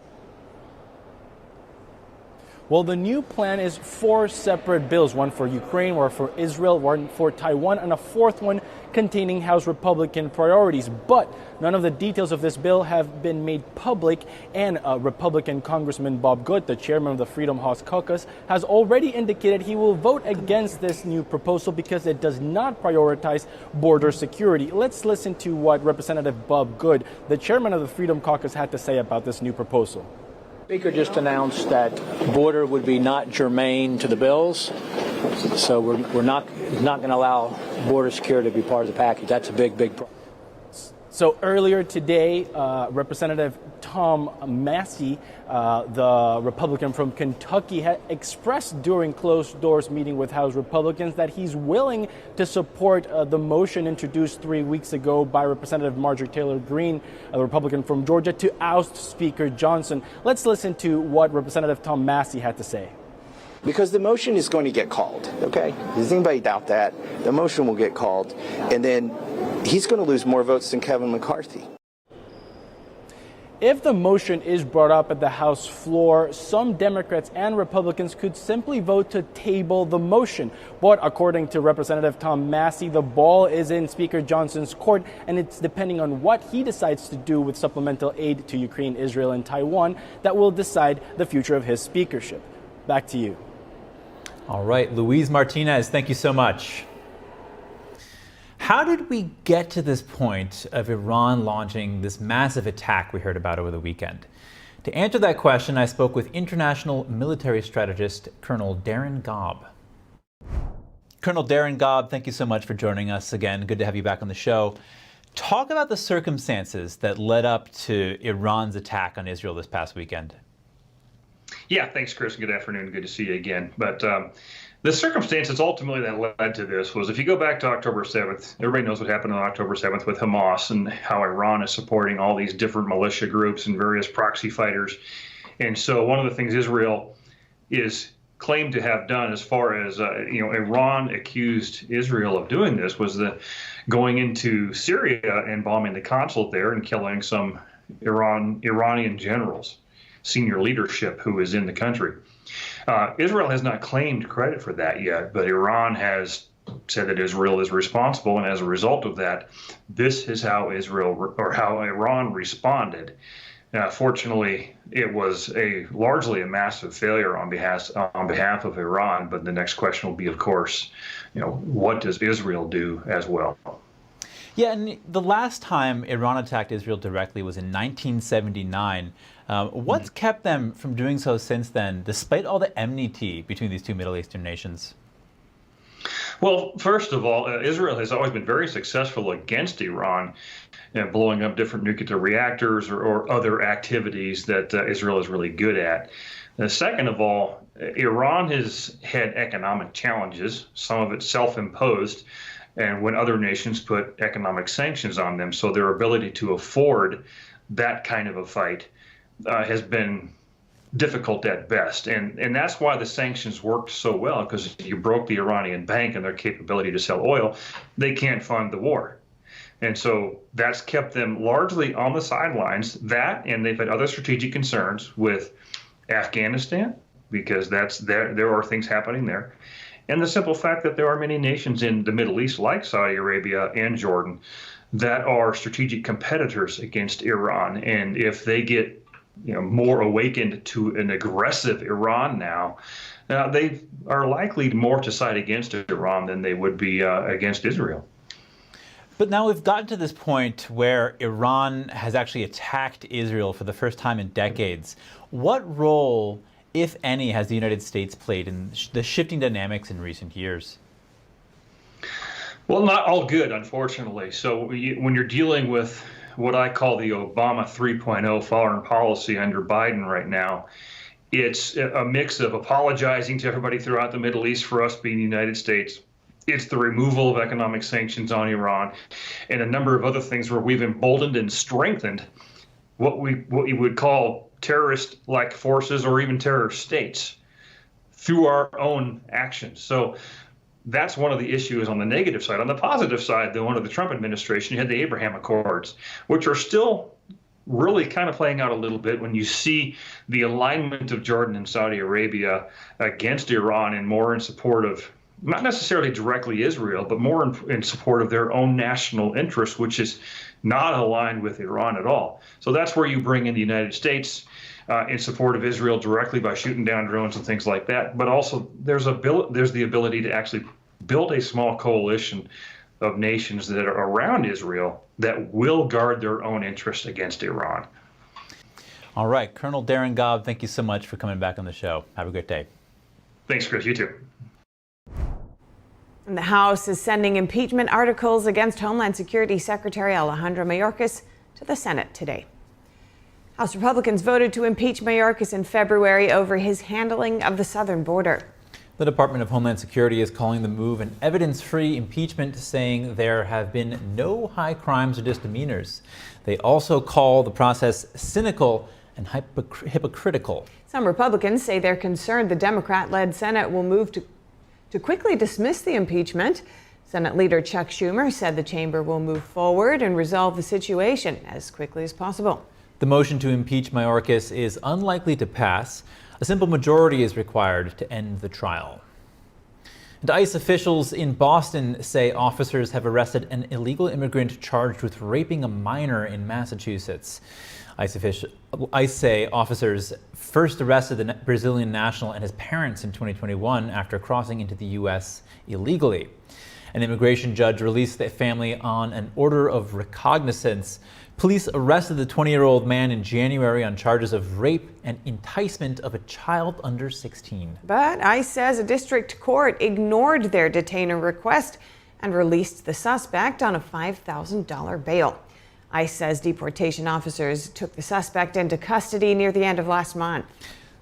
Well, the new plan is 4 separate bills, one for Ukraine, one for Israel, one for Taiwan, and a fourth one containing House Republican priorities. But none of the details of this bill have been made public, and Republican Congressman Bob Good, the chairman of the Freedom House Caucus, has already indicated he will vote against this new proposal because it does not prioritize border security. Let's listen to what Representative Bob Good, the chairman of the Freedom Caucus, had to say about this new proposal. Speaker just announced that border would be not germane to the bills, so we're not going to allow border security to be part of the package. That's a big problem. So earlier today, Representative Tom Massey, the Republican from Kentucky, had expressed during closed doors meeting with House Republicans that he's willing to support the motion introduced 3 weeks ago by Representative Marjorie Taylor Greene, a Republican from Georgia, to oust Speaker Johnson. Let's listen to what Representative Tom Massey had to say. Because the motion is going to get called, okay? Does anybody doubt that? The motion will get called, and then he's going to lose more votes than Kevin McCarthy. If the motion is brought up at the House floor, some Democrats and Republicans could simply vote to table the motion. But according to Representative Tom Massey, the ball is in Speaker Johnson's court, and it's depending on what he decides to do with supplemental aid to Ukraine, Israel, and Taiwan that will decide the future of his speakership. Back to you. All right, Luis Martinez, thank you so much. How did we get to this point of Iran launching this massive attack we heard about over the weekend? To answer that question, I spoke with international military strategist Colonel Darren Gobb. Colonel Darren Gobb, thank you so much for joining us again. Good to have you back on the show. Talk about the circumstances that led up to Iran's attack on Israel this past weekend. Yeah, thanks, Chris. Good afternoon. Good to see you again. But the circumstances ultimately that led to this was, if you go back to October 7th, everybody knows what happened on October 7th with Hamas and how Iran is supporting all these different militia groups and various proxy fighters. And so one of the things Israel is claimed to have done, as far as Iran accused Israel of doing this, was going into Syria and bombing the consulate there and killing some Iranian generals, senior leadership who is in the country. Israel has not claimed credit for that yet, but Iran has said that Israel is responsible, and as a result of that, this is how how Iran responded. Fortunately, it was largely a massive failure on behalf of Iran. But the next question will be, of course, what does Israel do as well? Yeah, and the last time Iran attacked Israel directly was in 1979. What's kept them from doing so since then, despite all the enmity between these two Middle Eastern nations? Well, first of all, Israel has always been very successful against Iran, blowing up different nuclear reactors or other activities that Israel is really good at. Second of all, Iran has had economic challenges, some of it self-imposed, and when other nations put economic sanctions on them. So their ability to afford that kind of a fight has been difficult at best. And that's why the sanctions worked so well, because you broke the Iranian bank and their capability to sell oil, they can't fund the war. And so that's kept them largely on the sidelines. That, and they've had other strategic concerns with Afghanistan, because there are things happening there. And the simple fact that there are many nations in the Middle East, like Saudi Arabia and Jordan, that are strategic competitors against Iran. And if they get more awakened to an aggressive Iran now, they are likely more to side against Iran than they would be against Israel. But now we've gotten to this point where Iran has actually attacked Israel for the first time in decades. What role, if any, has the United States played in the shifting dynamics in recent years? Well, not all good, unfortunately. So when you're dealing with what I call the Obama 3.0 foreign policy under Biden right now, it's a mix of apologizing to everybody throughout the Middle East for us being the United States. It's the removal of economic sanctions on Iran and a number of other things where we've emboldened and strengthened what you would call terrorist-like forces or even terrorist states through our own actions. So that's one of the issues on the negative side. On the positive side, though, under the Trump administration, you had the Abraham Accords, which are still really kind of playing out a little bit when you see the alignment of Jordan and Saudi Arabia against Iran and more in support of not necessarily directly Israel, but more in support of their own national interests, which is not aligned with Iran at all. So that's where you bring in the United States in support of Israel directly by shooting down drones and things like that. But also there's the ability to actually build a small coalition of nations that are around Israel that will guard their own interests against Iran. All right, Colonel Darren Gobb, thank you so much for coming back on the show. Have a great day. Thanks, Chris. You too. And the House is sending impeachment articles against Homeland Security Secretary Alejandro Mayorkas to the Senate today. House Republicans voted to impeach Mayorkas in February over his handling of the southern border. The Department of Homeland Security is calling the move an evidence-free impeachment, saying there have been no high crimes or misdemeanors. They also call the process cynical and hypocritical. Some Republicans say they're concerned the Democrat-led Senate will move to quickly dismiss the impeachment. Senate Leader Chuck Schumer said the chamber will move forward and resolve the situation as quickly as possible. The motion to impeach Mayorkas is unlikely to pass. A simple majority is required to end the trial. And ICE officials in Boston say officers have arrested an illegal immigrant charged with raping a minor in Massachusetts. ICE say officers first arrested the Brazilian national and his parents in 2021 after crossing into the U.S. illegally. An immigration judge released the family on an order of recognizance. Police arrested the 20-year-old man in January on charges of rape and enticement of a child under 16. But ICE says a district court ignored their detainer request and released the suspect on a $5,000 bail. ICE says deportation officers took the suspect into custody near the end of last month.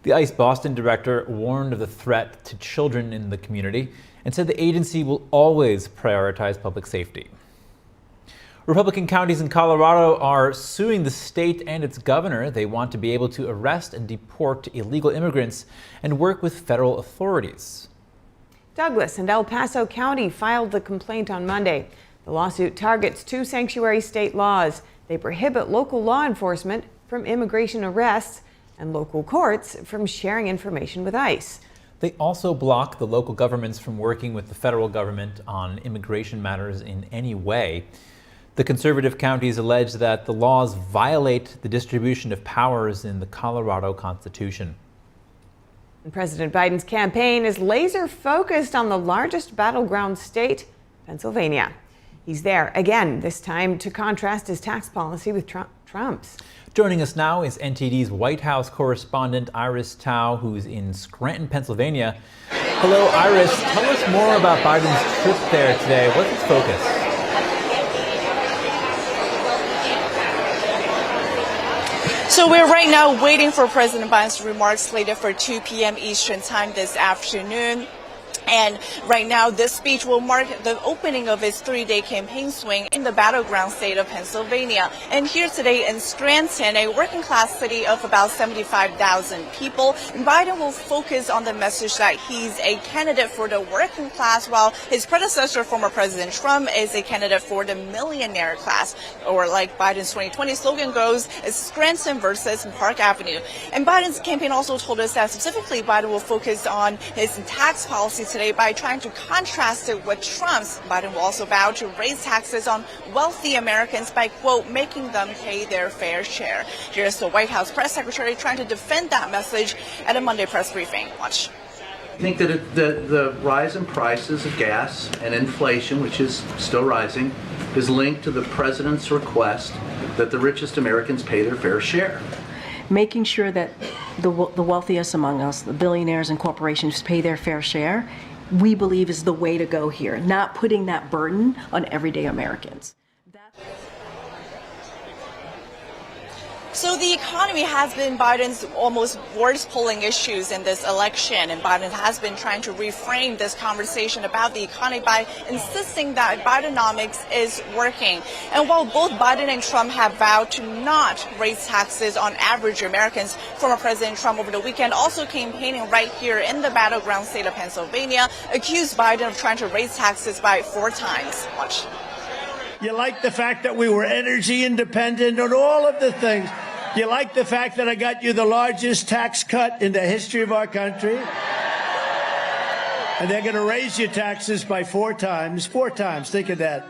The ICE Boston director warned of the threat to children in the community and said the agency will always prioritize public safety. Republican counties in Colorado are suing the state and its governor. They want to be able to arrest and deport illegal immigrants and work with federal authorities. Douglas and El Paso County filed the complaint on Monday. The lawsuit targets two sanctuary state laws. They prohibit local law enforcement from immigration arrests and local courts from sharing information with ICE. They also block the local governments from working with the federal government on immigration matters in any way. The conservative counties allege that the laws violate the distribution of powers in the Colorado Constitution. And President Biden's campaign is laser focused on the largest battleground state, Pennsylvania. He's there again, this time to contrast his tax policy with Trump's. Joining us now is NTD's White House correspondent Iris Tao, who's in Scranton, Pennsylvania. Hello, Iris. Tell us more about Biden's trip there today. What's its focus? So we're right now waiting for President Biden's remarks slated for 2 p.m. Eastern Time this afternoon. And right now, this speech will mark the opening of his 3-day campaign swing in the battleground state of Pennsylvania. And here today in Scranton, a working class city of about 75,000 people, Biden will focus on the message that he's a candidate for the working class, while his predecessor, former President Trump, is a candidate for the millionaire class. Or like Biden's 2020 slogan goes, it's Scranton versus Park Avenue. And Biden's campaign also told us that specifically Biden will focus on his tax policy today by trying to contrast it with Trump's. Biden will also vow to raise taxes on wealthy Americans by, quote, making them pay their fair share. Here's the White House press secretary trying to defend that message at a Monday press briefing. Watch. I think that the rise in prices of gas and inflation, which is still rising, is linked to the president's request that the richest Americans pay their fair share. Making sure that the wealthiest among us, the billionaires and corporations, pay their fair share, we believe is the way to go here, not putting that burden on everyday Americans. So the economy has been Biden's almost worst polling issues in this election, and Biden has been trying to reframe this conversation about the economy by insisting that Bidenomics is working. And while both Biden and Trump have vowed to not raise taxes on average Americans, former President Trump over the weekend, also campaigning right here in the battleground state of Pennsylvania, accused Biden of trying to raise taxes by 4 times. Watch. You like the fact that we were energy independent and all of the things. You like the fact that I got you the largest tax cut in the history of our country? And they're going to raise your taxes by 4 times. 4 times. Think of that.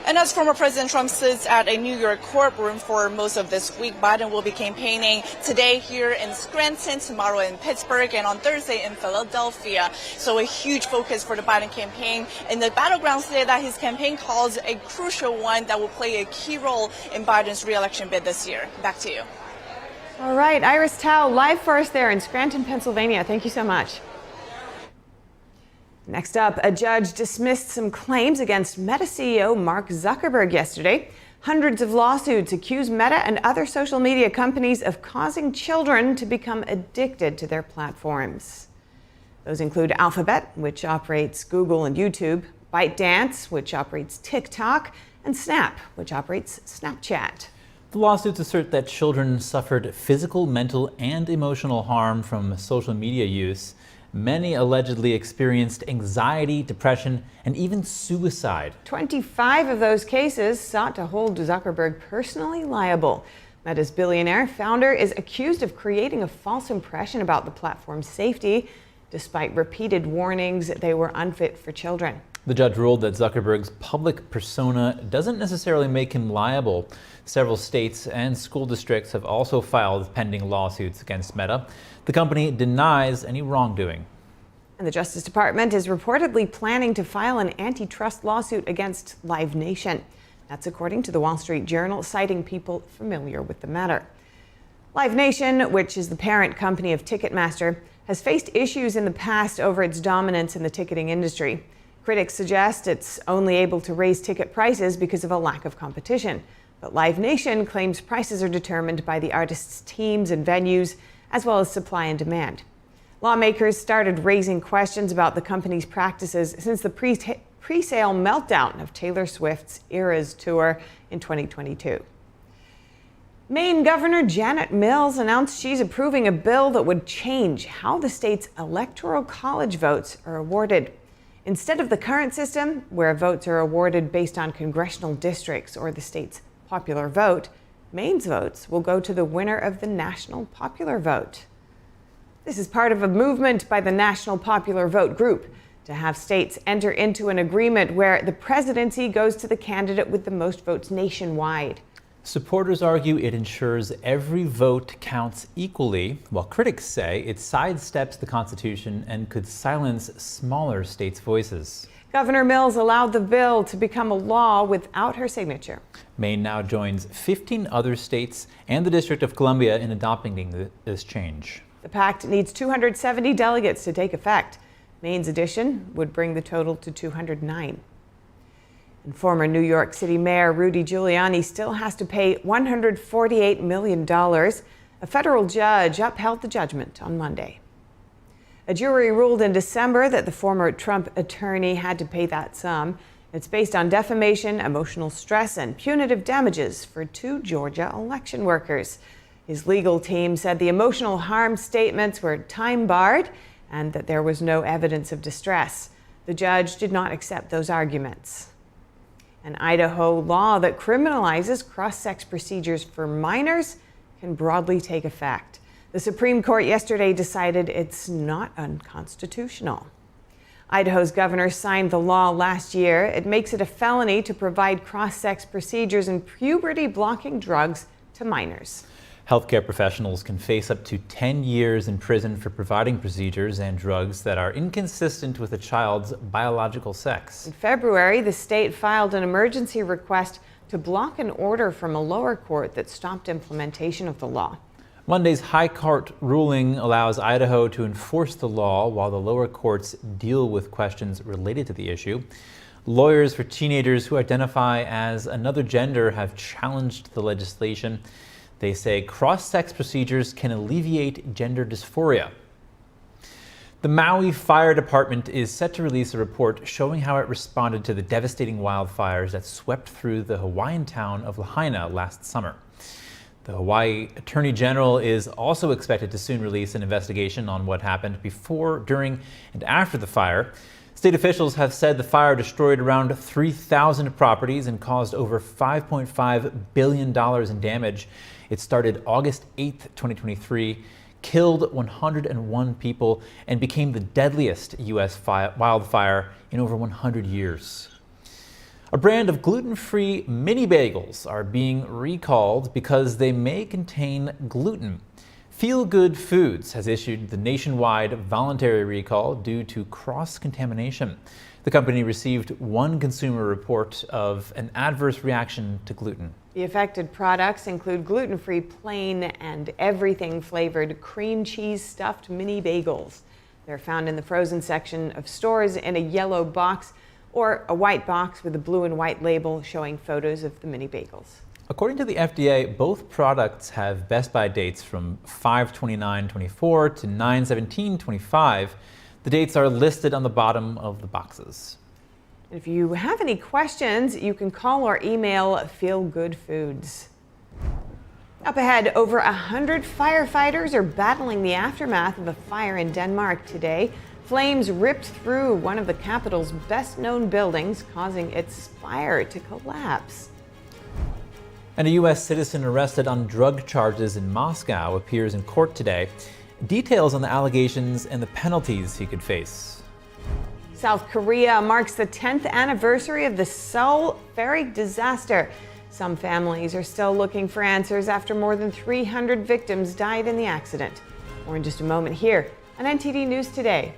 And as former President Trump sits at a New York courtroom for most of this week, Biden will be campaigning today here in Scranton, tomorrow in Pittsburgh, and on Thursday in Philadelphia. So a huge focus for the Biden campaign in the battleground state that his campaign calls a crucial one that will play a key role in Biden's re-election bid this year. Back to you. All right, Iris Tao, live for us there in Scranton, Pennsylvania. Thank you so much. Next up, a judge dismissed some claims against Meta CEO Mark Zuckerberg yesterday. Hundreds of lawsuits accuse Meta and other social media companies of causing children to become addicted to their platforms. Those include Alphabet, which operates Google and YouTube, ByteDance, which operates TikTok, and Snap, which operates Snapchat. The lawsuits assert that children suffered physical, mental, and emotional harm from social media use. Many allegedly experienced anxiety, depression, and even suicide. 25 of those cases sought to hold Zuckerberg personally liable. Meta's billionaire founder is accused of creating a false impression about the platform's safety, despite repeated warnings that they were unfit for children. The judge ruled that Zuckerberg's public persona doesn't necessarily make him liable. Several states and school districts have also filed pending lawsuits against Meta. The company denies any wrongdoing. And the Justice Department is reportedly planning to file an antitrust lawsuit against Live Nation. That's according to the Wall Street Journal, citing people familiar with the matter. Live Nation, which is the parent company of Ticketmaster, has faced issues in the past over its dominance in the ticketing industry. Critics suggest it's only able to raise ticket prices because of a lack of competition. But Live Nation claims prices are determined by the artists' teams and venues, as well as supply and demand. Lawmakers started raising questions about the company's practices since the pre-sale meltdown of Taylor Swift's Eras tour in 2022. Maine Governor Janet Mills announced she's approving a bill that would change how the state's electoral college votes are awarded. Instead of the current system, where votes are awarded based on congressional districts or the state's popular vote, Maine's votes will go to the winner of the national popular vote. This is part of a movement by the National Popular Vote Group to have states enter into an agreement where the presidency goes to the candidate with the most votes nationwide. Supporters argue it ensures every vote counts equally, while critics say it sidesteps the Constitution and could silence smaller states' voices. Governor Mills allowed the bill to become a law without her signature. Maine now joins 15 other states and the District of Columbia in adopting this change. The pact needs 270 delegates to take effect. Maine's addition would bring the total to 209. And former New York City Mayor Rudy Giuliani still has to pay $148 million. A federal judge upheld the judgment on Monday. A jury ruled in December that the former Trump attorney had to pay that sum. It's based on defamation, emotional stress, and punitive damages for 2 Georgia election workers. His legal team said the emotional harm statements were time-barred and that there was no evidence of distress. The judge did not accept those arguments. An Idaho law that criminalizes cross-sex procedures for minors can broadly take effect. The Supreme Court yesterday decided it's not unconstitutional. Idaho's governor signed the law last year. It makes it a felony to provide cross-sex procedures and puberty-blocking drugs to minors. Healthcare professionals can face up to 10 years in prison for providing procedures and drugs that are inconsistent with a child's biological sex. In February, the state filed an emergency request to block an order from a lower court that stopped implementation of the law. Monday's High Court ruling allows Idaho to enforce the law while the lower courts deal with questions related to the issue. Lawyers for teenagers who identify as another gender have challenged the legislation. They say cross-sex procedures can alleviate gender dysphoria. The Maui Fire Department is set to release a report showing how it responded to the devastating wildfires that swept through the Hawaiian town of Lahaina last summer. The Hawaii Attorney General is also expected to soon release an investigation on what happened before, during, and after the fire. State officials have said the fire destroyed around 3,000 properties and caused over $5.5 billion in damage. It started August 8, 2023, killed 101 people, and became the deadliest U.S. wildfire in over 100 years. A brand of gluten-free mini bagels are being recalled because they may contain gluten. Feel Good Foods has issued the nationwide voluntary recall due to cross-contamination. The company received one consumer report of an adverse reaction to gluten. The affected products include gluten-free plain and everything flavored cream cheese stuffed mini bagels. They're found in the frozen section of stores in a yellow box or a white box with a blue and white label showing photos of the mini bagels. According to the FDA, both products have Best By dates from 5/29/24 to 9/17/25. The dates are listed on the bottom of the boxes. If you have any questions, you can call or email Feel Good Foods. Up ahead, over 100 firefighters are battling the aftermath of a fire in Denmark today. Flames ripped through one of the capital's best-known buildings, causing its spire to collapse. And a U.S. citizen arrested on drug charges in Moscow appears in court today. Details on the allegations and the penalties he could face. South Korea marks the 10th anniversary of the Seoul ferry disaster. Some families are still looking for answers after more than 300 victims died in the accident. More in just a moment here on NTD News Today.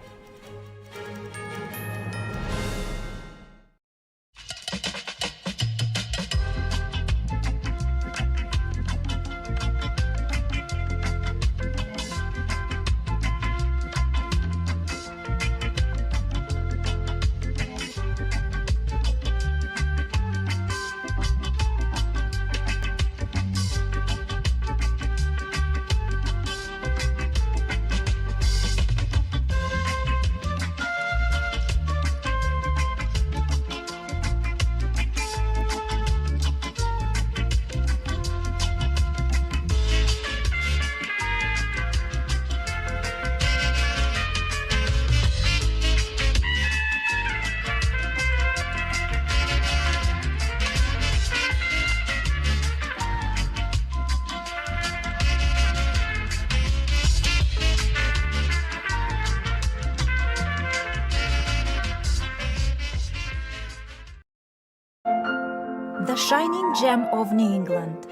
The shining gem of New England.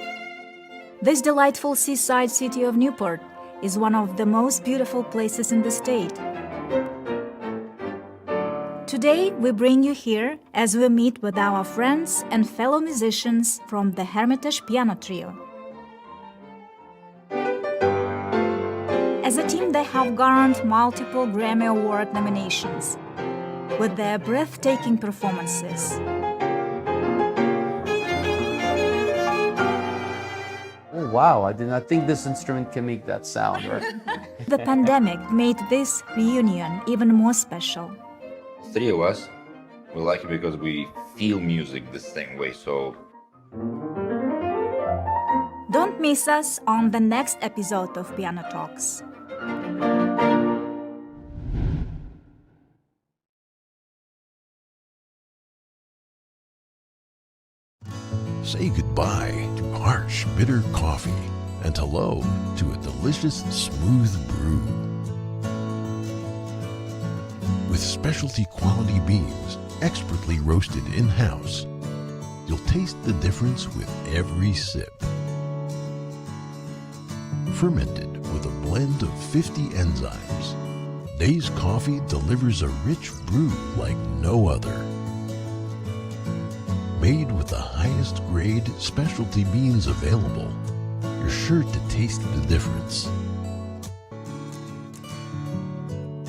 This delightful seaside city of Newport is one of the most beautiful places in the state. Today, we bring you here as we meet with our friends and fellow musicians from the Hermitage Piano Trio. As a team, they have garnered multiple Grammy Award nominations with their breathtaking performances. Oh, wow, I did not think this instrument can make that sound, right? The pandemic made this reunion even more special. Three of us, we like it because we feel music the same way, so... Don't miss us on the next episode of Piano Talks. Say goodbye to harsh, bitter coffee. And hello to a delicious smooth brew. With specialty quality beans, expertly roasted in-house, you'll taste the difference with every sip. Fermented with a blend of 50 enzymes, Dave's Coffee delivers a rich brew like no other. Made with the highest grade specialty beans available, you're sure to taste the difference.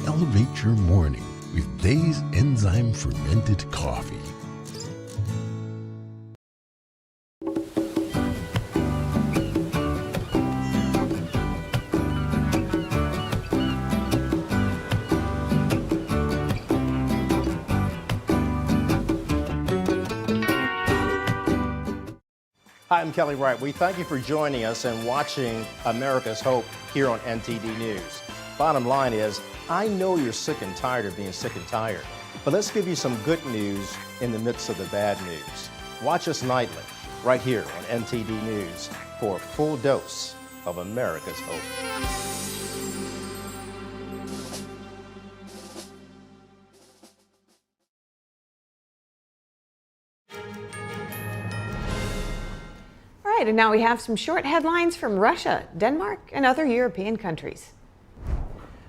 Elevate your morning with Dave's enzyme fermented coffee. Hi, I'm Kelly Wright. We thank you for joining us and watching America's Hope here on NTD News. Bottom line is, I know you're sick and tired of being sick and tired, but let's give you some good news in the midst of the bad news. Watch us nightly, right here on NTD News, for a full dose of America's Hope. All right, and now we have some short headlines from Russia, Denmark, and other European countries.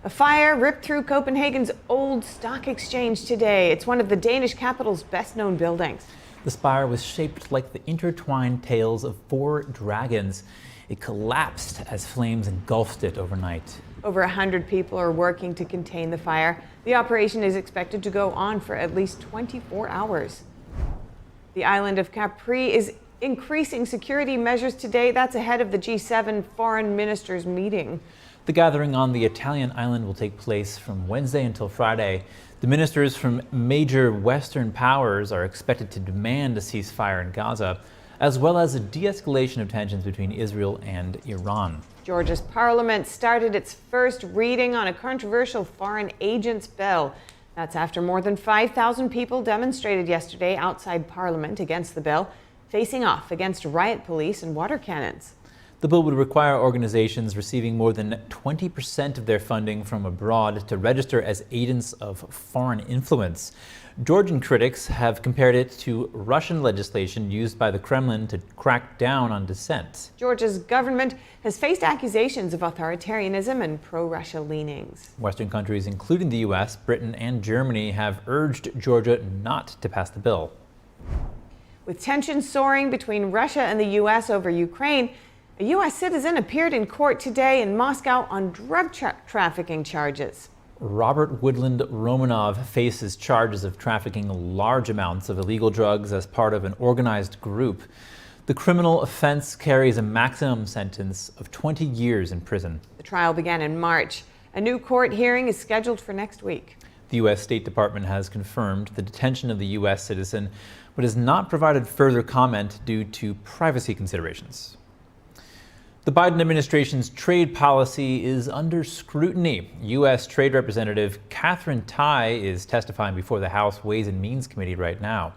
A fire ripped through Copenhagen's old stock exchange today. It's one of the Danish capital's best-known buildings. The spire was shaped like the intertwined tails of 4 dragons. It collapsed as flames engulfed it overnight. Over 100 people are working to contain the fire. The operation is expected to go on for at least 24 hours. The island of Capri is increasing security measures today. That's ahead of the G7 foreign ministers meeting. The gathering on the Italian island will take place from Wednesday until Friday. The ministers from major Western powers are expected to demand a ceasefire in Gaza, as well as a de-escalation of tensions between Israel and Iran. Georgia's parliament started its first reading on a controversial foreign agents bill. That's after more than 5,000 people demonstrated yesterday outside parliament against the bill, facing off against riot police and water cannons. The bill would require organizations receiving more than 20% of their funding from abroad to register as agents of foreign influence. Georgian critics have compared it to Russian legislation used by the Kremlin to crack down on dissent. Georgia's government has faced accusations of authoritarianism and pro-Russia leanings. Western countries, including the U.S., Britain, and Germany, have urged Georgia not to pass the bill. With tensions soaring between Russia and the U.S. over Ukraine, a U.S. citizen appeared in court today in Moscow on drug trafficking charges. Robert Woodland Romanov faces charges of trafficking large amounts of illegal drugs as part of an organized group. The criminal offense carries a maximum sentence of 20 years in prison. The trial began in March. A new court hearing is scheduled for next week. The U.S. State Department has confirmed the detention of the U.S. citizen, but has not provided further comment due to privacy considerations. The Biden administration's trade policy is under scrutiny. U.S. Trade Representative Katherine Tai is testifying before the House Ways and Means Committee right now.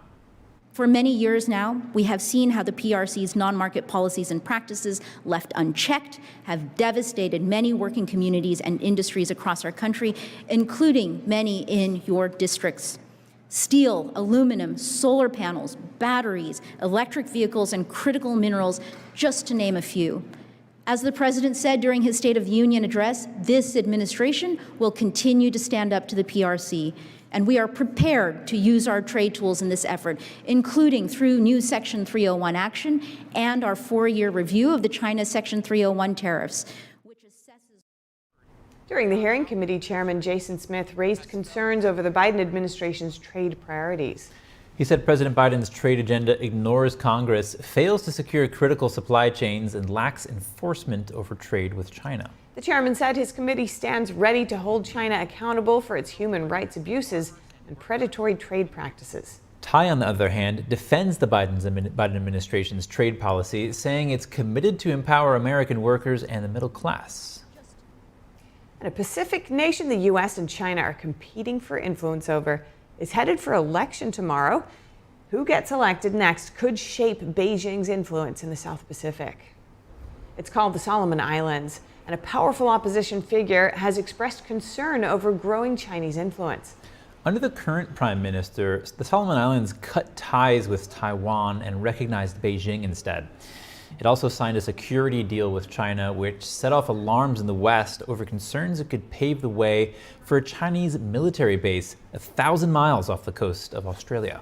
For many years now, we have seen how the PRC's non-market policies and practices, left unchecked, have devastated many working communities and industries across our country, including many in your districts. Steel, aluminum, solar panels, batteries, electric vehicles, and critical minerals, just to name a few. As the President said during his State of the Union address, this administration will continue to stand up to the PRC, and we are prepared to use our trade tools in this effort, including through new Section 301 action and our 4-year review of the China Section 301 tariffs. During the hearing, committee chairman Jason Smith raised concerns over the Biden administration's trade priorities. He said President Biden's trade agenda ignores Congress, fails to secure critical supply chains, and lacks enforcement over trade with China. The chairman said his committee stands ready to hold China accountable for its human rights abuses and predatory trade practices. Tai, on the other hand, defends the Biden administration's trade policy, saying it's committed to empower American workers and the middle class. And a Pacific nation the U.S. and China are competing for influence over is headed for election tomorrow. Who gets elected next could shape Beijing's influence in the South Pacific. It's called the Solomon Islands, and a powerful opposition figure has expressed concern over growing Chinese influence. Under the current prime minister, the Solomon Islands cut ties with Taiwan and recognized Beijing instead. It also signed a security deal with China, which set off alarms in the West over concerns it could pave the way for a Chinese military base 1,000 miles off the coast of Australia.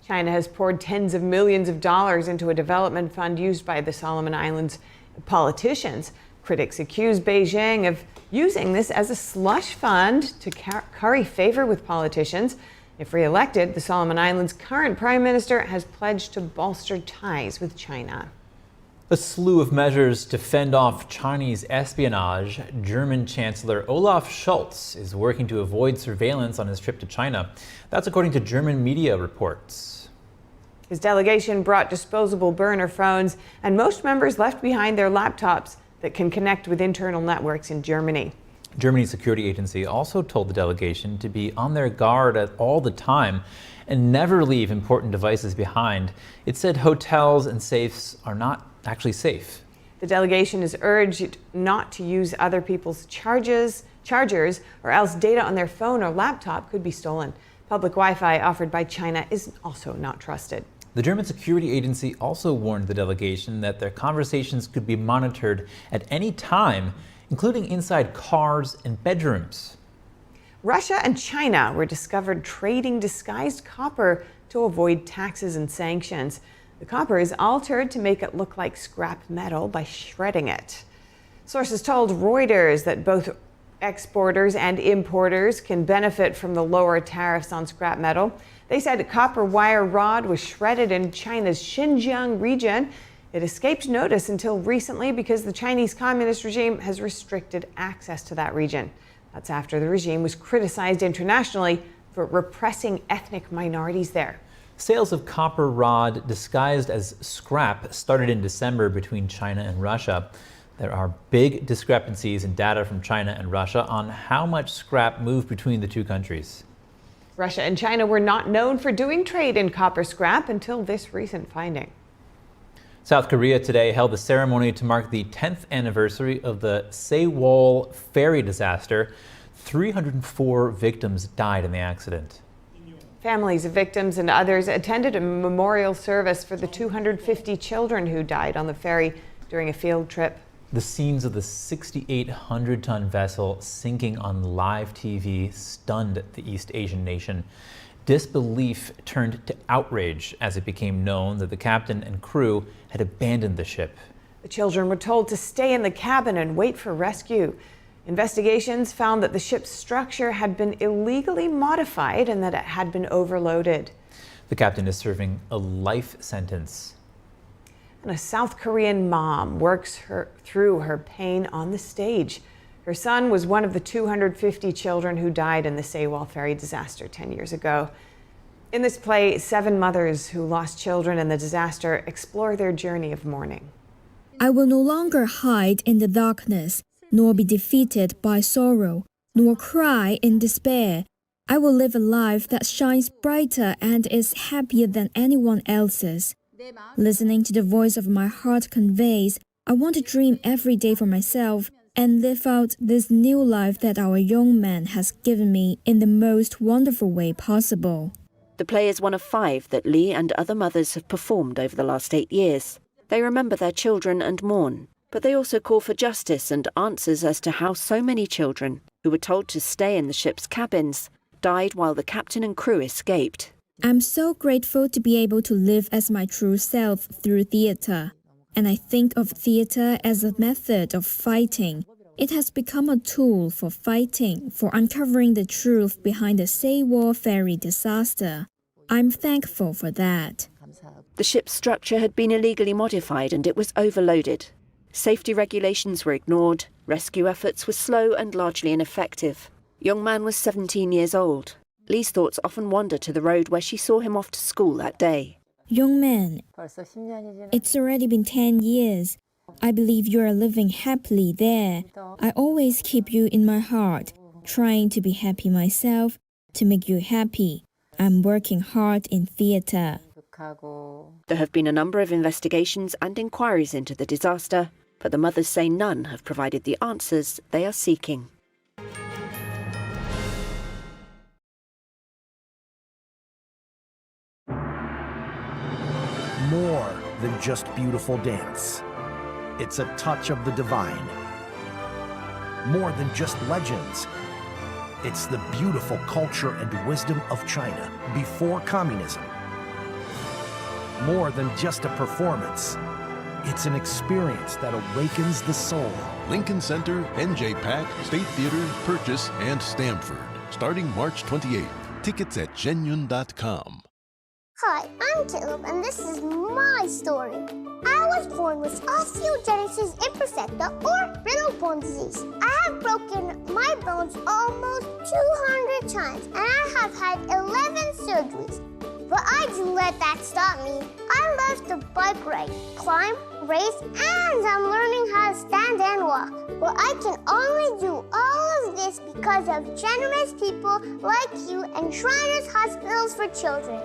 China has poured tens of millions of dollars into a development fund used by the Solomon Islands politicians. Critics accuse Beijing of using this as a slush fund to curry favor with politicians. If re-elected, the Solomon Islands' current prime minister has pledged to bolster ties with China. A slew of measures to fend off Chinese espionage. German Chancellor Olaf Scholz is working to avoid surveillance on his trip to China. That's according to German media reports. His delegation brought disposable burner phones, and most members left behind their laptops that can connect with internal networks in Germany. Germany's security agency also told the delegation to be on their guard at all the time and never leave important devices behind. It said hotels and safes are not actually safe. The delegation is urged not to use other people's chargers, or else data on their phone or laptop could be stolen. Public Wi-Fi offered by China is also not trusted. The German security agency also warned the delegation that their conversations could be monitored at any time, including inside cars and bedrooms. Russia and China were discovered trading disguised copper to avoid taxes and sanctions. The copper is altered to make it look like scrap metal by shredding it. Sources told Reuters that both exporters and importers can benefit from the lower tariffs on scrap metal. They said a copper wire rod was shredded in China's Xinjiang region. It escaped notice until recently because the Chinese Communist regime has restricted access to that region. That's after the regime was criticized internationally for repressing ethnic minorities there. Sales of copper rod disguised as scrap started in December between China and Russia. There are big discrepancies in data from China and Russia on how much scrap moved between the two countries. Russia and China were not known for doing trade in copper scrap until this recent finding. South Korea today held a ceremony to mark the 10th anniversary of the Sewol ferry disaster. 304 victims died in the accident. Families of victims and others attended a memorial service for the 250 children who died on the ferry during a field trip. The scenes of the 6,800-ton vessel sinking on live TV stunned the East Asian nation. Disbelief turned to outrage as it became known that the captain and crew had abandoned the ship. The children were told to stay in the cabin and wait for rescue. Investigations found that the ship's structure had been illegally modified and that it had been overloaded. The captain is serving a life sentence. And a South Korean mom works through her pain on the stage. Her son was one of the 250 children who died in the Sewol ferry disaster 10 years ago. In this play, 7 mothers who lost children in the disaster explore their journey of mourning. I will no longer hide in the darkness, nor be defeated by sorrow, nor cry in despair. I will live a life that shines brighter and is happier than anyone else's. Listening to the voice of my heart conveys, I want to dream every day for myself and live out this new life that our young man has given me in the most wonderful way possible. The play is one of 5 that Lee and other mothers have performed over the last 8 years. They remember their children and mourn, but they also call for justice and answers as to how so many children, who were told to stay in the ship's cabins, died while the captain and crew escaped. I'm so grateful to be able to live as my true self through theater. And I think of theater as a method of fighting. It has become a tool for fighting, for uncovering the truth behind the Sewol ferry disaster. I'm thankful for that. The ship's structure had been illegally modified and it was overloaded. Safety regulations were ignored, rescue efforts were slow and largely ineffective. Young man was 17 years old. Lee's thoughts often wander to the road where she saw him off to school that day. Young man, it's already been 10 years. I believe you are living happily there. I always keep you in my heart, trying to be happy myself, to make you happy. I'm working hard in theater. There have been a number of investigations and inquiries into the disaster. But the mothers say none have provided the answers they are seeking. More than just beautiful dance. It's a touch of the divine. More than just legends. It's the beautiful culture and wisdom of China before communism. More than just a performance. It's an experience that awakens the soul. Lincoln Center, NJ-PAC, State Theater, Purchase, and Stamford. Starting March 28th. Tickets at genuine.com. Hi, I'm Caleb, and this is my story. I was born with osteogenesis imperfecta, or brittle bone disease. I have broken my bones almost 200 times, and I have had 11 surgeries. But I didn't let that stop me. I love to bike ride, climb, race, and I'm learning how to stand and walk. But I can only do all of this because of generous people like you and Shriners Hospitals for Children.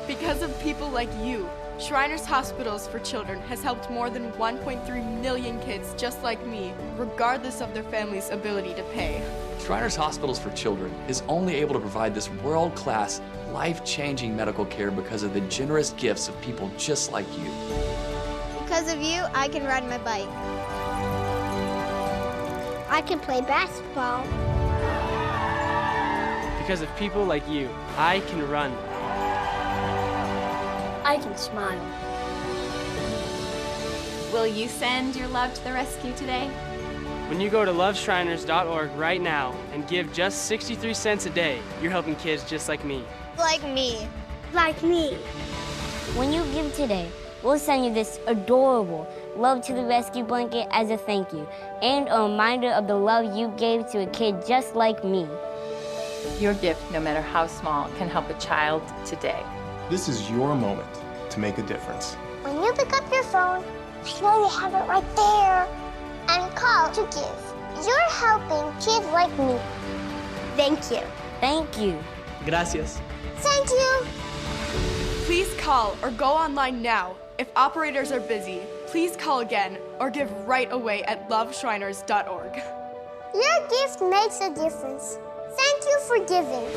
Because of people like you, Shriners Hospitals for Children has helped more than 1.3 million kids just like me, regardless of their family's ability to pay. Shriners Hospitals for Children is only able to provide this world-class, life-changing medical care because of the generous gifts of people just like you. Because of you, I can ride my bike. I can play basketball. Because of people like you, I can run. I can smile. Will you send your love to the rescue today? When you go to loveshriners.org right now and give just 63 cents a day, you're helping kids just like me. Like me. Like me. When you give today, we'll send you this adorable Love to the Rescue blanket as a thank you and a reminder of the love you gave to a kid just like me. Your gift, no matter how small, can help a child today. This is your moment to make a difference. When you pick up your phone, I know you have it right there, and call to give. You're helping kids like me. Thank you. Thank you. Gracias. Thank you. Please call or go online now. If operators are busy, please call again or give right away at loveshriners.org. Your gift makes a difference. Thank you for giving.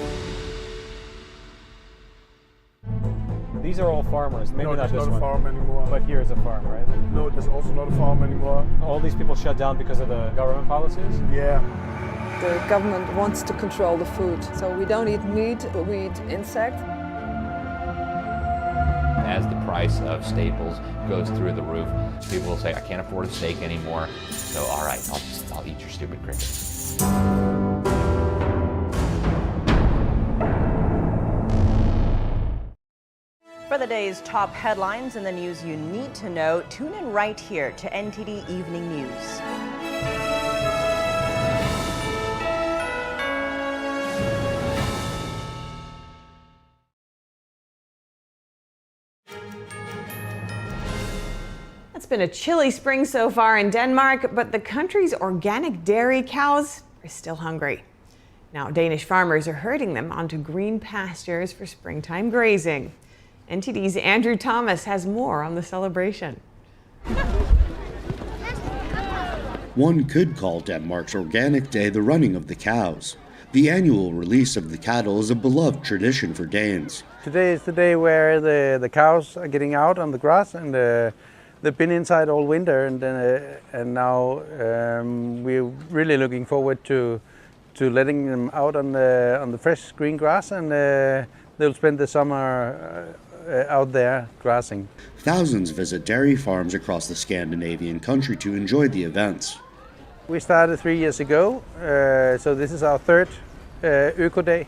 These are all farmers. Maybe no, not there's this not a one. farm anymore. But here's a farm, right? No, there's also not a farm anymore. All these people shut down because of the government policies? Yeah. The government wants to control the food. So we don't eat meat, but we eat insect. As the price of staples goes through the roof, people will say, I can't afford a steak anymore. So, all right, I'll eat your stupid crickets. For the day's top headlines and the news you need to know, tune in right here to NTD Evening News. It's been a chilly spring so far in Denmark, but the country's organic dairy cows are still hungry. Now, Danish farmers are herding them onto green pastures for springtime grazing. NTD's Andrew Thomas has more on the celebration. One could call Denmark's Organic Day the running of the cows. The annual release of the cattle is a beloved tradition for Danes. Today is the day where the cows are getting out on the grass, and they've been inside all winter, and now we're really looking forward to letting them out on the fresh green grass, and they'll spend the summer out there grazing. Thousands visit dairy farms across the Scandinavian country to enjoy the events. We started 3 years ago, so this is our third Öko Day,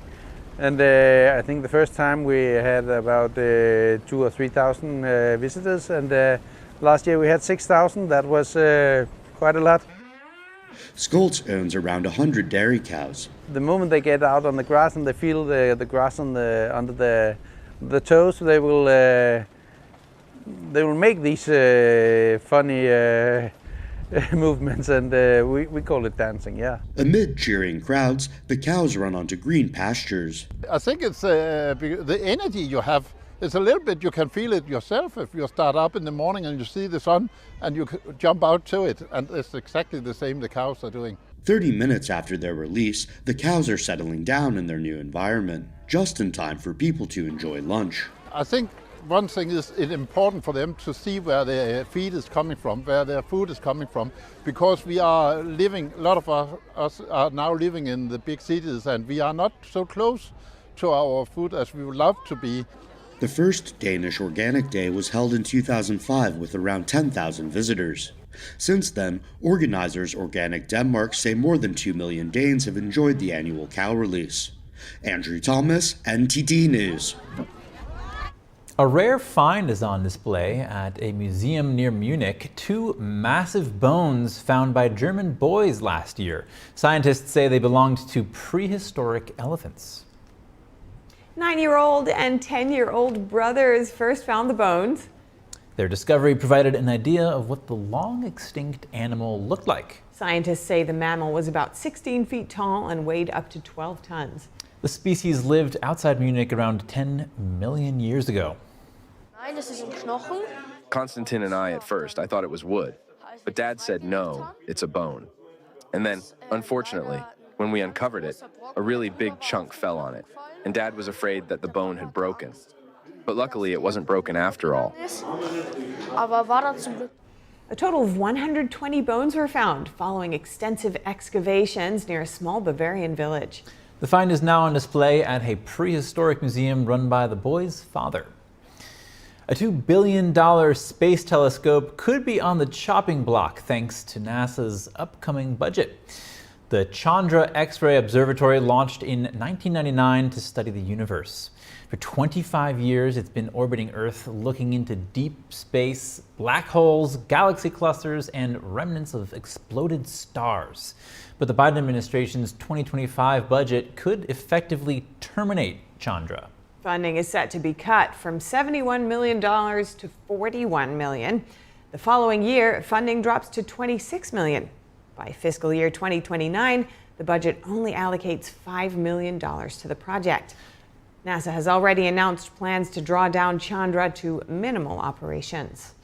and I think the first time we had about 2,000 or 3,000 visitors, and last year we had 6,000. That was quite a lot. Scotus owns around 100 dairy cows. The moment they get out on the grass and they feel the grass under the toes, they will make these funny movements, and we call it dancing, yeah. Amid cheering crowds, the cows run onto green pastures. I think it's the energy you have it's a little bit, you can feel it yourself if you start up in the morning and you see the sun and you jump out to it. And it's exactly the same the cows are doing. 30 minutes after their release, the cows are settling down in their new environment, just in time for people to enjoy lunch. I think one thing is it's important for them to see where their feed is coming from, where their food is coming from, because we are living, a lot of us are now living in the big cities and we are not so close to our food as we would love to be. The first Danish Organic Day was held in 2005 with around 10,000 visitors. Since then, organizers Organic Denmark say more than 2 million Danes have enjoyed the annual cow release. Andrew Thomas, NTD News. A rare find is on display at a museum near Munich. 2 massive bones found by German boys last year. Scientists say they belonged to prehistoric elephants. 9-year-old and 10-year-old brothers first found the bones. Their discovery provided an idea of what the long-extinct animal looked like. Scientists say the mammal was about 16 feet tall and weighed up to 12 tons. The species lived outside Munich around 10 million years ago. Konstantin and I, at first, I thought it was wood. But Dad said, no, it's a bone. And then, unfortunately, when we uncovered it, a really big chunk fell on it. And Dad was afraid that the bone had broken. But luckily, it wasn't broken after all. A total of 120 bones were found following extensive excavations near a small Bavarian village. The find is now on display at a prehistoric museum run by the boys' father. A $2 billion space telescope could be on the chopping block thanks to NASA's upcoming budget. The Chandra X-ray Observatory launched in 1999 to study the universe. For 25 years, it's been orbiting Earth, looking into deep space, black holes, galaxy clusters, and remnants of exploded stars. But the Biden administration's 2025 budget could effectively terminate Chandra. Funding is set to be cut from $71 million to $41 million. The following year, funding drops to $26 million. By fiscal year 2029, the budget only allocates $5 million to the project. NASA has already announced plans to draw down Chandra to minimal operations.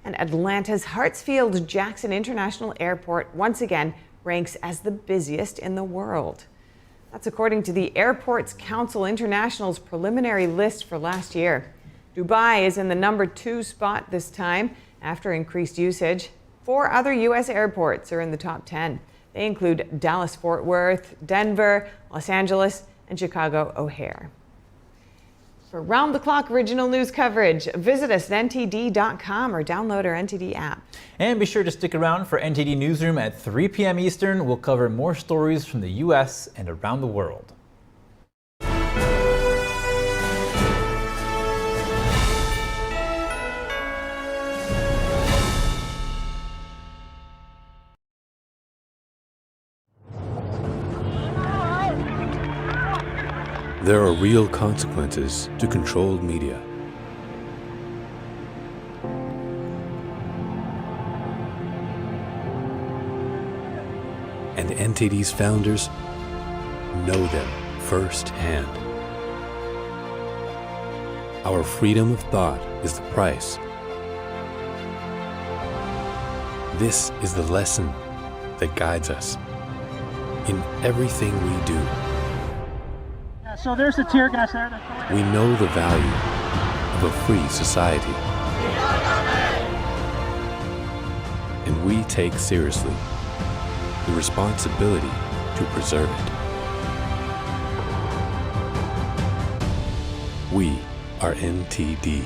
And Atlanta's Hartsfield-Jackson International Airport once again ranks as the busiest in the world. That's according to the Airports Council International's preliminary list for last year. Dubai is in the number 2 spot this time after increased usage. 4 other U.S. airports are in the top 10. They include Dallas-Fort Worth, Denver, Los Angeles, and Chicago O'Hare. For round-the-clock original news coverage, visit us at ntd.com or download our NTD app. And be sure to stick around for NTD Newsroom at 3 p.m. Eastern. We'll cover more stories from the U.S. and around the world. There are real consequences to controlled media. And NTD's founders know them firsthand. Our freedom of thought is the price. This is the lesson that guides us in everything we do. So there's the tear gas there. We know the value of a free society. And we take seriously the responsibility to preserve it. We are NTD.